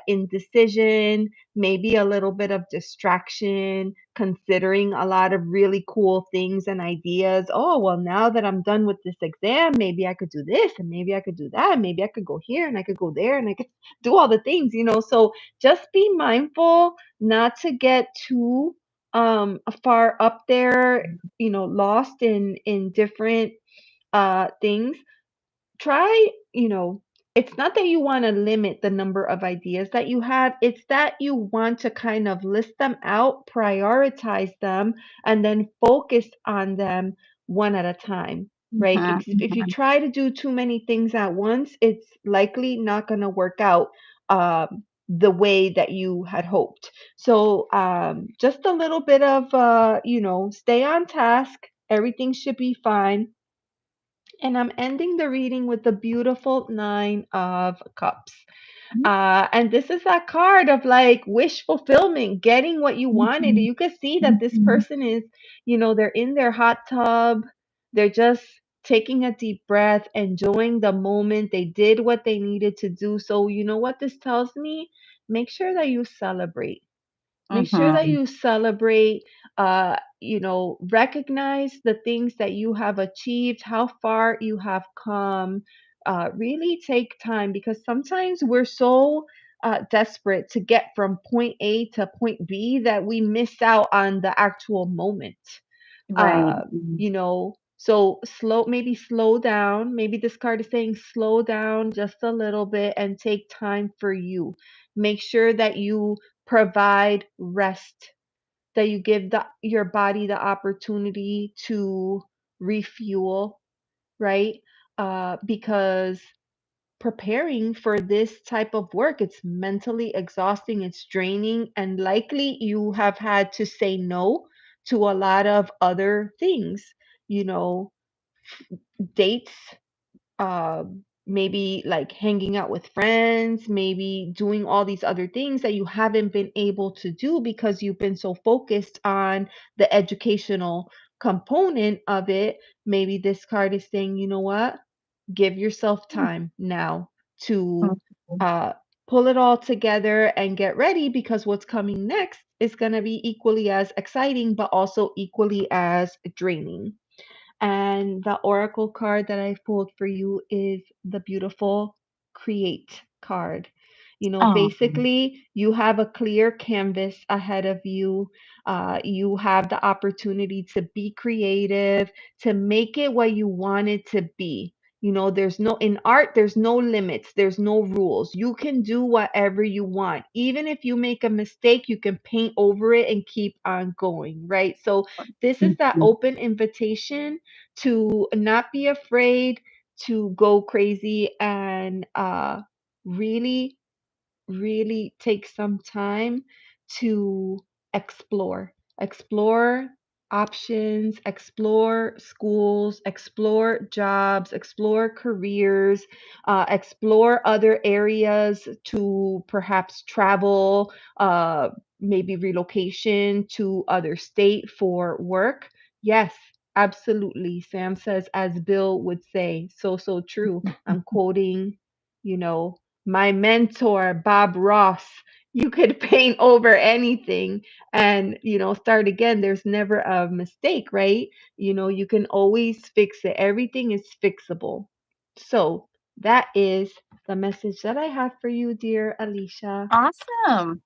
indecision, maybe a little bit of distraction, considering a lot of really cool things and ideas. Oh, well, now that I'm done with this exam, maybe I could do this and maybe I could do that. Maybe I could go here and I could go there and I could do all the things. So just be mindful not to get too far up there, lost in different things. Try, it's not that you want to limit the number of ideas that you have, it's that you want to kind of list them out, prioritize them, and then focus on them one at a time, right? mhm, If you mhm. try to do too many things at once, it's likely not going to work out the way that you had hoped. So just a little bit of stay on task, everything should be fine. And I'm ending the reading with the beautiful Nine of Cups. And this is that card of like wish fulfillment, getting what you wanted. Mhm, You can see that this mhm. person is, they're in their hot tub. They're just taking a deep breath, enjoying the moment. They did what they needed to do. So, you know what this tells me? Make sure that you celebrate. Make sure that Mhm. you celebrate, recognize the things that you have achieved, how far you have come. Really take time, because sometimes we're so desperate to get from point A to point B that we miss out on the actual moment. Right. uh, so maybe slow down. Maybe this card is saying slow down just a little bit and take time for you. Make sure that you provide rest, that you give your body the opportunity to refuel, right? Because preparing for this type of work, it's mentally exhausting, it's draining, and likely you have had to say no to a lot of other things, you know, dates, uh, maybe like hanging out with friends, maybe doing all these other things that you haven't been able to do because you've been so focused on the educational component of it. Maybe this card is saying, you know what? Give yourself time now to Mhm. uh, pull it all together and get ready, because what's coming next is going to be equally as exciting, but also equally as draining. And the oracle card that I pulled for you is the beautiful create card. Oh, Basically, you have a clear canvas ahead of you. You have the opportunity to be creative, to make it what you want it to be. In art, there's no limits, there's no rules. You can do whatever you want. Even if you make a mistake, you can paint over it and keep on going, right? So, this is that mhm. open invitation to not be afraid to go crazy and really, really take some time to explore. Explore options, explore schools, explore jobs, explore careers, explore other areas to perhaps travel, maybe relocation to other state for work. Yes, absolutely. Sam says, as Bill would say, so, so true. I'm quoting, you know, my mentor, Bob Ross. You could paint over anything and, start again. There's never a mistake, right? You can always fix it. Everything is fixable. So that is the message that I have for you, dear Alicia. Awesome.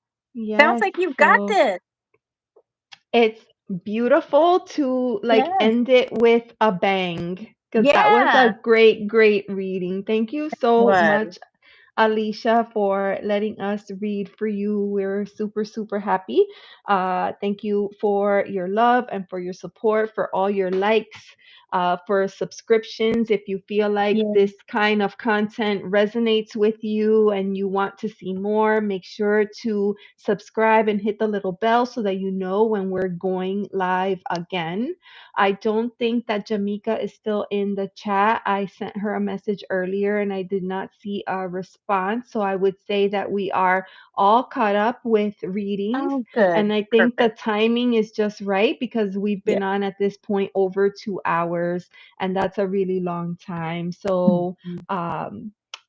Sounds Yes. like you've got So this. it's beautiful to like Yes. end it with a bang because that was Yeah. a great, great reading. Thank you so Was. much, Alicia, for letting us read for you. We're super, super happy. Thank you for your love and for your support, for all your likes, for subscriptions. If you feel like Yeah. this kind of content resonates with you and you want to see more, make sure to subscribe and hit the little bell so that you know when we're going live again. I don't think that Jamaica is still in the chat. I sent her a message earlier and I did not see a response. So I would say that we are all caught up with readings. Oh, good. And I think the Perfect. timing is just right because we've Yeah. been on at this point over 2 hours, and that's a really long time. So, Mhm.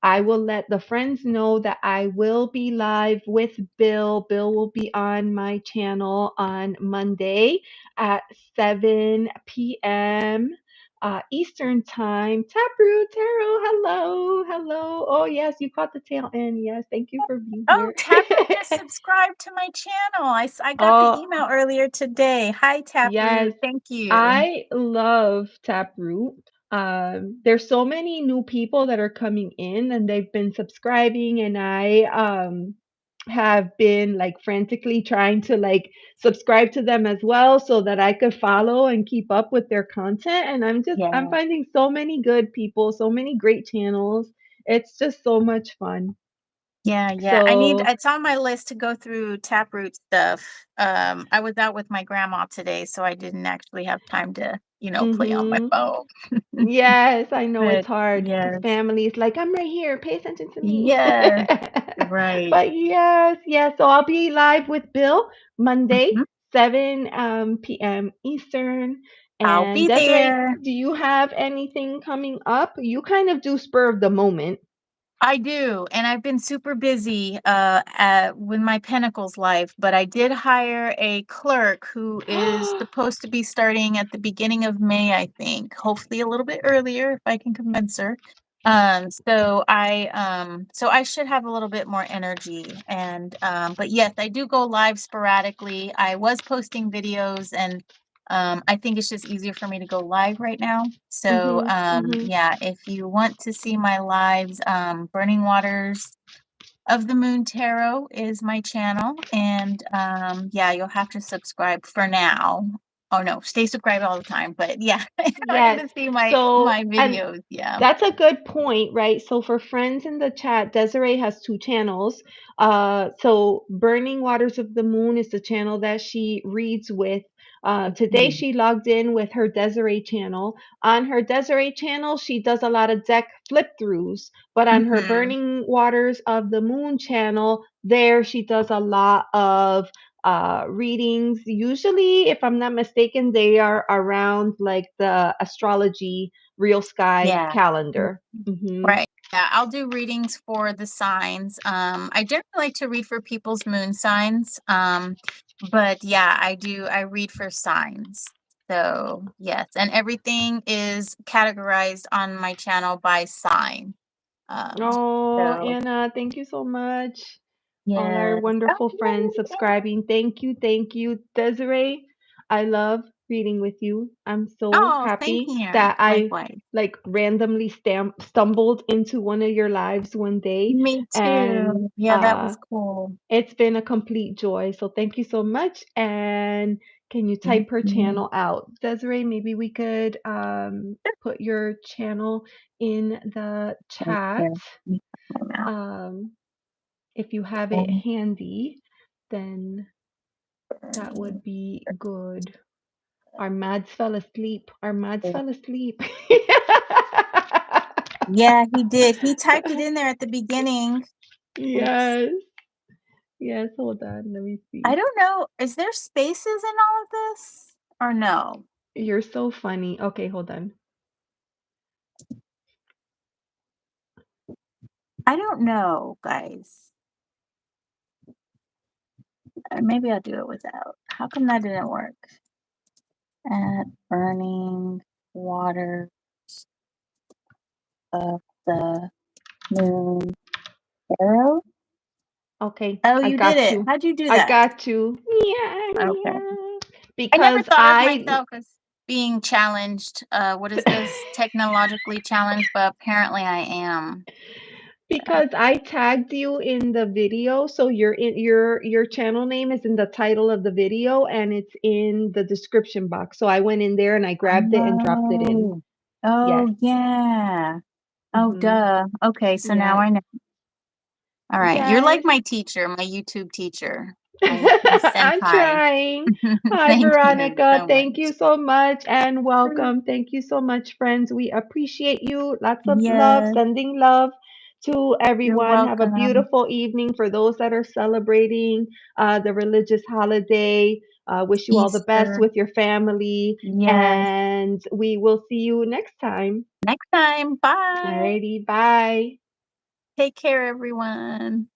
I will let the friends know that I will be live with Bill. Bill will be on my channel on Monday at 7 p.m. Eastern time. Taproot Tarot, hello, hello. Oh, yes, you caught the tail end. Yes, thank you for being Oh, here. Taproot just subscribed to my channel. I got the Oh, email earlier today. Hi, yes, Taproot. Thank you. I love Taproot. There's so many new people that are coming in and they've been subscribing, and I have been like frantically trying to like subscribe to them as well so that I could follow and keep up with their content. And I'm Yeah. finding so many good people, so many great channels. It's just so much fun. Yeah, yeah. So, It's on my list to go through Taproot stuff. I was out with my grandma today, so I didn't actually have time to, play on my mhm. phone. Yes, I know it's But hard because yes. family is like, I'm right here, pay attention to me. Yes, right. But yes, yes. So I'll be live with Bill Monday, Mhm. 7 p.m. Eastern. I'll And be Desiree, there. do you have anything coming up? You kind of do spur of the moment. I do, and I've been super busy with my Pentacles life, but I did hire a clerk who is supposed to be starting at the beginning of May, I think. Hopefully a little bit earlier if I can convince her. So I should have a little bit more energy, and but yes, I do go live sporadically. I was posting videos, and I think it's just easier for me to go live right now. So, Mm-hmm, mm-hmm. yeah, if you want to see my lives, Burning Waters of the Moon Tarot is my channel. And yeah, you'll have to subscribe for now. Oh no, stay subscribed all the time. But yeah, in order Yes. to see my So, and videos. Yeah. that's a good point, right? So for friends in the chat, Desiree has two channels. So Burning Waters of the Moon is the channel that she reads with. Today Mhm. she logged in with her Desiree channel. On her Desiree channel, she does a lot of deck flip throughs, but on her Mhm. Burning Waters of the Moon channel, there she does a lot of readings. Usually, if I'm not mistaken, they are around like the astrology real sky Yeah. calendar. Hmm. Right. Yeah, I'll do readings for the signs. I generally like to read for people's moon signs. But yeah, I read for signs. So, yes, and everything is categorized on my channel by sign. Um, Oh, so Anna, thank you so much. All our yes. Oh, wonderful friends yay, yay. subscribing. Thank you. Thank you. Desiree, I love reading with you. I'm so Oh, same happy here. that I Likewise. like randomly stumbled into one of your lives one day, Me and too. Yeah, that was cool. it's been a complete joy. So thank you so much. And can you Thank type her you. channel out? Desiree, maybe we could put your channel in the Right chat. here. Let me put my mouth. Um, if you have it Um, handy, then. That would burning. be good. Our Mads fell asleep. Our Mads fell asleep. Yeah, he did. He typed it in there at the beginning. Oops. Yes. Yes, hold on. Let me I see. don't know. Is there spaces in all of this or no? You're so funny. Okay, hold on. I don't know, guys. Maybe I'll do it without. How come that didn't work? At burning water of the moon arrow. Okay, Oh, I you did got it. you. How'd you do I that? got you. Yeah, Okay. yeah. I never Because thought of I myself as being challenged. What is this? Technologically challenged, but apparently I am. because I tagged you in the video, so your channel name is in the title of the video and it's in the description box. So I went in there and I grabbed it and dropped it in. Oh. Yes. Oh, yeah. Oh, Mhm. duh. Okay, so now Yes. I know. All right, you're like Yes. my teacher, my YouTube teacher, my I'm senpai. trying. Hi, Thank you Veronica. so Thank you much. so much and welcome. Thank you so much, friends. We appreciate you. Lots of love, Yes, sending love to you're everyone. Have a welcome. beautiful evening for those that are celebrating the religious holiday. Wish you all the best Easter. with your family, Yes. and we will see you next time. Next time. Bye. Alrighty, bye. Take care, everyone.